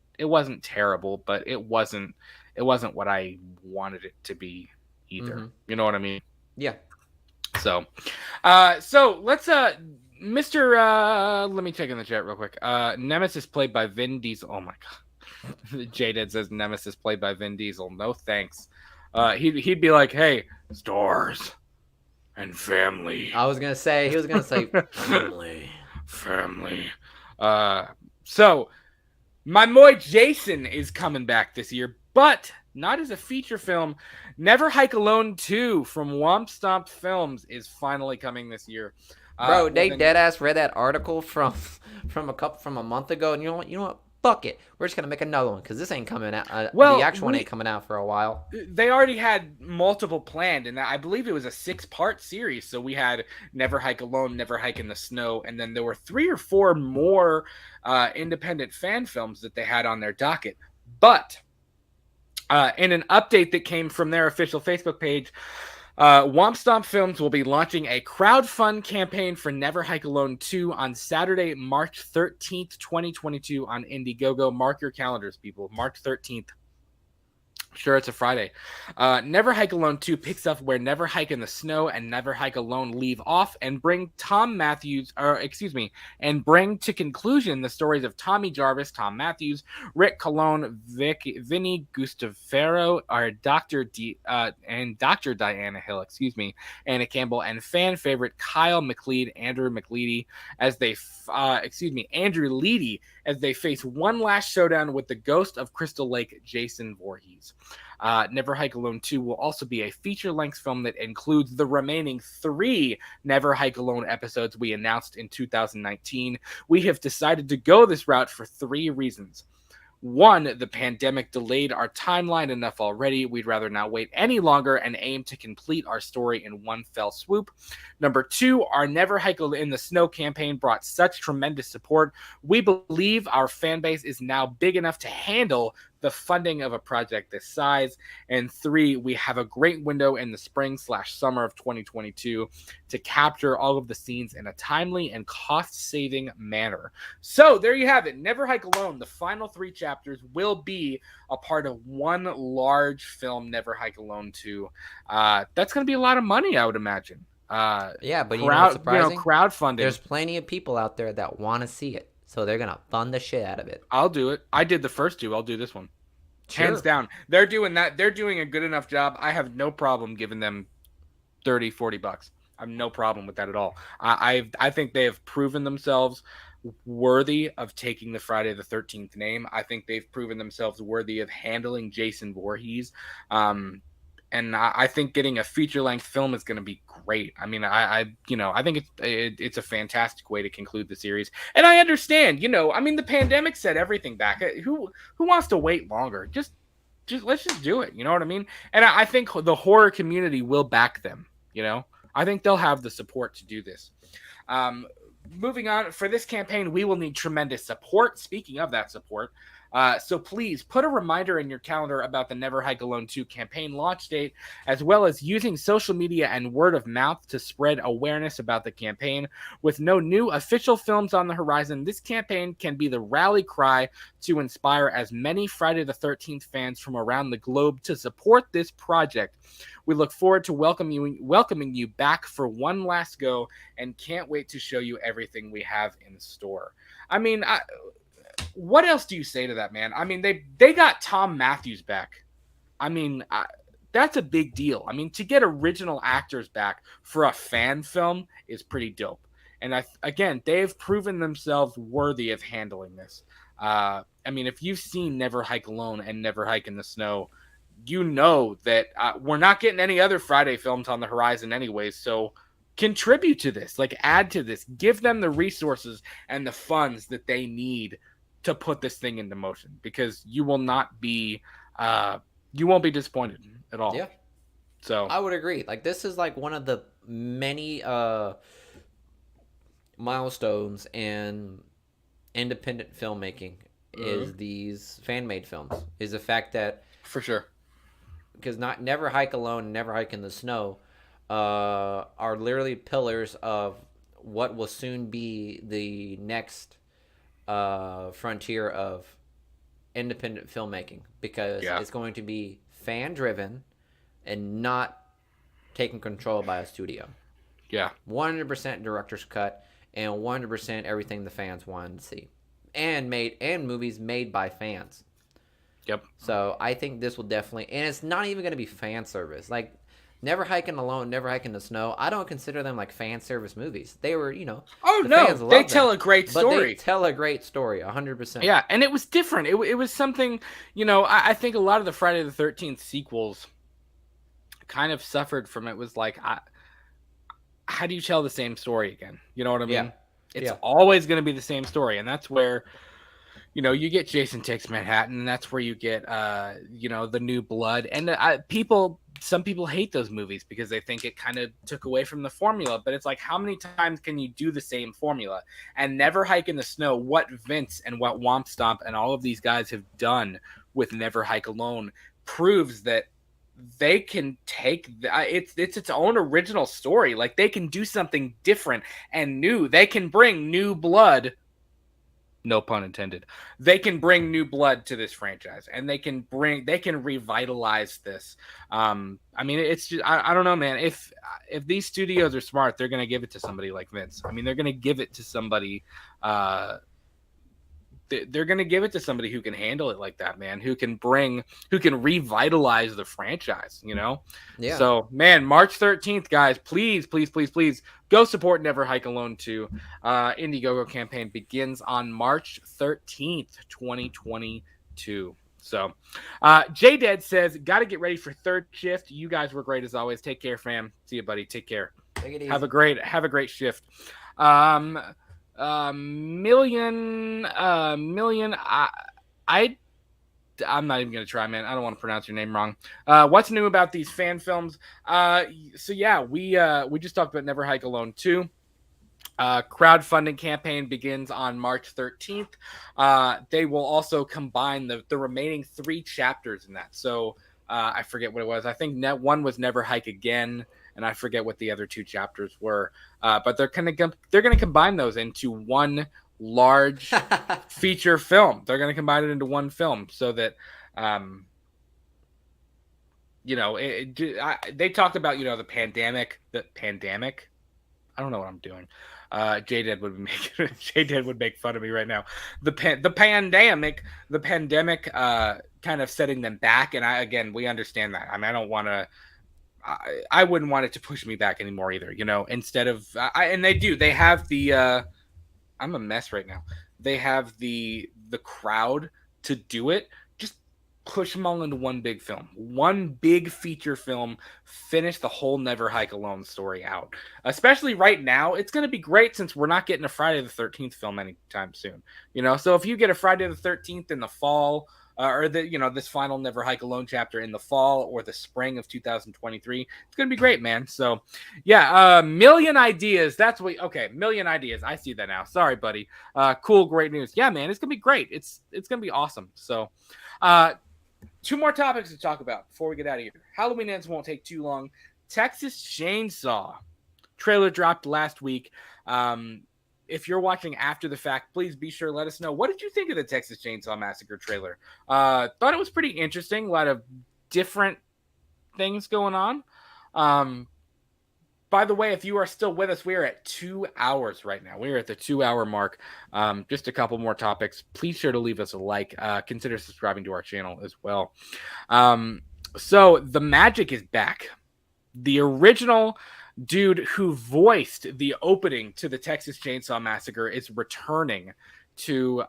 terrible, but it wasn't what I wanted it to be either. Mm-hmm. You know what I mean? Yeah. So let's Mr. Let me check in the chat real quick. Nemesis played by Vin Diesel. Oh my god. J-Dead says Nemesis played by Vin Diesel. No thanks. He'd be like, hey, stars and family. He was gonna say family. Family. So my boy Jason is coming back this year, but not as a feature film. Never Hike Alone 2 from Womp Stomp Films is finally coming this year. Bro, they deadass read that article from a month ago, and you know what? Fuck it. We're just gonna make another one because this ain't coming out. The actual one ain't coming out for a while. They already had multiple planned, and I believe it was a 6-part series. So we had Never Hike Alone, Never Hike in the Snow, and then there were 3 or 4 more independent fan films that they had on their docket. But in an update that came from their official Facebook page, Womp Stomp Films will be launching a crowdfund campaign for Never Hike Alone 2 on Saturday, March 13th, 2022 on Indiegogo. Mark your calendars, people. March 13th. Sure, it's a Friday. Never Hike Alone 2 picks up where Never Hike in the Snow and Never Hike Alone leave off, and bring bring to conclusion the stories of Tommy Jarvis, Tom Matthews, Rick Colon, Vinny Gustavero, and Dr. Diana Hill, Anna Campbell, and fan favorite Kyle McLeod, Andrew Leedy, as they face one last showdown with the ghost of Crystal Lake, Jason Voorhees. Never Hike Alone 2 will also be a feature-length film that includes the remaining 3 Never Hike Alone episodes we announced in 2019. We have decided to go this route for 3 reasons. 1, the pandemic delayed our timeline enough already. We'd rather not wait any longer and aim to complete our story in one fell swoop. Number 2, our Never Hike in the Snow campaign brought such tremendous support. We believe our fan base is now big enough to handle the funding of a project this size. And 3, we have a great window in the spring/summer of 2022 to capture all of the scenes in a timely and cost-saving manner. So there you have it. Never Hike Alone. The final 3 chapters will be a part of one large film, Never Hike Alone 2. That's going to be a lot of money, I would imagine. Yeah, but you know what's surprising? Crowdfunding. There's plenty of people out there that want to see it, so they're gonna fund the shit out of it. I'll do it. I did the first 2. I'll do this one. Sure. Hands down. They're doing that. They're doing a good enough job. I have no problem giving them $30-$40. I have no problem with that at all. I think they have proven themselves worthy of taking the Friday the 13th name. I think they've proven themselves worthy of handling Jason Voorhees. And I think getting a feature-length film is going to be great. I mean, I think it's a fantastic way to conclude the series. And I understand, I mean, the pandemic set everything back. Who wants to wait longer? Just let's just do it. You know what I mean? And I think the horror community will back them. I think they'll have the support to do this. Moving on, for this campaign, we will need tremendous support. Speaking of that support, So please put a reminder in your calendar about the Never Hike Alone 2 campaign launch date, as well as using social media and word of mouth to spread awareness about the campaign. With no new official films on the horizon, this campaign can be the rally cry to inspire as many Friday the 13th fans from around the globe to support this project. We look forward to welcoming you back for one last go and can't wait to show you everything we have in store. I mean, what else do you say to that, man? I mean, they got Tom Matthews back. I mean, that's a big deal. I mean, to get original actors back for a fan film is pretty dope. And again, they've proven themselves worthy of handling this. I mean, if you've seen Never Hike Alone and Never Hike in the Snow, you know that we're not getting any other Friday films on the horizon anyways. So contribute to this, like add to this, give them the resources and the funds that they need to put this thing into motion, because you will not be you won't be disappointed at all. Yeah. So I would agree. Like, this is like one of the many milestones in independent filmmaking is these fan-made films. Is the fact that, for sure, because Never Hike Alone, Never Hike in the Snow are literally pillars of what will soon be the next frontier of independent filmmaking, because it's going to be fan driven and not taken control by a studio. 100% director's cut and 100% everything the fans wanted to see, and movies made by fans. So I think this will definitely, and it's not even going to be fan service. Like, Never Hiking Alone, Never Hiking the Snow, I don't consider them like fan service movies. They were, they tell a great story. But they tell a great story, 100%. Yeah, and it was different. It was something, I think a lot of the Friday the 13th sequels kind of suffered from it. Was like, how do you tell the same story again? You know what I mean? It's always going to be the same story, and that's where, you get Jason Takes Manhattan, and that's where you get, the New Blood, and some people hate those movies because they think it kind of took away from the formula. But it's like, how many times can you do the same formula? And Never Hike in the Snow, what Vince and what Womp Stomp and all of these guys have done with Never Hike Alone proves that they can take it's its own original story. Like, they can do something different and new. They can bring new blood. No pun intended. They can bring new blood to this franchise, and they can revitalize this. I mean, it's just, I don't know, man. If these studios are smart, they're going to give it to somebody like Vince. I mean, they're going to give it to somebody, they're going to give it to somebody who can handle it like that, man, who can revitalize the franchise, Yeah. So, man, March 13th, guys, please go support Never Hike Alone 2. Indiegogo campaign begins on March 13th, 2022. So, J-Dead says, got to get ready for third shift. You guys were great as always. Take care, fam. See you, buddy. Take care. Take it easy. Have a great shift. Million. I'm not even gonna try, man. I don't want to pronounce your name wrong. What's new about these fan films? So yeah, we just talked about Never Hike Alone 2. Crowdfunding campaign begins on March 13th. They will also combine the remaining 3 chapters in that. So I forget what it was. I think one was Never Hike Again, and I forget what the other 2 chapters were. But they're gonna combine those into one large feature film. They're gonna combine it into one film so that they talked about the pandemic. The pandemic. I don't know what I'm doing. J-Dad would make fun of me right now. The pandemic kind of setting them back, and we understand that. I mean, I don't want to. I wouldn't want it to push me back anymore either. Instead of and they have the. I'm a mess right now. They have the crowd to do it. Just push them all into one big film, one big feature film. Finish the whole Never Hike Alone story out. Especially right now, it's going to be great since we're not getting a Friday the 13th film anytime soon. So if you get a Friday the 13th in the fall, or this final Never Hike Alone chapter in the fall or the spring of 2023. It's gonna be great, man. So yeah, million ideas. That's what. Okay, million ideas. I see that now. Sorry, buddy. Cool, great news. Yeah, man, it's gonna be great. It's gonna be awesome. So, two more topics to talk about before we get out of here. Halloween Ends won't take too long. Texas Chainsaw trailer dropped last week. If you're watching after the fact, please be sure to let us know. What did you think of the Texas Chainsaw Massacre trailer? Thought it was pretty interesting. A lot of different things going on. By the way, if you are still with us, we are at 2 hours right now. We are at the 2-hour mark. Just a couple more topics. Please sure to leave us a like. Consider subscribing to our channel as well. So the magic is back. The original dude who voiced the opening to the Texas Chainsaw Massacre is returning to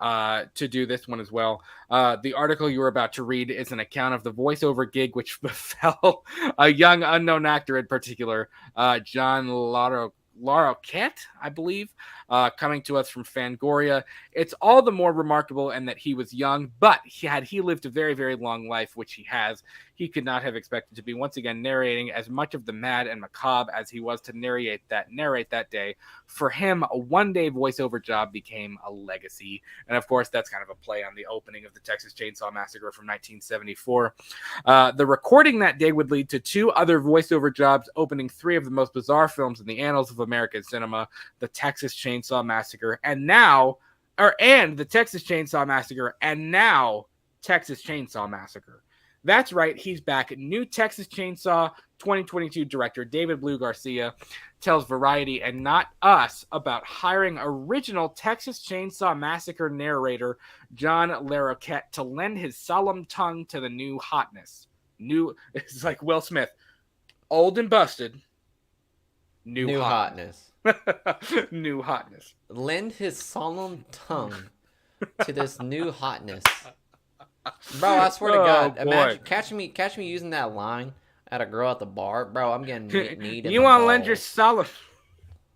do this one as well. The article you were about to read is an account of the voiceover gig which befell a young unknown actor in particular, John Larroquette, I believe, coming to us from Fangoria. It's all the more remarkable in that he was young, but had he lived a very, very long life, which he has, he could not have expected to be once again narrating as much of the mad and macabre as he was to narrate that day. For him, a one-day voiceover job became a legacy. And of course, that's kind of a play on the opening of the Texas Chainsaw Massacre from 1974. The recording that day would lead to 2 other voiceover jobs, opening 3 of the most bizarre films in the annals of American cinema, the Texas Chainsaw Massacre, and the Texas Chainsaw Massacre, and now Texas Chainsaw Massacre. That's right, he's back. New Texas Chainsaw 2022 director David Blue Garcia tells Variety and Not Us about hiring original Texas Chainsaw Massacre narrator John Larroquette to lend his solemn tongue to the new hotness. It's like Will Smith. Old and busted. New hotness. New hotness. Lend his solemn tongue to this new hotness. Bro, I swear to God, imagine catch me using that line at a girl at the bar. Bro, I'm getting kneed in you want to lend your solemn...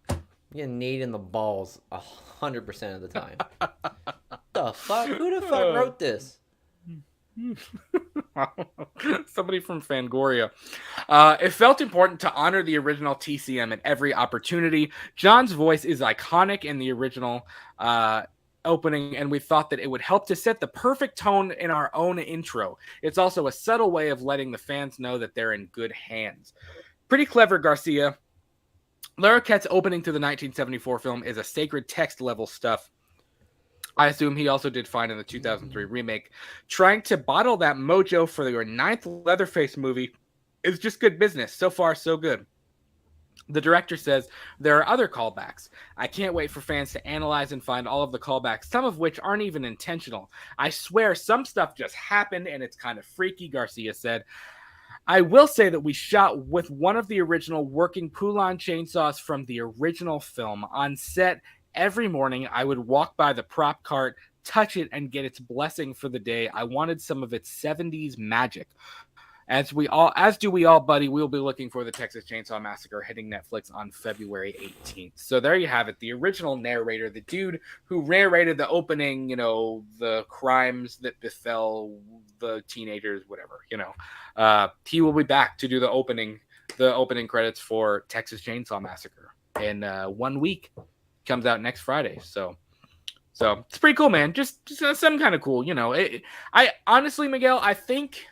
I'm getting kneed in the balls 100% of the time. The fuck? Who the fuck wrote this? Somebody from Fangoria. It felt important to honor the original TCM at every opportunity. John's voice is iconic in the original opening, and we thought that it would help to set the perfect tone in our own intro. It's also a subtle way of letting the fans know that they're in good hands. Pretty clever, Garcia. Larroquette's opening to the 1974 film is a sacred text level stuff. I assume he also did fine in the 2003 remake. Trying to bottle that mojo for your 9th Leatherface movie is just good business. So far, so good. The director says there are other callbacks. I can't wait for fans to analyze and find all of the callbacks, some of which aren't even intentional. I swear some stuff just happened and it's kind of freaky, Garcia said. I will say that we shot with one of the original working Poulan chainsaws from the original film. On set, every morning I would walk by the prop cart, touch it, and get its blessing for the day. I wanted some of its 70s magic. As do we all, buddy. We'll be looking for the Texas Chainsaw Massacre hitting Netflix on February 18th. So there you have it. The original narrator, the dude who narrated the opening, the crimes that befell the teenagers, whatever, he will be back to do the opening credits for Texas Chainsaw Massacre in 1 week. Comes out next Friday. So it's pretty cool, man. Just some kind of cool, I honestly, Miguel, I think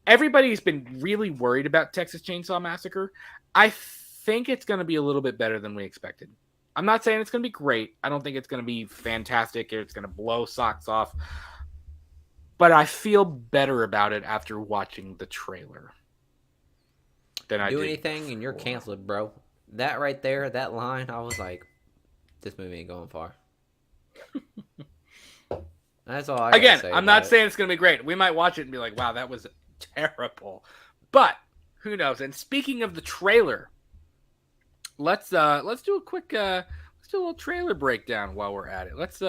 everybody's been really worried about Texas Chainsaw Massacre. I think it's going to be a little bit better than we expected. I'm not saying it's going to be great. I don't think it's going to be fantastic or it's going to blow socks off. But I feel better about it after watching the trailer than I did. Do anything and you're canceled, bro. That right there, that line, I was like, this movie ain't going far. That's all I gotta say. Again, I'm not saying it's going to be great. We might watch it and be like, wow, that was terrible. But who knows? And speaking of the trailer, let's do a quick let's do a little trailer breakdown while we're at it. Let's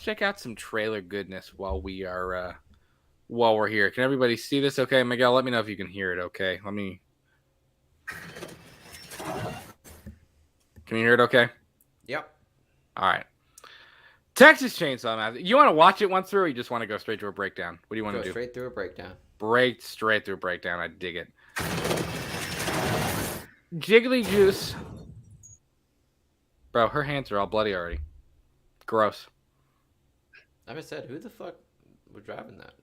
check out some trailer goodness while we're here. Can everybody see this okay? Miguel, let me know if you can hear it okay. Can you hear it okay? Yep. All right. Texas Chainsaw Massacre. You want to watch it once through, or you just want to go straight to a breakdown? What do you want to do? Straight through a breakdown. Straight through a breakdown. I dig it. Jiggly Juice. Bro, her hands are all bloody already. Gross. I just said, who the fuck was driving that?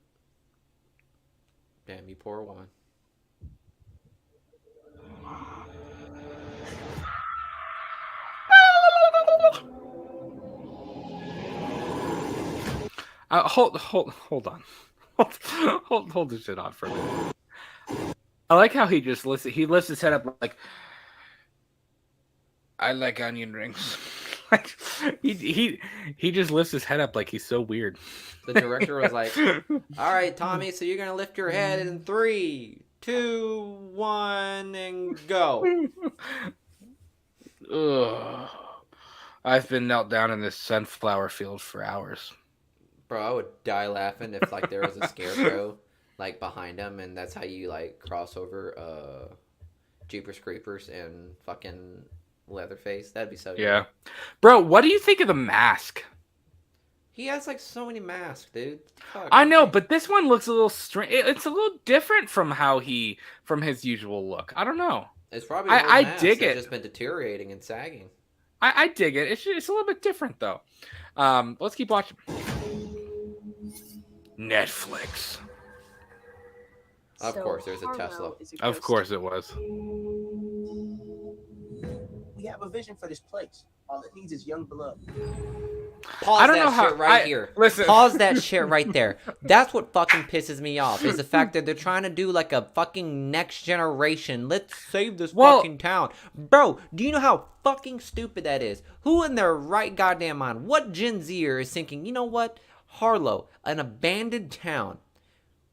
Damn, you poor woman. Hold on. Hold this shit on for a minute. I like how he just lifts his head up like, I like onion rings. Like he just lifts his head up like he's so weird. The director was like, all right, Tommy, so you're gonna lift your head in 3, 2, 1, and go. Ugh. I've been knelt down in this sunflower field for hours. Bro, I would die laughing if like there was a scarecrow like behind him, and that's how you like cross over Jeepers Creepers and fucking Leatherface. That'd be so good. Yeah. Bro, what do you think of the mask? He has like so many masks, dude. Fuck. I know, but this one looks a little strange. It's a little different from his usual look. I don't know. It's probably I dig it. It's just been deteriorating and sagging. I dig it. It's a little bit different though. Let's keep watching. Netflix. Of course, there's a Tesla. Of course it was. We have a vision for this place. All it needs is young blood. Pause I don't that know how. shit right here. Listen. Pause that shit right there. That's what fucking pisses me off. Is the fact that they're trying to do like a fucking next generation. Let's save this fucking town, bro. Do you know how fucking stupid that is? Who in their right goddamn mind? What Gen Zer is thinking? You know what? Harlow, an abandoned town.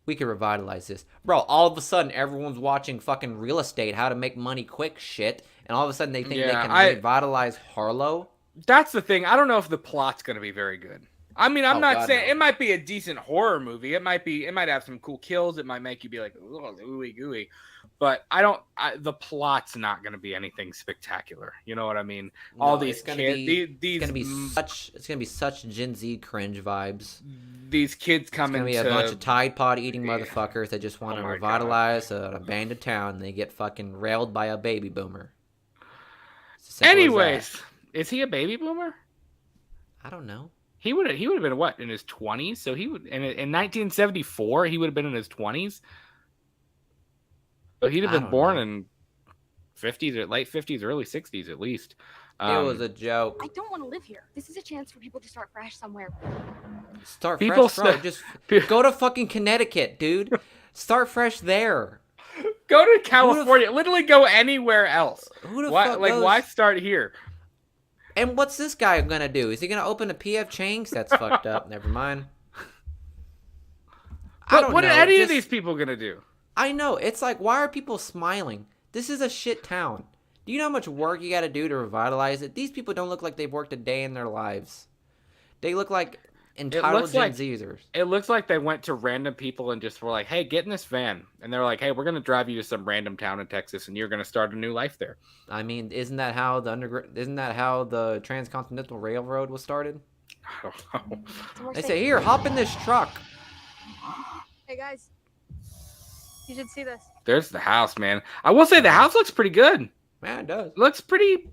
We could revitalize this. Bro, all of a sudden, everyone's watching fucking real estate, how to make money quick shit, and all of a sudden they think they can revitalize Harlow? That's the thing. I don't know if the plot's going to be very good. I mean, I'm not saying... No. It might be a decent horror movie. It might have some cool kills. It might make you be like, ooey gooey. But the plot's not going to be anything spectacular. You know what I mean? No, All these kids... It's gonna be such Gen Z cringe vibes. These kids come into... It's gonna be a bunch of Tide Pod eating motherfuckers that just want to revitalize an abandoned town, and they get fucking railed by a baby boomer. Anyways, is he a baby boomer? I don't know. He would have been what, in his 20s? So he would in 1974 he would have been in his 20s. So he'd have been born in 50s or late 50s, early 60s at least. It was a joke. I don't want to live here. This is a chance for people to start fresh somewhere. Start fresh, bro. Just go to fucking Connecticut, dude. Start fresh there. Go to California. Literally go anywhere else. Who the fuck goes... Why start here? And what's this guy gonna do? Is he gonna open a PF Chang's? That's fucked up. Never mind. What are any of these people gonna do? I know. It's like, why are people smiling? This is a shit town. Do you know how much work you gotta do to revitalize it? These people don't look like they've worked a day in their lives. They look like entitled Gen Zers. It looks like they went to random people and just were like, hey, get in this van. And they're like, hey, we're going to drive you to some random town in Texas and you're going to start a new life there. I mean, isn't that how the Transcontinental Railroad was started? I don't know. They say, here, hop in this truck. Hey, guys. You should see this. There's the house, man. I will say the house looks pretty good. Man, it does. Looks pretty...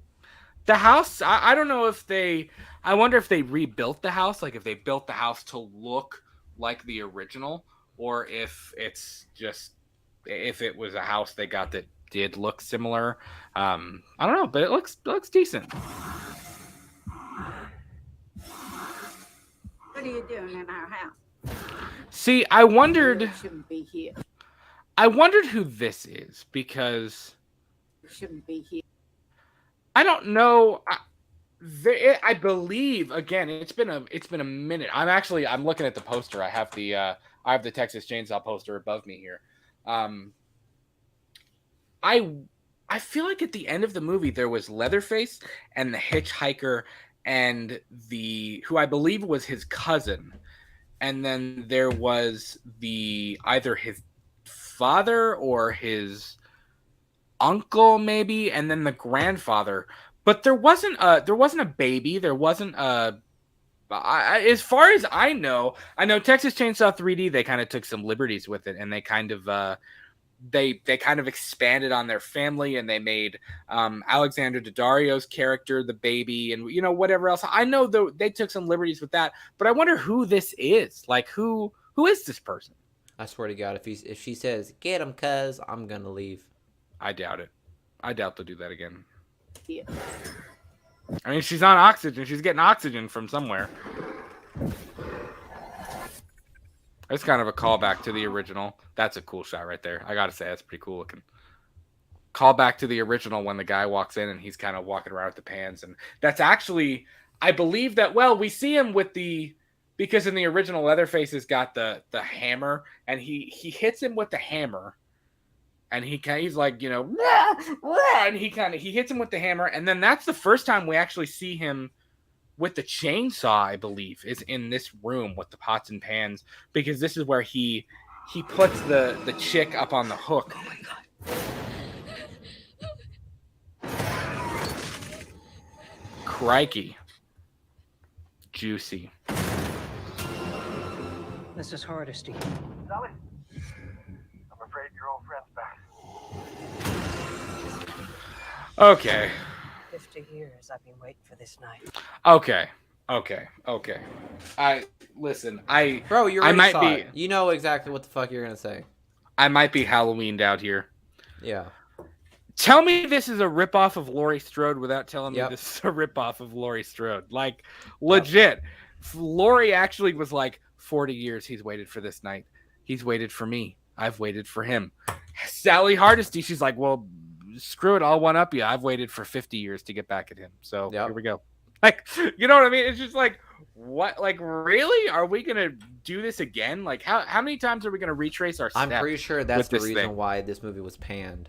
The house, I don't know if they... I wonder if they rebuilt the house, like if they built the house to look like the original, or if it's just... If it was a house they got that did look similar. I don't know, but it looks decent. What are you doing in our house? See, I wondered... You shouldn't be here. I wondered who this is, because... You shouldn't be here. I don't know. I believe, again, it's been a minute. I'm looking at the poster. I have the Texas Chainsaw poster above me here. I feel like at the end of the movie there was Leatherface and the hitchhiker and who I believe was his cousin, and then there was either his father or his uncle maybe, and then the grandfather. But there wasn't a baby. There wasn't a As far as I know Texas Chainsaw 3D, they kind of took some liberties with it, and they kind of they kind of expanded on their family, and they made Alexander Daddario's character the baby, and whatever else. I know they took some liberties with that, but I wonder who this is. Like who is this person? I swear to God, if she says get him, cuz I'm gonna leave. I doubt it. I doubt they'll do that again. Yeah. I mean, she's on oxygen. She's getting oxygen from somewhere. It's kind of a callback to the original. That's a cool shot right there. I gotta say, that's pretty cool looking. Callback to the original when the guy walks in and he's kind of walking around with the pans. And that's actually, I believe that, well, we see him with because in the original, Leatherface has got the hammer, and he hits him with the hammer. And he's like, and he hits him with the hammer. And then that's the first time we actually see him with the chainsaw, I believe, is in this room with the pots and pans, because this is where he puts the chick up on the hook. Oh my God. Crikey. Juicy. This is Hardesty. Sally, I'm afraid your old friend's back. Okay. 50 years I've been waiting for this night. Okay. Bro, you I already might saw be it. You know exactly what the fuck you're gonna say. I might be Halloweened out here. Yeah. Tell me this is a ripoff of Laurie Strode without telling me Yep. this is a ripoff of Laurie Strode. Like, legit. Laurie actually was like, 40 years he's waited for this night. He's waited for me. I've waited for him. Sally Hardesty, she's like, well, screw it, I'll one-up you. I've waited for 50 years to get back at him. So Here we go. Like, you know what I mean? It's just like, what? Like, really? Are we going to do this again? Like, how many times are we going to retrace our steps? I'm pretty sure that's the reason thing? why this movie was panned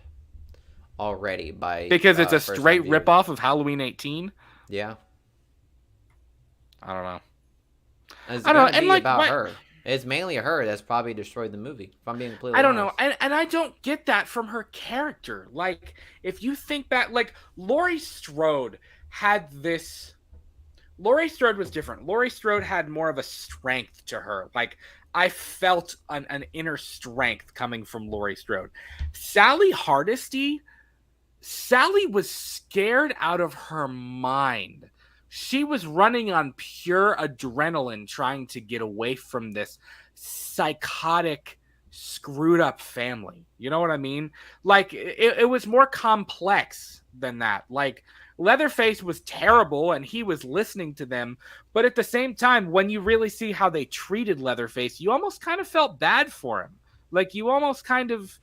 already by because it's a straight viewers. ripoff of Halloween 18. Yeah. I don't know. It's I don't know. gonna And be like, about what? her. It's mainly her that's probably destroyed the movie. If I'm being completely I don't know. honest. And I don't get that from her character. Like, if you think back, like, Laurie Strode had this. Laurie Strode was different. Laurie Strode had more of a strength to her. Like, I felt an inner strength coming from Laurie Strode. Sally Hardesty was scared out of her mind. She was running on pure adrenaline trying to get away from this psychotic, screwed up family. You know what I mean? Like, it was more complex than that. Like, Leatherface was terrible and he was listening to them. But at the same time, when you really see how they treated Leatherface, you almost kind of felt bad for him. Like, you almost kind of...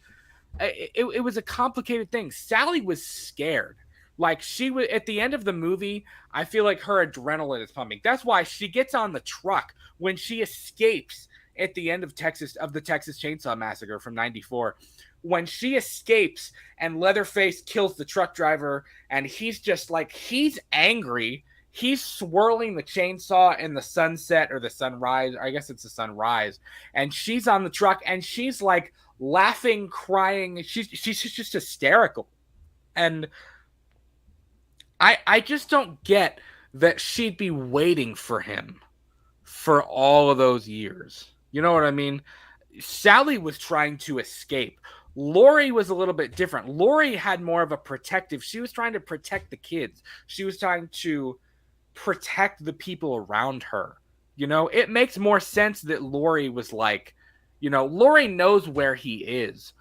It was a complicated thing. Sally was scared. Like, she was at the end of the movie, I feel like her adrenaline is pumping. That's why she gets on the truck when she escapes at the end of the Texas Chainsaw Massacre from '94. When she escapes and Leatherface kills the truck driver, and he's just like, he's angry. He's swirling the chainsaw in the sunset or the sunrise. I guess it's the sunrise. And she's on the truck and she's like laughing, crying. She's just hysterical. And I just don't get that she'd be waiting for him for all of those years. You know what I mean? Sally was trying to escape. Laurie was a little bit different. Laurie had more of a protective. She was trying to protect the kids. She was trying to protect the people around her. You know, it makes more sense that Laurie was like, you know, Laurie knows where he is.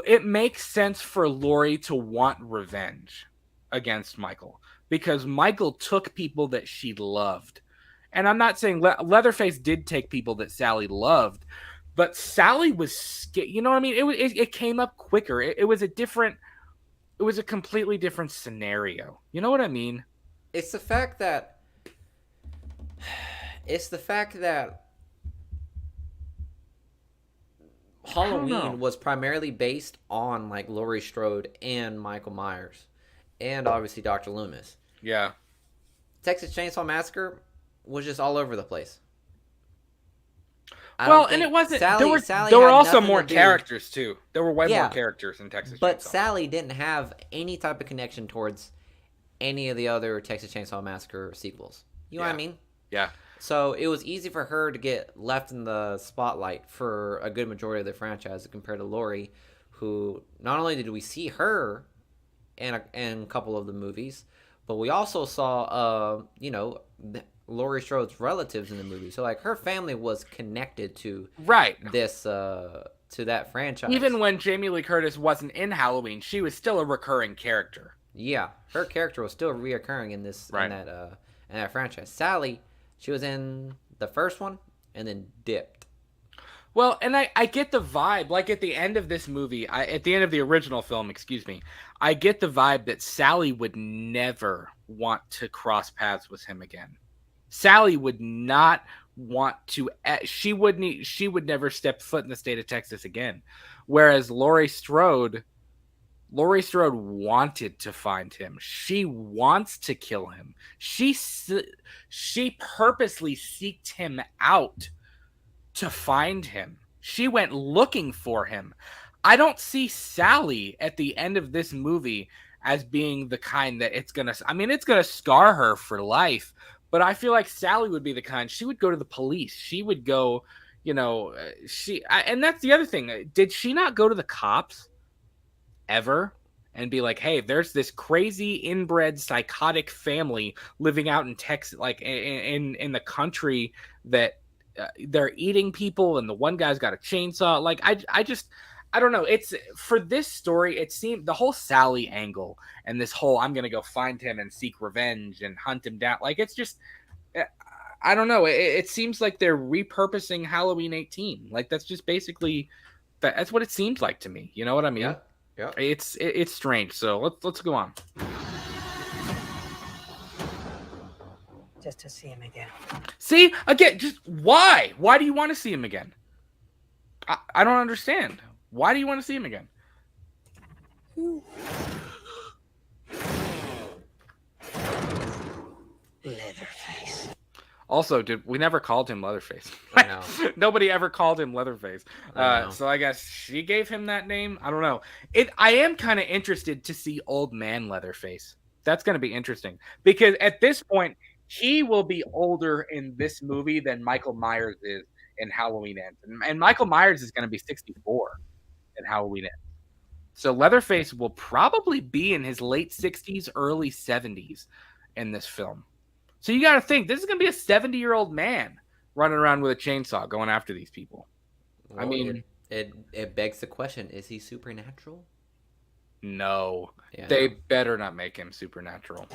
It makes sense for Laurie to want revenge against Michael because Michael took people that she loved. And I'm not saying Leatherface did take people that Sally loved, but Sally was, you know what I mean? It came up quicker. It was a completely different scenario. You know what I mean? It's the fact that Halloween was primarily based on like Laurie Strode and Michael Myers and obviously Dr. Loomis. Yeah. Texas Chainsaw Massacre was just all over the place. Well, and it wasn't. Sally there were had also nothing more to do- characters too. There were way Yeah. more characters in Texas But Chainsaw. Sally didn't have any type of connection towards any of the other Texas Chainsaw Massacre sequels. You know what I mean? Yeah. So it was easy for her to get left in the spotlight for a good majority of the franchise compared to Laurie, who not only did we see her in a couple of the movies, but we also saw, Laurie Strode's relatives in the movie. So like her family was connected to this to that franchise. Even when Jamie Lee Curtis wasn't in Halloween, she was still a recurring character. Yeah, her character was still reoccurring in this in that franchise. Sally, she was in the first one and then dipped. Well, and I get the vibe, like at the end of this movie, at the end of the original film, I get the vibe that Sally would never want to cross paths with him again. Sally would not want to, she would never step foot in the state of Texas again. Whereas Laurie Strode wanted to find him. She wants to kill him. She purposely seeked him out to find him. She went looking for him. I don't see Sally at the end of this movie as being the kind that it's gonna scar her for life, but I feel like Sally would be the kind, she would go to the police. She would go, and that's the other thing. Did she not go to the cops ever and be like, hey, there's this crazy inbred psychotic family living out in Texas, like in the country, that they're eating people and the one guy's got a chainsaw. Like I don't know. It's for this story, it seemed the whole Sally angle and this whole I'm going to go find him and seek revenge and hunt him down. Like it's just, I don't know. It seems like they're repurposing Halloween 18. Like that's just basically, that's what it seems like to me. You know what I mean? Yeah. It's strange. So let's go on. Just to see him again. See, again, just why? Why do you want to see him again? I don't understand. Why do you want to see him again? Leatherface. Also, we never called him Leatherface. I know. Nobody ever called him Leatherface. So I guess she gave him that name. I don't know. I am kind of interested to see old man Leatherface. That's going to be interesting because at this point, he will be older in this movie than Michael Myers is in Halloween Ends. And Michael Myers is going to be 64 in Halloween Ends. So Leatherface will probably be in his late 60s, early 70s in this film. So you got to think, this is going to be a 70-year-old man running around with a chainsaw going after these people. Well, I mean, it begs the question, is he supernatural? No. Yeah. They better not make him supernatural.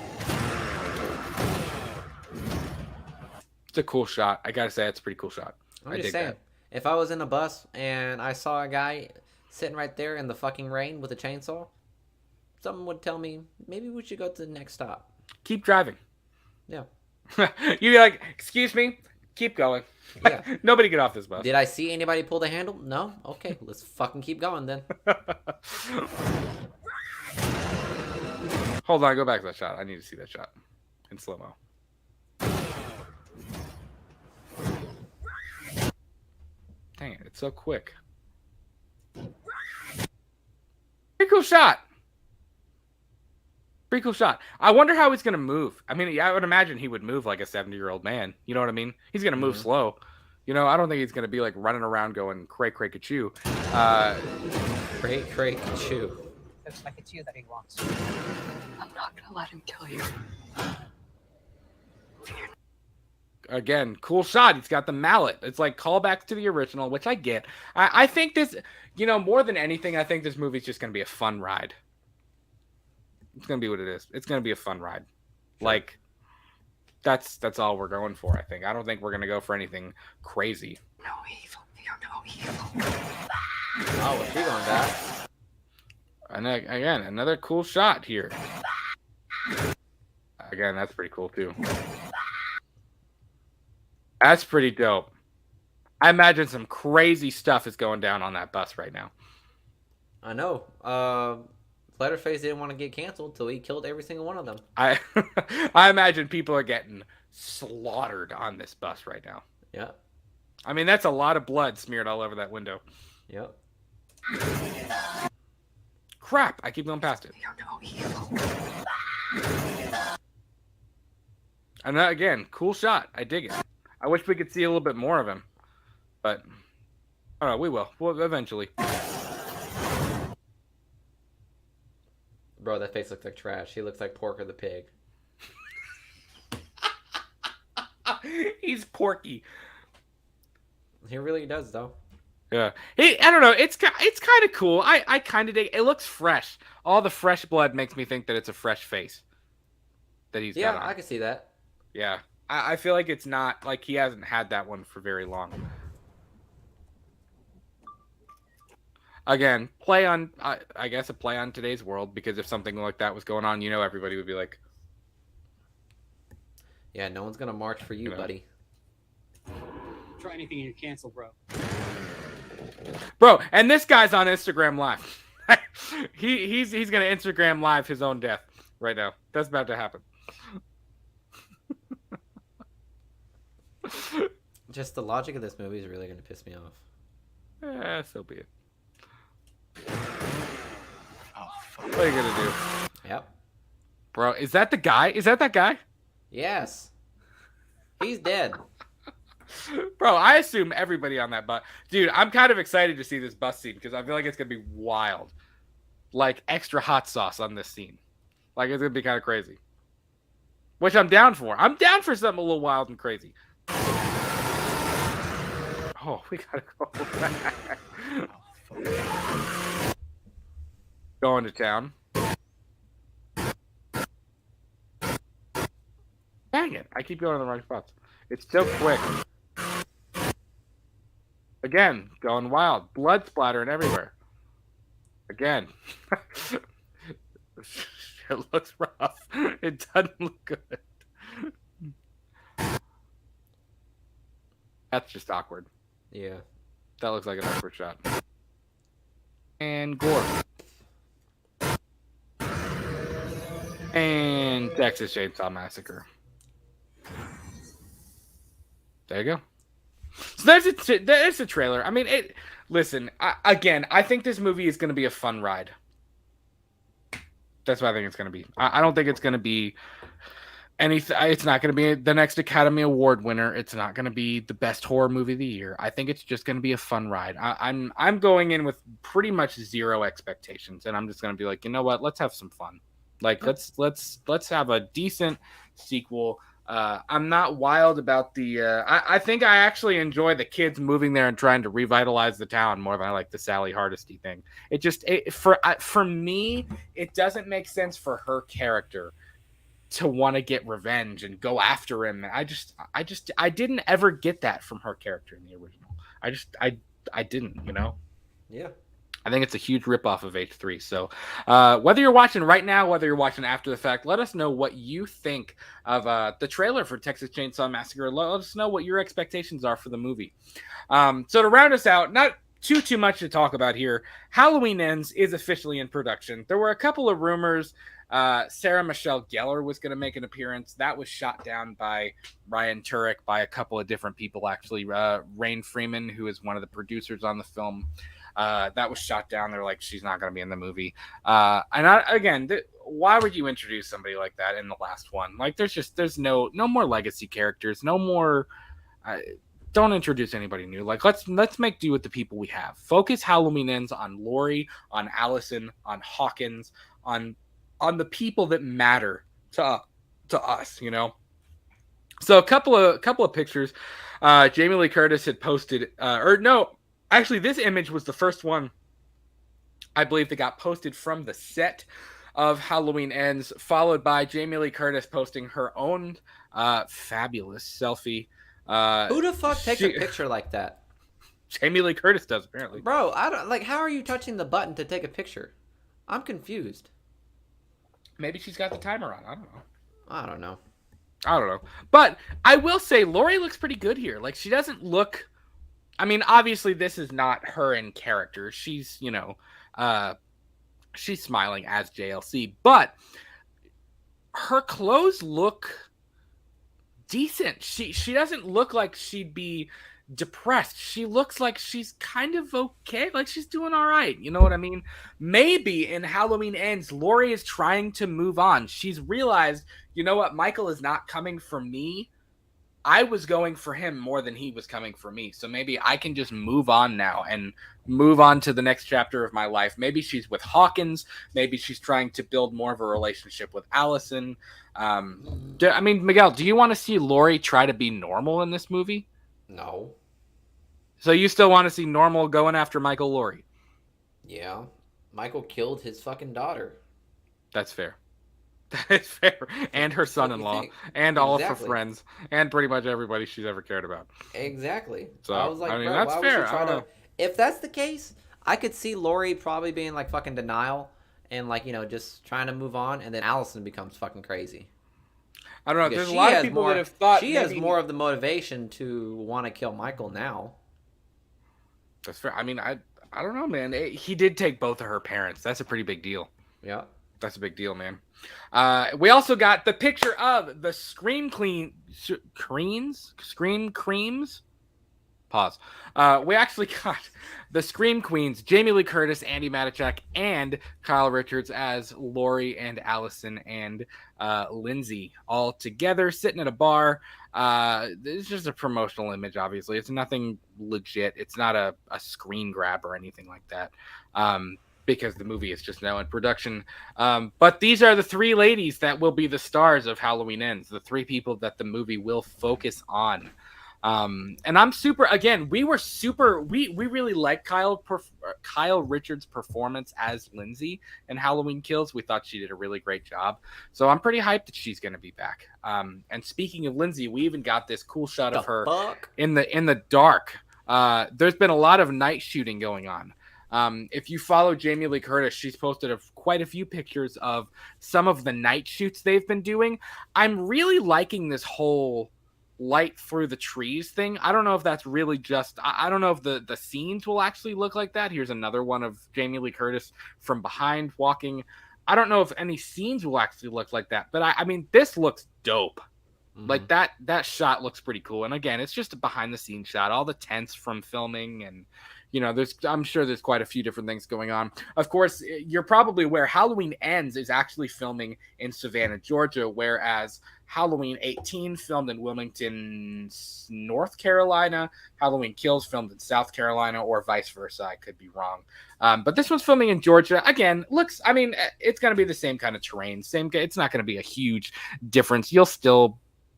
It's a cool shot. I gotta say, it's a pretty cool shot. I'm just saying, if I was in a bus and I saw a guy sitting right there in the fucking rain with a chainsaw, someone would tell me, maybe we should go to the next stop. Keep driving. Yeah. You'd be like, excuse me, keep going. Yeah. Nobody get off this bus. Did I see anybody pull the handle? No? Okay, let's fucking keep going then. Hold on, go back to that shot. I need to see that shot in slow-mo. Dang it, it's so quick. Pretty cool shot. Pretty cool shot. I wonder how he's going to move. I mean, I would imagine he would move like a 70-year-old man. You know what I mean? He's going to move slow. You know, I don't think he's going to be like running around going cray-cray-ka-choo. Cray-cray-ka-choo. Looks like it's you that he wants. I'm not gonna let him kill you. Again, cool shot. He's got the mallet. It's like callbacks to the original, which I get. I think this, more than anything, I think this movie's just going to be a fun ride. It's going to be what it is. It's going to be a fun ride. Sure. Like, that's all we're going for, I think. I don't think we're going to go for anything crazy. No evil. Fear no evil. Oh, what's he going back? And again, another cool shot here. Again, that's pretty cool, too. That's pretty dope. I imagine some crazy stuff is going down on that bus right now. I know. Leatherface didn't want to get canceled until he killed every single one of them. I imagine people are getting slaughtered on this bus right now. Yeah. I mean, that's a lot of blood smeared all over that window. Yep. Crap, I keep going past it. Fear no evil. And that, again, cool shot. I dig it. I wish we could see a little bit more of him, but I don't know. We will. We'll eventually. Bro, that face looks like trash. He looks like Porker the pig. He's Porky. He really does, though. Yeah. I don't know. It's kind of cool. I kind of dig it. It looks fresh. All the fresh blood makes me think that it's a fresh face that he's got on. I can see that. Yeah. I feel like it's not like he hasn't had that one for very long. Again, I guess a play on today's world, because if something like that was going on, everybody would be like, yeah, no one's gonna march for you, buddy. Try anything and you're canceled, bro. Bro, and this guy's on Instagram Live. he's gonna Instagram Live his own death right now. That's about to happen. Just the logic of this movie is really gonna piss me off. So be it. What are you gonna do? Yep. Bro, is that the guy? Is that guy? Yes. He's dead. Bro, I assume everybody on that bus. Dude, I'm kind of excited to see this bus scene because I feel like it's gonna be wild. Like extra hot sauce on this scene. Like it's gonna be kind of crazy. Which I'm down for. I'm down for something a little wild and crazy. Oh, we gotta go back. Going to town. Dang it. I keep going in the wrong spots. It's so quick. Again, going wild. Blood splattering everywhere. Again. It looks rough. It doesn't look good. That's just awkward. Yeah. That looks like an awkward shot. And gore. And Texas Chainsaw Massacre. There you go. So there's a trailer. I mean, listen, I think this movie is going to be a fun ride. That's what I think it's going to be. I don't think it's going to be anything. It's not going to be the next Academy Award winner. It's not going to be the best horror movie of the year. I think it's just going to be a fun ride. I'm going in with pretty much zero expectations, and I'm just going to be like, you know what? Let's have some fun. Like let's have a decent sequel. I'm not wild about the. I think I actually enjoy the kids moving there and trying to revitalize the town more than I like the Sally Hardesty thing. For me, it doesn't make sense for her character to want to get revenge and go after him. I didn't ever get that from her character in the original. I didn't, Yeah. I think it's a huge ripoff of H3. So whether you're watching right now, whether you're watching after the fact, let us know what you think of the trailer for Texas Chainsaw Massacre. Let us know what your expectations are for the movie. So to round us out, not too much to talk about here. Halloween Ends is officially in production. There were a couple of rumors. Sarah Michelle Gellar was going to make an appearance. That was shot down by Ryan Turek, by a couple of different people, actually. Rain Freeman, who is one of the producers on the film. That was shot down. They're like, she's not going to be in the movie. Why would you introduce somebody like that in the last one? Like, there's no more legacy characters, no more. Don't introduce anybody new. Like, let's make do with the people we have. Focus Halloween Ends on Laurie, on Allison, on Hawkins, on the people that matter to us. So a couple of pictures. Jamie Lee Curtis had posted, actually, this image was the first one, I believe, that got posted from the set of Halloween Ends, followed by Jamie Lee Curtis posting her own fabulous selfie. Who the fuck takes a picture like that? Jamie Lee Curtis does, apparently. Bro, I don't like. How are you touching the button to take a picture? I'm confused. Maybe she's got the timer on. I don't know. But I will say, Laurie looks pretty good here. Like, she doesn't look. I mean, obviously, this is not her in character. She's, she's smiling as JLC, but her clothes look decent. She doesn't look like she'd be depressed. She looks like she's kind of okay, like she's doing all right. You know what I mean? Maybe in Halloween Ends, Laurie is trying to move on. She's realized, you know what, Michael is not coming for me. I was going for him more than he was coming for me. So maybe I can just move on now and move on to the next chapter of my life. Maybe she's with Hawkins. Maybe she's trying to build more of a relationship with Allison. Miguel, do you want to see Laurie try to be normal in this movie? No. So you still want to see normal going after Michael Laurie? Yeah. Michael killed his fucking daughter. That's fair. That is fair. And her son-in-law. And all of her friends. And pretty much everybody she's ever cared about. Exactly. So, I was like, bro, that's why fair. would she try to... If that's the case, I could see Laurie probably being like fucking denial and like, just trying to move on, and then Allison becomes fucking crazy. I don't know. Because there's a lot of people that have thought she has more of the motivation to want to kill Michael now. That's fair. I mean, I don't know, man. He did take both of her parents. That's a pretty big deal. Yeah. That's a big deal, man. We also got the picture of the Scream Creams. Pause. We actually got the Scream Queens, Jamie Lee Curtis, Andy Matichak, and Kyle Richards as Laurie and Allison and Lindsay all together sitting at a bar. It's just a promotional image, obviously. It's nothing legit. It's not a screen grab or anything like that. Because the movie is just now in production. But these are the three ladies that will be the stars of Halloween Ends, the three people that the movie will focus on. And I'm super, again, we really like Kyle Richards' performance as Lindsay in Halloween Kills. We thought she did a really great job. So I'm pretty hyped that she's going to be back. And speaking of Lindsay, we even got this cool shot of her in the dark. There's been a lot of night shooting going on. If you follow Jamie Lee Curtis, she's posted quite a few pictures of some of the night shoots they've been doing. I'm really liking this whole light through the trees thing. I don't know if that's really just, I don't know if the scenes will actually look like that. Here's another one of Jamie Lee Curtis from behind walking. I don't know if any scenes will actually look like that, but I mean, this looks dope. Mm-hmm. Like that shot looks pretty cool. And again, it's just a behind the scenes shot, all the tents from filming, and I'm sure there's quite a few different things going on. Of course, you're probably aware Halloween Ends is actually filming in Savannah, Georgia, whereas Halloween 18 filmed in Wilmington, North Carolina. Halloween Kills filmed in South Carolina, or vice versa. I could be wrong. But this one's filming in Georgia. Again, it's going to be the same kind of terrain. It's not going to be a huge difference. We'll still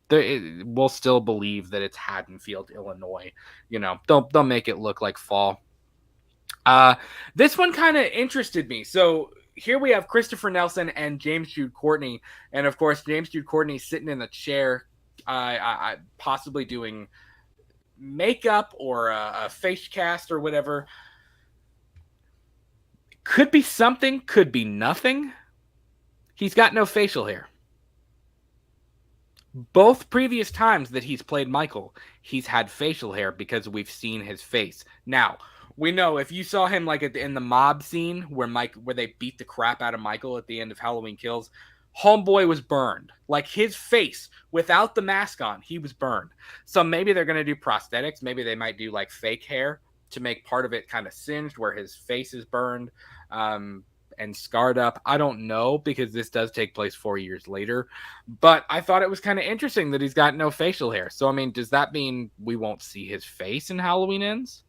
believe that it's Haddonfield, Illinois. They'll make it look like fall. This one kind of interested me. So here we have Christopher Nelson and James Jude Courtney. And of course, James Jude Courtney sitting in the chair, possibly doing makeup or a face cast or whatever. Could be something, could be nothing. He's got no facial hair. Both previous times that he's played Michael, he's had facial hair because we've seen his face. Now, we know if you saw him like in the mob scene where they beat the crap out of Michael at the end of Halloween Kills, homeboy was burned. Like his face without the mask on, he was burned. So maybe they're going to do prosthetics. Maybe they might do like fake hair to make part of it kind of singed where his face is burned and scarred up. I don't know, because this does take place 4 years later. But I thought it was kind of interesting that he's got no facial hair. So, I mean, does that mean we won't see his face in Halloween Ends?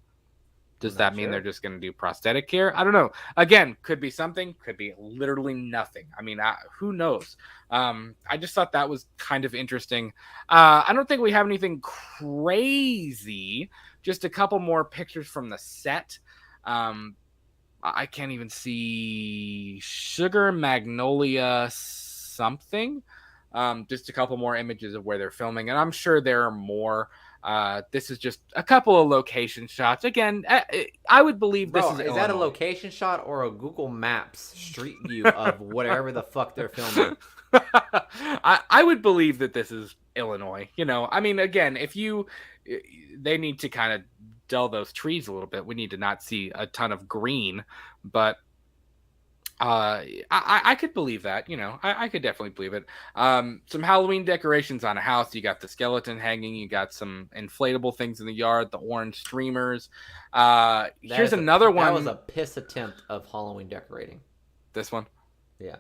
Does that mean they're just going to do prosthetic hair? I don't know. Again, could be something, could be literally nothing. I mean, who knows? I just thought that was kind of interesting. I don't think we have anything crazy. Just a couple more pictures from the set. I can't even see Sugar Magnolia something. Just a couple more images of where they're filming, and I'm sure there are more. This is just a couple of location shots. Again, I would believe this is that a location shot or a Google Maps street view of whatever the fuck they're filming? I would believe that this is Illinois. I mean, again, they need to kind of dull those trees a little bit. We need to not see a ton of green, but I could believe that, I could definitely believe it. Some Halloween decorations on a house. You got the skeleton hanging. You got some inflatable things in the yard, the orange streamers. Here's another one. That was a piss attempt of Halloween decorating. This one? Yeah.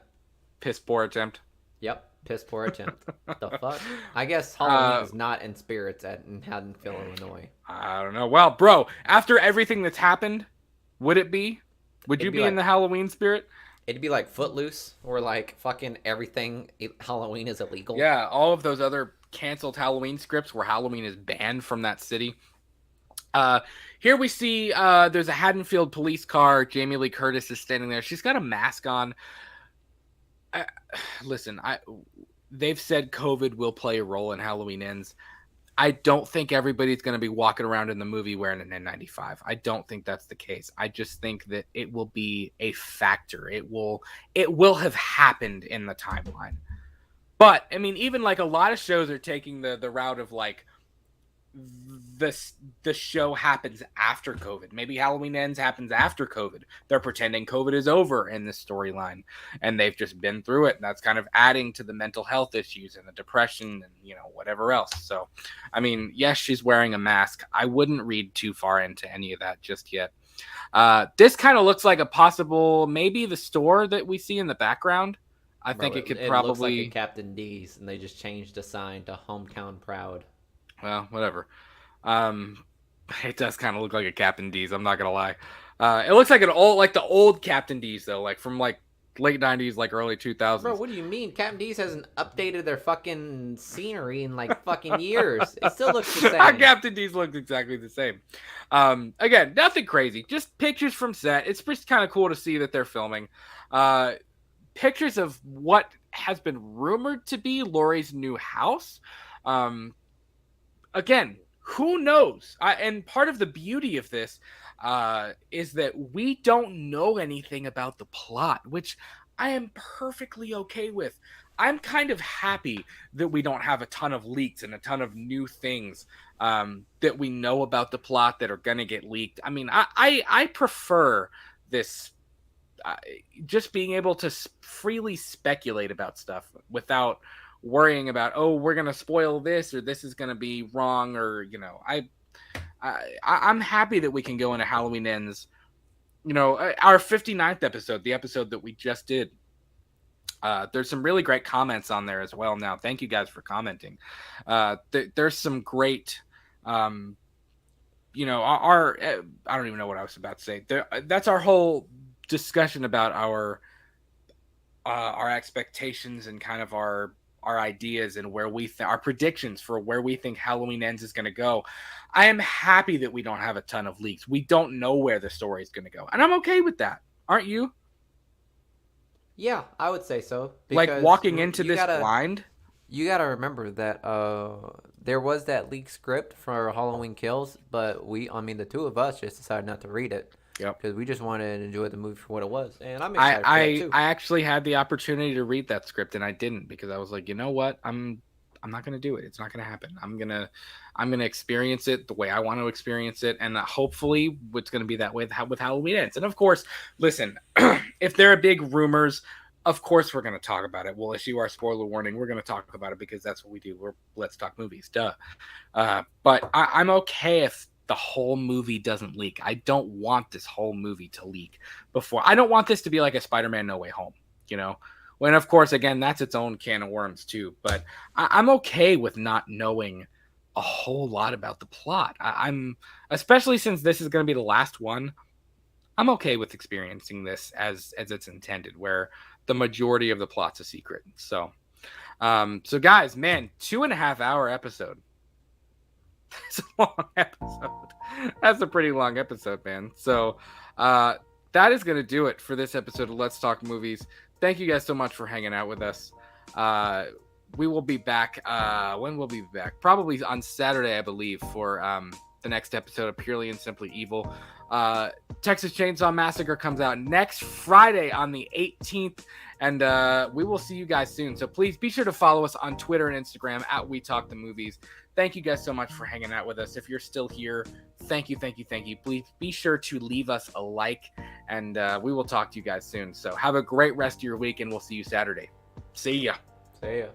Piss poor attempt. Yep. Piss poor attempt. The fuck? I guess Halloween is not in spirits in Haddonfield, Illinois. I don't know. Well, bro, after everything that's happened, would it be? Would you be in the Halloween spirit? It'd be like Footloose, or like fucking everything Halloween is illegal. Yeah, all of those other canceled Halloween scripts where Halloween is banned from that city. Here we see there's a Haddonfield police car. Jamie Lee Curtis is standing there. She's got a mask on. Listen, they've said COVID will play a role in Halloween Ends. I don't think everybody's going to be walking around in the movie wearing an N95. I don't think that's the case. I just think that it will be a factor. It will have happened in the timeline. But I mean, even like a lot of shows are taking the route of like the show happens after COVID. Maybe Halloween Ends happens after COVID. They're pretending COVID is over in this storyline, and they've just been through it. And that's kind of adding to the mental health issues and the depression and whatever else. So, I mean, yes, she's wearing a mask. I wouldn't read too far into any of that just yet. This kind of looks like a possible, maybe the store that we see in the background. I think it could probably looks like a Captain D's, and they just changed the sign to Hometown Proud. Well, whatever. It does kind of look like a Captain D's. I'm not gonna lie. It looks like the old Captain D's though, like from like late '90s, like early 2000s. Bro, what do you mean? Captain D's hasn't updated their fucking scenery in like fucking years. It still looks the same. Captain D's looks exactly the same. Again, nothing crazy. Just pictures from set. It's just kind of cool to see that they're filming. Pictures of what has been rumored to be Laurie's new house. Again, who knows? And part of the beauty of this is that we don't know anything about the plot, which I am perfectly okay with. I'm kind of happy that we don't have a ton of leaks and a ton of new things that we know about the plot that are going to get leaked. I mean, I prefer this just being able to freely speculate about stuff without worrying about, oh, we're gonna spoil this or this is gonna be wrong, or I'm happy that we can go into Halloween Ends. Our 59th episode, the episode that we just did. There's some really great comments on there as well. Now, thank you guys for commenting. There's some great, I don't even know what I was about to say. That's our whole discussion about our expectations and kind of our ideas and where our predictions for where we think Halloween Ends is going to go. I am happy that we don't have a ton of leaks. We don't know where the story is going to go, and I'm okay with that. Aren't you? Yeah, I would say so. Like walking into this blind. You got to remember that there was that leaked script for Halloween Kills, but the two of us just decided not to read it. Yep. Because we just wanted to enjoy the movie for what it was, and I'm excited for that too. I actually had the opportunity to read that script, and I didn't, because I was like, you know what, I'm not gonna do it. It's not gonna happen. I'm gonna experience it the way I want to experience it, and hopefully, it's gonna be that way with Halloween Ends. And of course, listen, if there are big rumors, of course we're gonna talk about it. We'll issue our spoiler warning. We're gonna talk about it because that's what we do. Let's talk movies, duh. But I'm okay if the whole movie doesn't leak. I don't want this whole movie to leak before. I don't want this to be like a Spider-Man No Way Home, when of course, again, that's its own can of worms too. But I'm okay with not knowing a whole lot about the plot. I'm especially since this is going to be the last one. I'm okay with experiencing this as it's intended, where the majority of the plot's a secret. So guys, man, 2.5 hour episode. It's a long episode. That's a pretty long episode, man. So that is going to do it for this episode of Let's Talk Movies. Thank you guys so much for hanging out with us. We will be back. When will we be back? Probably on Saturday, I believe, for the next episode of Purely and Simply Evil. Texas Chainsaw Massacre comes out next Friday on the 18th. And we will see you guys soon. So please be sure to follow us on Twitter and Instagram at We Talk the Movies. Thank you guys so much for hanging out with us. If you're still here, thank you. Please be sure to leave us a like And we will talk to you guys soon. So have a great rest of your week, and we'll see you Saturday. See ya. See ya.